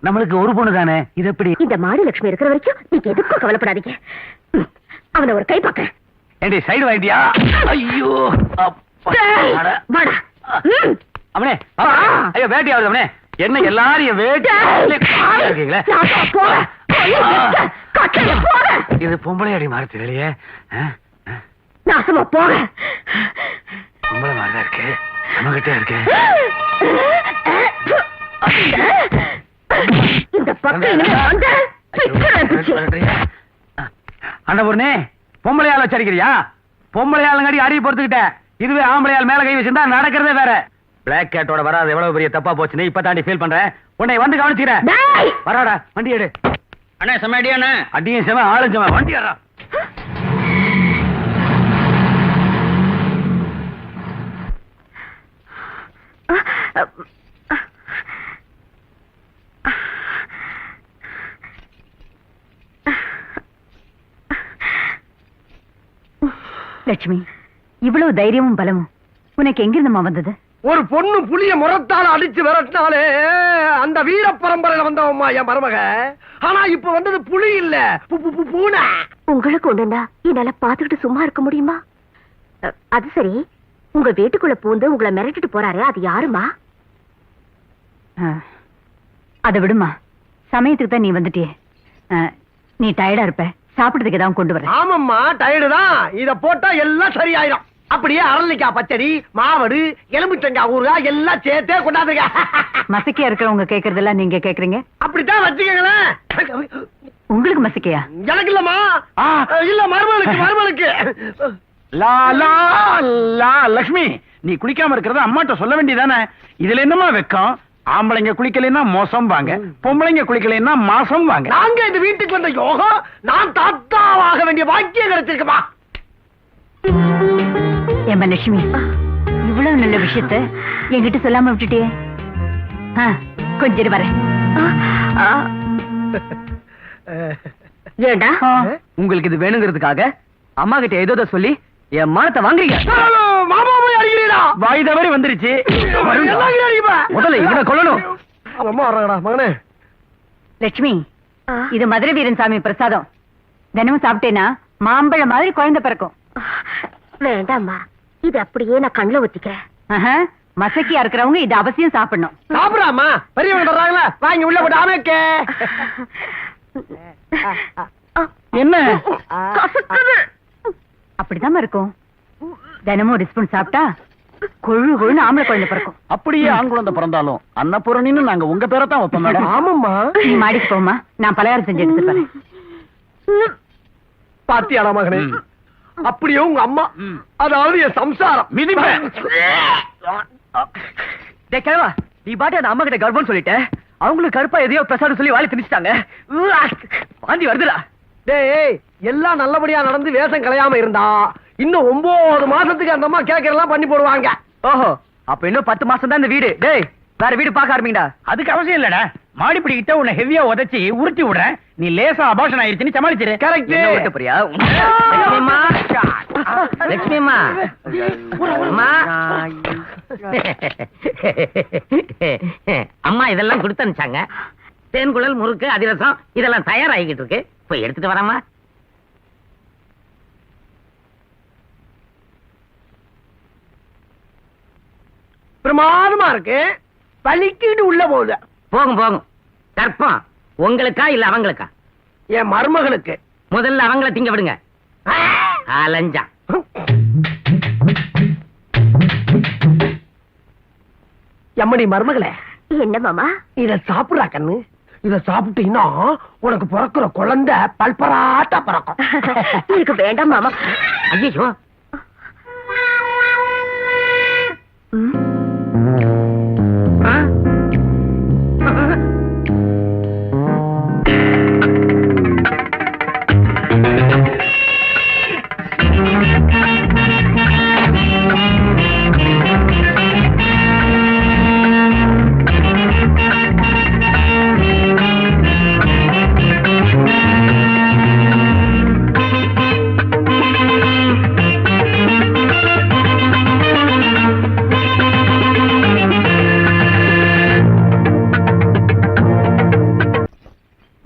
நம்மளுக்கு ஒரு பொண்ணு தானே. இது எப்படி? இந்த மாடி லட்சுமி இருக்கிற வரைக்கும் நீங்க எதுக்கும் கவலைப்படாதீங்க. அவனை ஒரு கை பாக்க. ஏண்டி சைடு வாங்கிட்டியா? ஐயோ வாடா. அவனே, ஐயோ வேட்டி ஆகுது. அவனே, என்ன எல்லாரும் வேட்டி இருக்கீங்களே? இது பொம்பளை அடி மாறி தெரியலையே. நாசமா போக. பொம்பளை மாதிரிதான் இருக்கு, நம்மகிட்டே இருக்கு. இந்த பக்கம் அண்ணபூர்ணே, பொம்பளையால் வச்சடிக்கிறியா? பொம்பளையாளுங்கடி அறிய பொறுத்துக்கிட்ட. இதுவே ஆம்பளையால் மேல கை வச்சிருந்தா நடக்கிறதே வேற. பிளாக் கேட்டோட வராது எவ்வளவு பெரிய தப்பா போச்சுன்னு இப்ப தாண்டி ஃபீல் பண்றேன். உன்னை வந்து கவனிச்சுக்கிறேன். வராடா, வண்டி எடு. அண்ணா செம அடியாண்ணா. அடியும் செம ஆளும் செம. வண்டி ஏறா. லட்சுமி, இவ்வளவு தைரியமும் பலமும் உனக்கு எங்கிருந்தமா வந்தது? ஒரு பொண்ணு புளிய முறத்தால அடிச்சு விரட்டினாலே அந்த வீர பரம்பரையில வந்தவம்மா என் மருமக. ஆனா இப்ப வந்தது புலி இல்ல, பூனை. உங்களுக்கு ஒண்ணுண்டா என்னால பாத்துக்கிட்டு சும்மா இருக்க முடியுமா? அது சரி, உங்க வீட்டுக்குள்ள பூந்து உங்களை மிரட்டிட்டு போறாரு, அது யாருமா? அதை விடுமா, சமயத்துக்கு தான் நீ வந்துட்டியே. நீ டயர்டா இருப்ப, சாப்பிடுறதுக்கு ஏதாவது கொண்டு வர. ஆமாம்மா, டயர்டு தான். இத போட்டா எல்லாம் சரியாயிரும். அப்படியே அரளிக்காய் பச்சடி, மாவடு, எலும்புச்சங்காய் ஊறுகாய் எல்லாம் சேர்த்தே கொண்டாந்துங்க. மசக்கையா இருக்கிறவங்க கேக்குறதெல்லாம் நீங்க கேக்குறீங்க. அப்படித்தான் வச்சுக்கங்களேன். உங்களுக்கு மசக்கையா? எனக்கு இல்லம்மா, இல்ல மருமகளுக்கு. லா லா லா லட்சுமி, நீ குளிக்காம இருக்கிறத அம்மாட்ட சொல்ல வேண்டியதானே? இதுல என்னமா வெக்கம்? ஆம்பளைங்க குளிக்கலைன்னா மோசம் வாங்க, பொம்பளைங்க குளிக்கலைன்னா மாசம் வாங்க. நாங்க இந்த வீட்டுக்கு வந்த யோகம், நான் தாத்தாவாக வேண்டிய பாக்கியம் கிடைச்சிருக்குமா? ஏமா லட்சுமி, இவ்வளவு நல்ல விஷயத்த என்கிட்ட சொல்லாம விட்டுட்டியே. கொஞ்சம் வரேன். ஏண்டா உங்களுக்கு இது வேணுங்கிறதுக்காக அம்மா கிட்ட ஏதோ சொல்லி என் மானத்தை வாங்குறீங்க. மாமா போய் அடிக்கிறீடா, வாய் தவறி வந்துருச்சு. முதல்ல இவனை கொல்லணும். அம்மா வர்றாங்கடா மகனே. லட்சுமி, இது மதுரை வீரன் சாமி பிரசாதம். தினமும் சாப்பிட்டேன்னா மாம்பழம் மாதிரி குழந்தை பிறக்கும். வேண்டாம்மா, இது அப்படியே நான் கண்ணுல ஒத்திக்கிறேன். மசக்கியா இருக்கிறவங்க இது அவசியம் சாப்பிடணும். சாப்பிடாமா, பெரியவங்க வர்றாங்களா, வாங்கி உள்ள போட்டு அமைக்க. என்ன அப்படிதான் இருக்கும். தினமும் ஒரு ஸ்பூன் சாப்பிட்டா கொழு கொழுன்னு ஆம்பளை குழந்தை பிறக்கும். அப்படியே ஆண் குழந்தை பிறந்தாலும் அன்னபூரணின்னு நாங்க உங்க பேரை தான் வைப்போம் மேடம். ஆமாம்மா, நீ மாடிக்கு போமா, நான் பலகாரம் செஞ்சு எடுத்து போறேன். பாத்தியாடா மகனே, அப்படியே உங்க அம்மா, அதாவது என் சம்சாரம் மிதிப்பேன். கிழவா, நீ பாட்டு அந்த அம்மா கிட்ட கர்ப்பம் சொல்லிட்ட, அவங்களுக்கு கருப்பா எதையோ பிரசாதம் சொல்லி வாழை திணிச்சிட்டாங்க. வாந்தி வருதுடா. டேய், எல்லாம் நல்லபடியா நடந்து வேஷம் கலையாம இருந்தா இன்னும் 9 மாசத்துக்கு அந்த அம்மா கேட்கறதெல்லாம் பண்ணி போடுவாங்க. ஓஹோ, அப்ப இன்னும் 10 மாசம் தான் இந்த வீடு. டேய், வேற வீடு பார்க்க ஆரம்பிங்கடா. அதுக்கு அவசியம் இல்லடா, மாடிப்படி கிட்ட உன்னை ஹெவியா உதைச்சி உருட்டி விடுறேன், நீ லேசா அபாஷன் ஆயிருச்சுன்னு சமாளிச்சிரு. கரெக்ட். என்ன விட்டு போறியா? லட்சுமி அம்மா, அம்மா. அம்மா இதெல்லாம் கொடுத்து அனுப்பிச்சாங்க. தேன்குழல், முறுக்கு, அதிரசம் இதெல்லாம் தயாராகிக்கிட்டு இருக்கு. போய் எடுத்துட்டு வரமா. பிரமாதமா இருக்கு. பலிக்கிட்டு உள்ள போகுது. போகும் போகும். கற்பம் உங்களுக்கா இல்ல அவங்களுக்கா? என் மருமகளுக்கு. முதல்ல அவங்கள திங்க விடுங்க. அலஞ்சா. எம்மடி மருமகளே, என்ன மாமா? இத சாப்பிடுறா கண்ணு. இத சாப்பிட்டீங்கன்னா உனக்கு பிறக்கிற குழந்தை பல்பராட்டா பிறக்கும். எனக்கு வேண்டாம் மாமா. ஐயோ,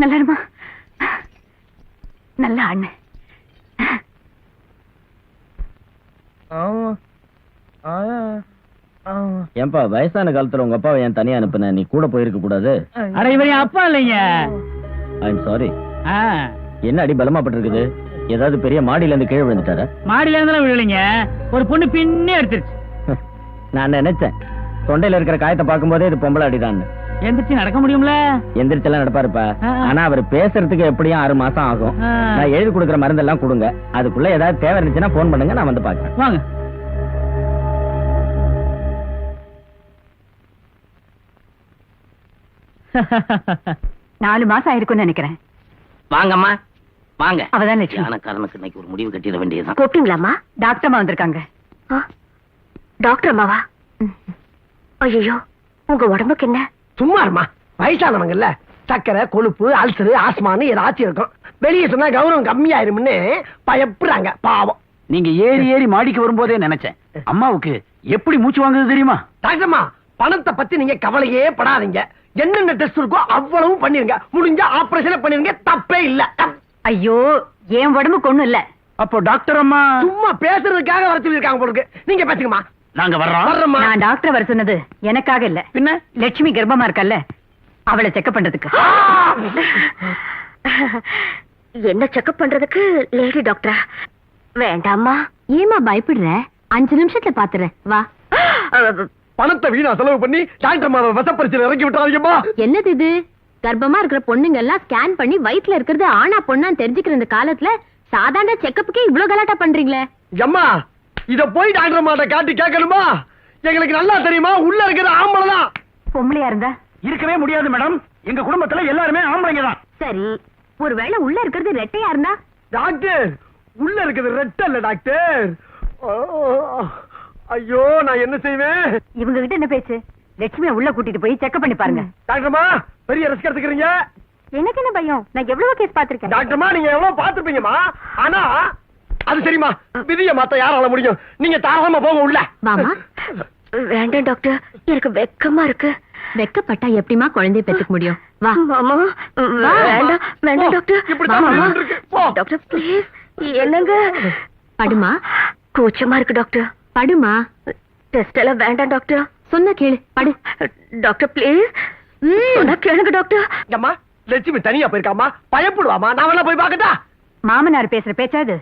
நல்லமா, நல்ல அண்ணன். ஏன்பா வயசான காலத்துல உங்க அப்பாவை ஏன் தனியா அனுப்புன? நீ கூட போயிருக்க கூடாது. அட இவன் என் அப்பா இல்லைங்க. I'm sorry. என்ன அடி பலமா பட்டிருக்குது? ஏதாவது பெரிய மாடியில இருந்து கீழே விழுந்துட்டாரா? மாடியில இருந்தாலும் விழலைங்க, ஒரு பொண்ணு பின்னே எடுத்துருச்சு. நான் நினைச்சேன் தொண்டையில இருக்கிற காயத்தை பார்க்கும்போதே இது பொம்பளை அடிதான். எந்திரிச்சு நடக்க முடியும்ல? எந்திரிச்செல்லாம் நடப்பாருப்பா. ஆனா அவர் பேசுறதுக்கு எப்படியும் 6 மாசம் ஆகும். நான் எழுதி கொடுக்குற மருந்தெல்லாம் கொடுங்க. அதுக்குள்ள ஏதாவது தேவை இருந்துச்சுன்னா போன் பண்ணுங்க, நான் வந்து பாக்குறேன். வாங்க. நாலு மாசம் ஆயிருக்கும்னு நினைக்கிறேன். வாங்கம்மா வாங்க. அவதான் லட்சுமி. யானக்காரனுக்கு இன்னைக்கு ஒரு முடிவு கட்டிட வேண்டியதுதான். கூப்பிட்டீங்களாம்மா? டாக்டர் அம்மா வந்திருக்காங்க. டாக்டர் அம்மாவா? ஐயோ, உங்க உடம்புக்கு என்ன? சும்மா இருமா, வயசானவங்கல்ல, சக்கரை, கொழுப்பு, அல்சரு, ஆஸ்மான்னு ஏதாச்சும் இருக்கும். வெளியே சொன்னா கௌரவம் கம்மியாயிரும்னு பயப்படுறாங்க பாவம். நீங்க ஏறி ஏறி மாடிக்கு வரும்போதே நினைச்சேன், அம்மாவுக்கு எப்படி மூச்சு வாங்குது தெரியுமா? டாக்டர்மா, பணத்தை பத்தி நீங்க கவலையே படாதீங்க. என்னென்ன டெஸ்ட் இருக்கோ அவ்வளவும் பண்ணிருங்க. முடிஞ்சா ஆபரேஷன் பண்ணிருங்க, தப்பே இல்ல. ஐயோ, என் உடம்புக்கு ஒண்ணும் இல்ல. அப்போ டாக்டர் அம்மா சும்மா பேசுறதுக்காக வர சொல்லிருக்காங்க போல இருக்கு. நீங்க பேசுங்கம்மா. நாங்க வர்றோம். வர்றோம்மா. நான் டாக்டர் வர சொன்னது எனக்காக இல்ல, பின்ன லட்சுமி கர்ப்பமா இருக்கல்ல அவளை செக்அப் பண்றதுக்கு. என்ன செக்அப் பண்றதுக்கு லேடி டாக்டரா? வேண்டாமா. ஏமா பயப்படுற? 5 நிமிஷத்துல பாத்துறேன், வா. பணத்தை வீணா செலவு பண்ணி டாக்டர் மாத வசப்பரிச்சல் இறக்கி விட்டாதீங்கம்மா. என்னது இது? கர்ப்பமா இருக்கிற பொண்ணுங்க எல்லாம் ஸ்கேன் பண்ணி வயித்துல இருக்கிறது ஆனா பொண்ணான்னு தெரிஞ்சுக்கிற இந்த காலத்துல சாதாரண செக்கப்புக்கே இவ்வளவு கலாட்டா பண்றீங்களே. அம்மா, இத போய் டாக்டர் மாட்ட காட்டி கேட்கணுமா? எங்களுக்கு நல்லா தெரியுமா, உள்ள இருக்கிற ஆம்பளை தான். பொம்பளையா இருந்தா இருக்கவே முடியாது மேடம். எங்க குடும்பத்துல எல்லாருமே ஆம்பளைங்க தான். சரி, ஒருவேளை உள்ள இருக்கிறது ரெட்டையா இருந்தா? டாக்டர், உள்ள இருக்கிறது ரெட்ட இல்ல டாக்டர். ஐயோ, நான் என்ன செய்வேன்? இவங்க கிட்ட என்ன பேச்சு? லட்சுமியை உள்ள கூட்டிட்டு போய் செக்அப் பண்ணி பாருங்க. டாக்டர்மா, பெரிய ரிஸ்க் எடுத்துக்கிறீங்க. எனக்கு என்ன பயம்? நான் எவ்வளவு கேஸ் பாத்திருக்கேன். டாக்டர்மா, நீங்க எவ்வளவு பாத்துருப்பீங்கம்மா. ஆனா அது சரிம்மா, விதிய மாத்த யாரால முடியும்? நீங்க தாராளமா போங்க உள்ள. மாமா, வேண்டாம் டாக்டர், எனக்கு வெக்கமா இருக்கு. வெக்கப்பட்டா எப்படிமா குழந்தைய பெத்துக்க முடியும்? வா மாமா. வேண்டாம் வேண்டாம் டாக்டர். இப்படி மாமா. தான் இருக்கு. போ. Doctor please. என்னங்க? படுமா. கூச்சமா இருக்கு டாக்டர். படுமா. டெஸ்ட் எல்லாம் வேண்டாம் டாக்டர். சொன்ன கேளு, படு. Doctor please. சொன்னா கேளுங்க டாக்டர். அம்மா, லட்சுமி தனியா போயிருக்காமா, பயப்படுவாமா? நான் வேணா போய் பாக்கட்டா? மாமனார் பேசுற பேச்சா இது?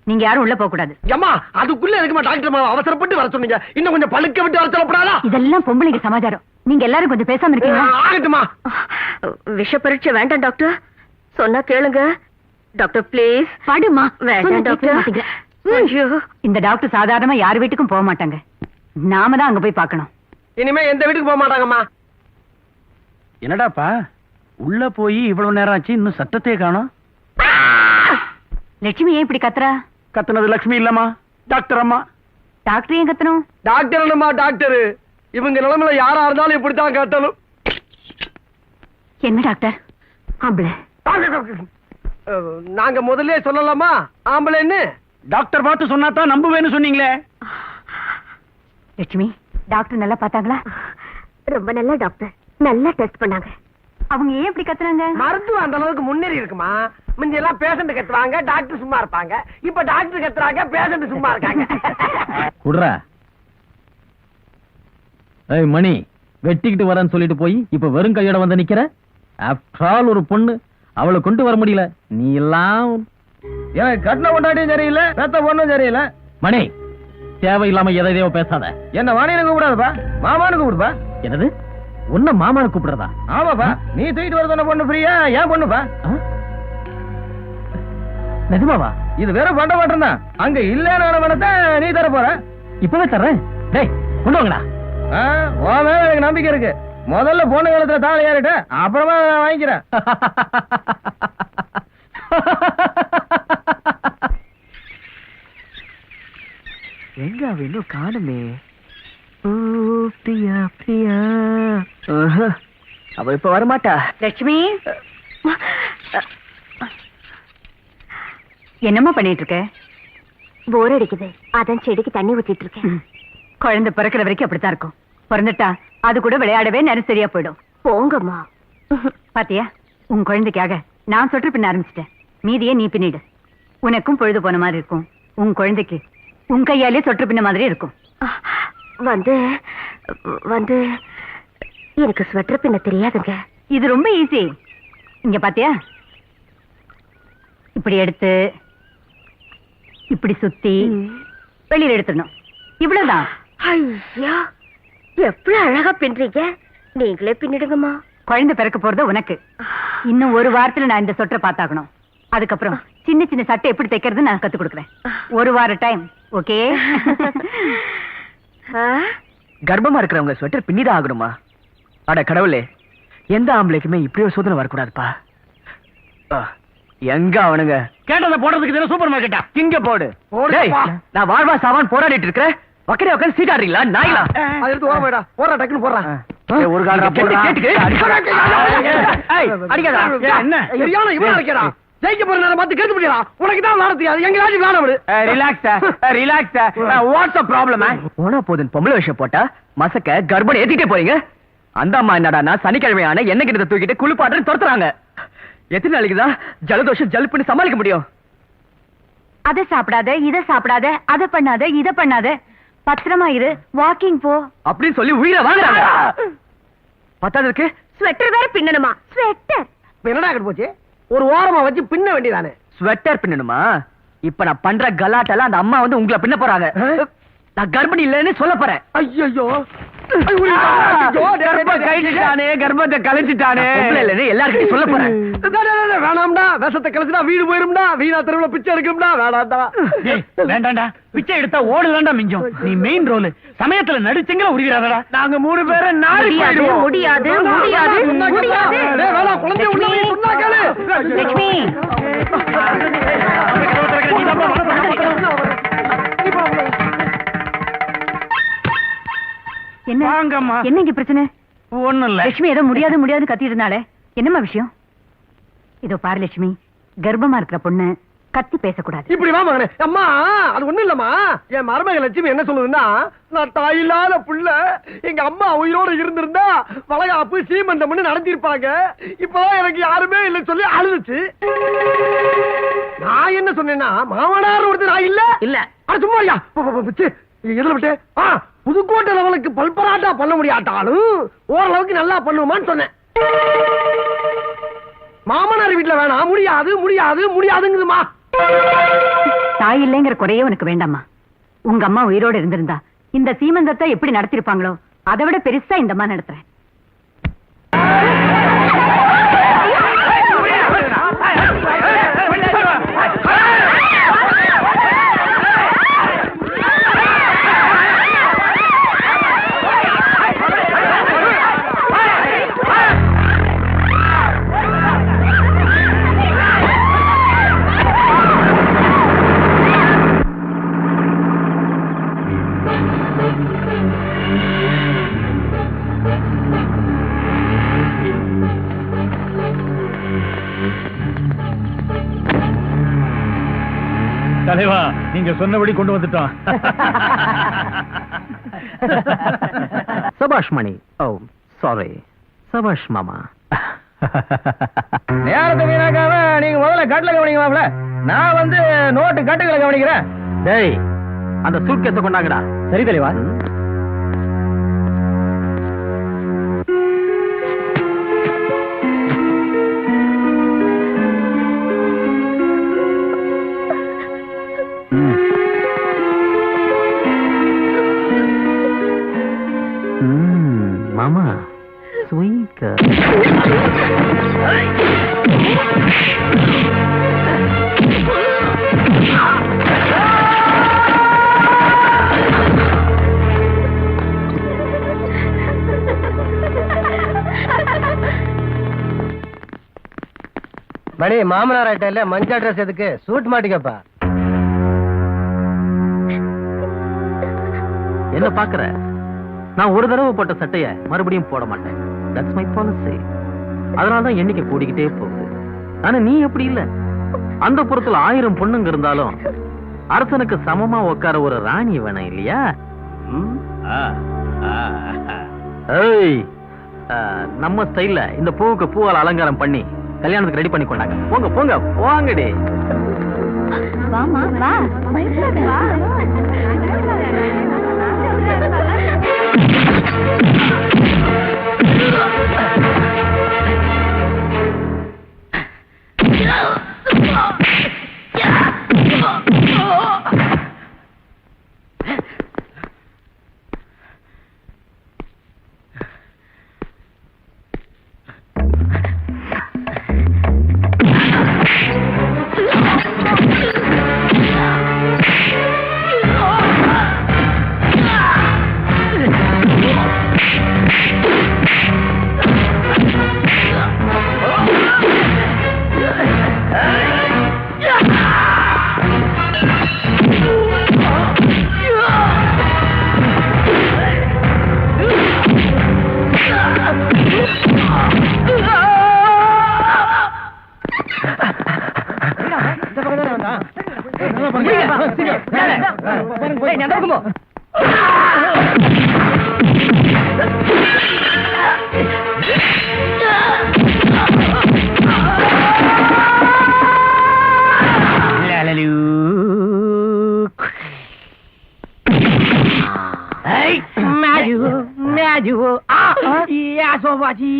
நீங்க யாரும் உள்ள போக கூடாது. அம்மா, அதுக்குள்ள இருக்குமா டாக்டர் அவசரப்பட்டு வர சொன்னீங்க? இன்னும் கொஞ்சம் பழுக்க விட்டு வர சொல்லப்படாதா? இதெல்லாம் பொம்பளைங்க சமாச்சாரம். நீங்க எல்லாரும் கொஞ்சம் பேசாம இருக்கீங்களா? ஆகட்டுமா. விஷ பரீட்சை வேண்டாம் டாக்டர். சொன்னா கேளுங்க டாக்டர் ப்ளீஸ். படுமா. வேண்டாம் டாக்டர். ஐயோ, இந்த டாக்டர் சாதாரணமா யார் வீட்டுக்கும் போக மாட்டாங்க. நாம தான் அங்க போய் பார்க்கணும். இனிமே எந்த வீட்டுக்கு போக மாட்டாங்கம்மா. என்னடாப்பா, உள்ள போய் இவ்வளவு நேரம் ஆச்சு, இன்னும் சத்தத்தையே காணோம். லட்சுமி ஏன் இப்படி கத்துறா? கத்துனது லட்சுமி இல்லம்மா, டாக்டர் அம்மா. டாக்டர் ஏன் கத்தணும்? டாக்டர் என்னம்மா டாக்டர்? இவங்க நிலைமையில யாரா இருந்தாலும் இப்படித்தான் கத்தணும். என்ன டாக்டர் ஆம்பளை? நாங்க முதல்ல சொல்லலாமா ஆம்பளைன்னு? டாக்டர் பார்த்து சொன்னா தான் நம்புவேன்னு சொன்னீங்களே. லட்சுமி, டாக்டர் நல்லா பார்த்தாங்களா? ரொம்ப நல்ல டாக்டர். நல்லா டெஸ்ட் பண்ணாங்க. அவங்க ஏன் இப்படி கத்துறாங்க? மருத்துவம் அந்த அளவுக்கு முன்னேறி இருக்குமா? முந்தி எல்லாம் பேஷண்ட் கத்துவாங்க, டாக்டர் சும்மா இருப்பாங்க. இப்ப டாக்டர் கத்துறாங்க, பேஷண்ட் சும்மா இருக்காங்க. குடுறா. ஏய் மணி, வெட்டிக்கிட்டு வரேன்னு சொல்லிட்டு போய் இப்ப வெறும் கையோட வந்து நிக்கிற. ஆஃப்டர் ஆல் ஒரு பொண்ணு, அவளை கொண்டு வர முடியல. நீ எல்லாம் எனக்கு கட்டின கொண்டாட்டியும் சரியில்லை, பெத்த பொண்ணும் சரியில்லை. மணி, தேவையில்லாம எதையோ பேசாத. என்ன வாணின்னு கூப்பிடாதப்பா, மாமான்னு கூப்பிடுப்பா. என்னது, உன்ன மாமான்னு கூப்பிடுறதா? ஆமாப்பா, நீ தூக்கிட்டு வர சொன்ன பொண்ணு ஃப்ரீயா, ஏன் பொண்ணுப்பா? நிஜமாவா? இது வெறும் பண்ட மாட்டம் தான். அங்க இல்லன்னு பணத்தை நீ தர போற. இப்பவே தர்றேன். டேய், கொண்டு வாங்கடா. உன் மேல எனக்கு நம்பிக்கை இருக்கு. முதல்ல பொண்ணு காலத்துல தாழ ஏறிட்டு அப்புறமா வாங்கிக்கிறேன். எங்க அவ இன்னும் காணுமே? பிரியா பிரியா, அவ இப்ப வரமாட்டா. லட்சுமி, என்னம்மா பண்ணிட்டு இருக்க? போர் அடிக்குது, அதான் செடிக்கு தண்ணி ஊத்திட்டு இருக்கேன். குழந்தை பிறக்கிற வரைக்கும் அப்படித்தான் இருக்கும். பிறந்துட்டா அது கூட விளையாடவே நேரம் சரியா போயிடும். போங்கம்மா. பாத்தியா, உன் குழந்தைக்காக நான் சொட்டு பின்ன ஆரம்பிச்சிட்டேன். மீதியே நீ பின்னிடு. உனக்கும் பொழுது போன மாதிரி இருக்கும். உன் குழந்தைக்கு உன் கையாலே சொட்டு பின்ன மாதிரி இருக்கும். வந்து வந்து எனக்கு ஸ்வெட்டர் பின்ன தெரியாதுங்க. இது ரொம்ப ஈஸி. இங்க பாத்தியா, இப்படி எடுத்து இப்படி சுத்தி வெளியில எடுத்துடணும். இவ்வளவுதான். ஐயா, எவ்வளவு அழகா பின்றீங்க. நீங்களே பின்னிடுங்கம்மா. குழந்தை பிறக்க போறது உனக்கு. இன்னும் ஒரு வாரத்துல நான் இந்த சொட்டரை பார்த்தாகணும். அதுக்கப்புறம் சின்ன சின்ன சட்டை எப்படி தைக்கிறது நான் கத்து கொடுக்குறேன். ஒரு வார டைம், ஓகே? கர்ப்பமா இருக்கிறவங்க ஸ்வெட்டர் பின்னிதான் ஆகணுமா? அட கடவுளே, எந்த ஆம்பளைக்குமே இப்படி ஒரு சோதனை வரக்கூடாதுப்பா. எங்க அவனுங்க கேட்டதை போடுறதுக்கு சூப்பர் மார்க்கெட்டா இங்க போடு. டேய், நான் வாழ்வா சாவான் போராடிட்டு இருக்கிறேன். வக்கரே உட்காந்து சீட்டாடுறீங்களா நாய்களா? அதை எடுத்து ஓர போயிடா. போறா, டக்குன்னு போறா. ஒரு கால் என்ன சரியான இவன் அடிக்கிறா. ஜெயிக்க போற நேரம் பார்த்து கேட்டு முடியலாம். உனக்கு தான் விளாட தெரியாது, எங்க ராஜி விளாட விடு. ரிலாக்ஸ். What's the problem? போனா போதும் பொம்பளை விஷயம் போட்டா மசக்க கர்ப்பம் ஏத்திட்டே போறீங்க. அந்த அம்மா என்னடானா சனிக்கிழமையான என்ன கிட்ட தூக்கிட்டு குளிப்பாட்டு துரத்துறாங்க. எத்தனை நாளைக்கு தான் ஜலதோஷம் ஜல்புன்னு சமாளிக்க முடியும்? அதை சாப்பிடாத, இதை சாப்பிடாத, அதை பண்ணாத, இதை பண்ணாத. பத்திரமா இரு, வாக்கிங் போ. அப்படின்னு சொல்லி உயிரை வாங்குறாங்க. பத்தாததுக்கு ஸ்வெட்டர் வேற பின்னணுமா? ஸ்வெட்டர் என்னடா கிட்ட போச்சு? ஒரு ஓரமா வச்சு பின்ன வேண்டியதானே. ஸ்வெட்டர் பின்னணுமா? இப்ப நான் பண்ற கலாட்டெல்லாம் அந்த அம்மா வந்து உங்களை பின்ன போறாங்க. நான் கர்ப்பிணி இல்லைன்னு சொல்ல போறேன். ஐயோ கர்ப்பத்தை கலைச்சிட்டானே எல்லாருக்கிட்டையும் சொல்ல போறேன். வேணாம்டா, விஷத்தை கலைச்சுனா வீடு போயிரும்டா, வீணா தெருவுல பிச்சை எடுக்கும்டா. வேணாம்டா. வேண்டாம்டா, பிச்சை எடுத்தா ஓடுதாண்டா மிஞ்சம். நீ மெயின் ரோல் சமயத்துல நடிச்சீங்களா உருகிறாடா. நாங்க 3 பேரும் நாளை போயிடுவோம். முடியாது முடியாது முடியாது. வேணாம், குழந்தை உள்ள போய் சொன்னா கேளு. லட்சுமி என்ன வாங்கம்மா. என்ன இங்க பிரச்சனை? ஒண்ணும் இல்ல. லட்சுமி ஏதோ முடியாது முடியாது கத்திட்டு இருந்தாலே, என்னம்மா விஷயம்? இதோ பாரு லட்சுமி, கர்ப்பமா இருக்கிற பொண்ணு கத்தி பேசக்கூடாது. இப்படி வா மகனே. அம்மா அது ஒண்ணும் இல்லம்மா, என் மருமக லட்சுமி என்ன சொல்லுதுன்னா, நான் தாயில்லாத புள்ள, எங்க அம்மா உயிரோட இருந்திருந்தா வளகாப்பு சீமந்தம்னு நடத்திருப்பாங்க, இப்பதான் எனக்கு யாருமே இல்லை சொல்லி அழுதுச்சு. நான் என்ன சொன்னேன்னா, மாமனார் ஒருத்தர் நான் இல்ல இல்ல. அது சும்மா ஐயா எதுல விட்டு புதுக்கோட்டை லெவலுக்கு பல்பராட்டா பண்ண முடியாட்டாலும் ஓரளவுக்கு நல்லா பண்ணுவான்னு சொன்னேன். மாமனார் வீட்டுல வேணாம், முடியாது முடியாது முடியாதுங்குதுமா. தாய் இல்லைங்கிற குறையே உனக்கு வேண்டாமா? உங்க அம்மா உயிரோடு இருந்திருந்தா இந்த சீமந்தத்தை எப்படி நடத்திருப்பாங்களோ அதை விட பெருசா இந்த அம்மா நடத்துறேன். தலைவா, நீங்க சொன்னபடி கொண்டு வந்துட்டோம். சபாஷ் மணி. ஓ சாரி. சபாஷ் மாமா. நேரத்தை வீணாக்காம நீங்க முதல்ல கட்டில கவனிங்க. நான் வந்து நோட்டு கட்டுகளை கவனிக்கிறேன். டேய், அந்த சூட்கேஸை கொண்டாங்கடா. சரி தலைவா. மாமா ஸ்வீட். மணி மாமனார் ஆயிட்ட இல்ல, மஞ்சள் ட்ரெஸ் எதுக்கு? சூட் மாட்டிக்கப்பா. என்ன பாக்குற? நான் ஒரு தடவை போட்ட சட்டைய மறுபடியும் போட மாட்டேன். That's my policy. அதனாலதான் எண்ணிக்கை கூடிக்கிட்டே போகுது. ஆனா நீ எப்படி இல்ல, அந்த புறத்துல 1000 பொண்ணுங்க இருந்தாலும் அரசனுக்கு சமமா உட்கார ஒரு ராணி வேணும் இல்லையா? ஏய், நம்ம ஸ்டைல்ல இந்த பூவுக்கு பூவால் அலங்காரம் பண்ணி கல்யாணத்துக்கு ரெடி பண்ணி கொண்டாங்க. போங்க போங்க போங்கடி. வாமா வா. बाजू या सो बाजी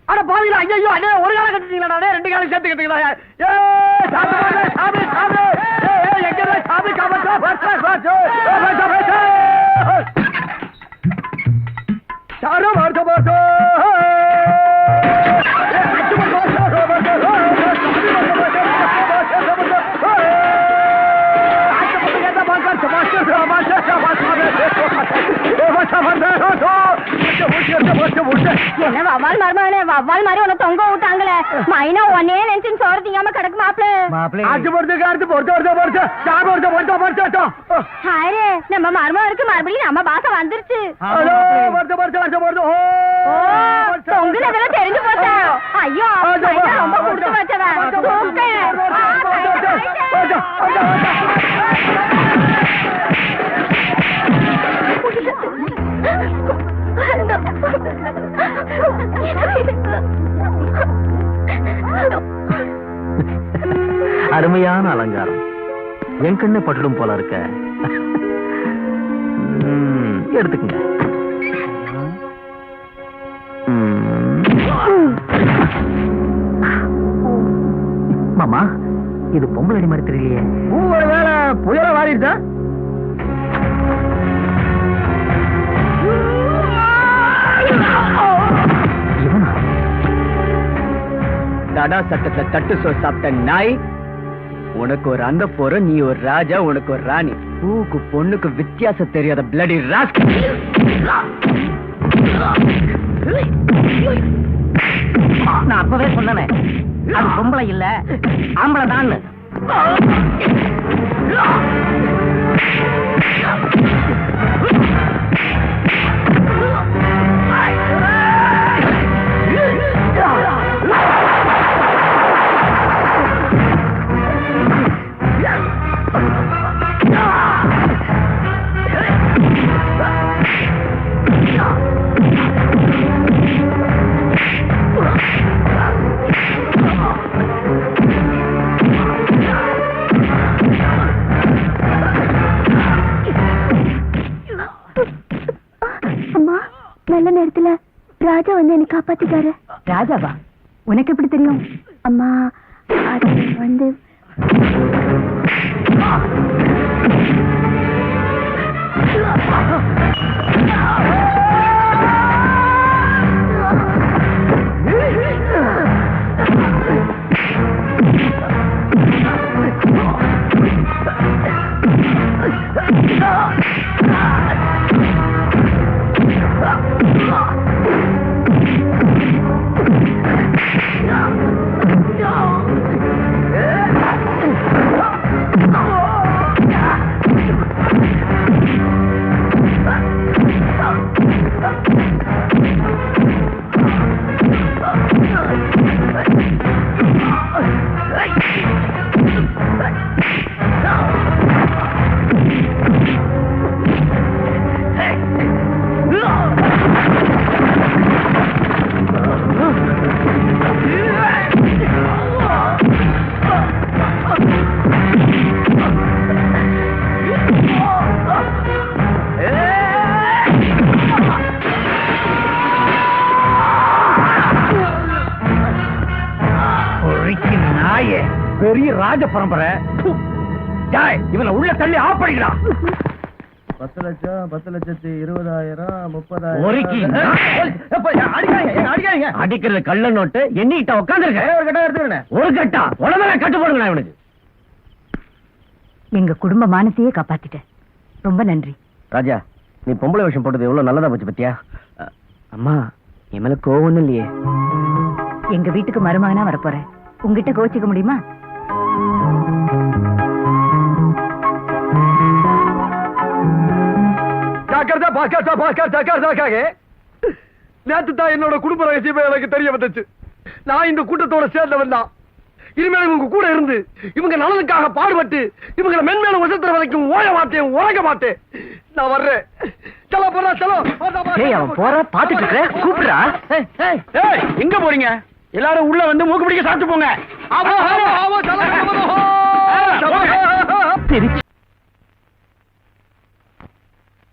அட பாவிங்களா, ஐயோ அண்ணே, ஒரு காலம் கட்டிட்டீங்களா, ரெண்டு காலம் சேர்த்து கட்டிங்களா? என்ன வவ்வால் மருமகனே, வவ்வால் மாதிரி உன்னை தொங்க விட்டாங்களே, மைனா ஒன்னே நினைச்சு சோறு திங்காம கிடக்கு மாப்பிள. ஹாரே, நம்ம மருமகனுக்கு மறுபடியும் நம்ம பாசம் வந்துருச்சு. தொங்குனதெல்லாம் தெரிஞ்சு போச்சா? ஐயோ, மைனா ரொம்ப கொடுத்து வச்சவன். அருமையான அலங்காரம், என் கண்ணை பட்டுடும் போல இருக்க. எடுத்துக்கங்க. மாமா, இது பொம்பளை அடி மாதிரி தெரியலையே. ஒரு வேலை புயல வாரிட்டா? தடா சட்டத்தை தட்டு சோ சாப்பிட்ட நாய். உனக்கு ஒரு அந்த போற, நீ ஒரு ராஜா, உனக்கு ஒரு ராணி. பூக்கு பொண்ணுக்கு வித்தியாசம் தெரியாத பிளடி ராஸ்கல். நான் அப்பவே சொன்னேன், அது பொம்பளை இல்ல ஆம்பளை தான். நல்ல நேரத்துல ராஜா வந்து என்னை காப்பாத்திட்டாரு. ராஜாவா? உனக்கு எப்படி தெரியும்? அம்மா, அது வந்து பெரிய ராஜ பரம்பரை. இவனை உள்ள தள்ளி ஆஃப் பண்ணிக்கலாம். 10 லட்சம், 10,20,000, 30,000. அடிக்கிறது கள்ள நோட்டு. எண்ணிக்கிட்ட உட்காந்துருக்க. ஒரு கட்டா எடுத்துக்கிறேன். ஒரு கட்டா உடனே கட்டு போடுங்க இவனுக்கு. எங்க குடும்ப மானத்தையே காப்பாத்திட்ட. ரொம்ப நன்றி. ராஜா, நீ பொம்பளை விஷயம் போட்டது எவ்வளவு நல்லதா போச்சு பத்தியா? அம்மா, என் மேல கோவம் இல்லையே. எங்க வீட்டுக்கு மருமகனா வரப்போறேன். உங்ககிட்ட கோச்சிக்க முடியுமா? क्या करता நேத்து தான் என்னோட குடும்ப ரகசியமே எனக்கு தெரிய வந்துச்சு. நான் இந்த கூட்டத்தோட சேர்ந்தவன் தான். இனிமேல் இவங்க கூட இருந்து இவங்க நலனுக்காக பாடுபட்டு இவங்களை மென்மேலும் உசத்துற வரைக்கும் ஓய மாட்டேன், உறங்க மாட்டேன். நான் வர்றேன். சலோ போறா, சலோ. ஏய், அவன் போற பாத்துட்டு இருக்க, கூப்பிடுறா. ஏய், எங்க போறீங்க? எல்லாரும் உள்ள வந்து மூக்கு பிடிக்க சாப்பிட்டு போங்க. ஆமா, ஆமா, ஆமா, சலோ, சலோ. திருச்சி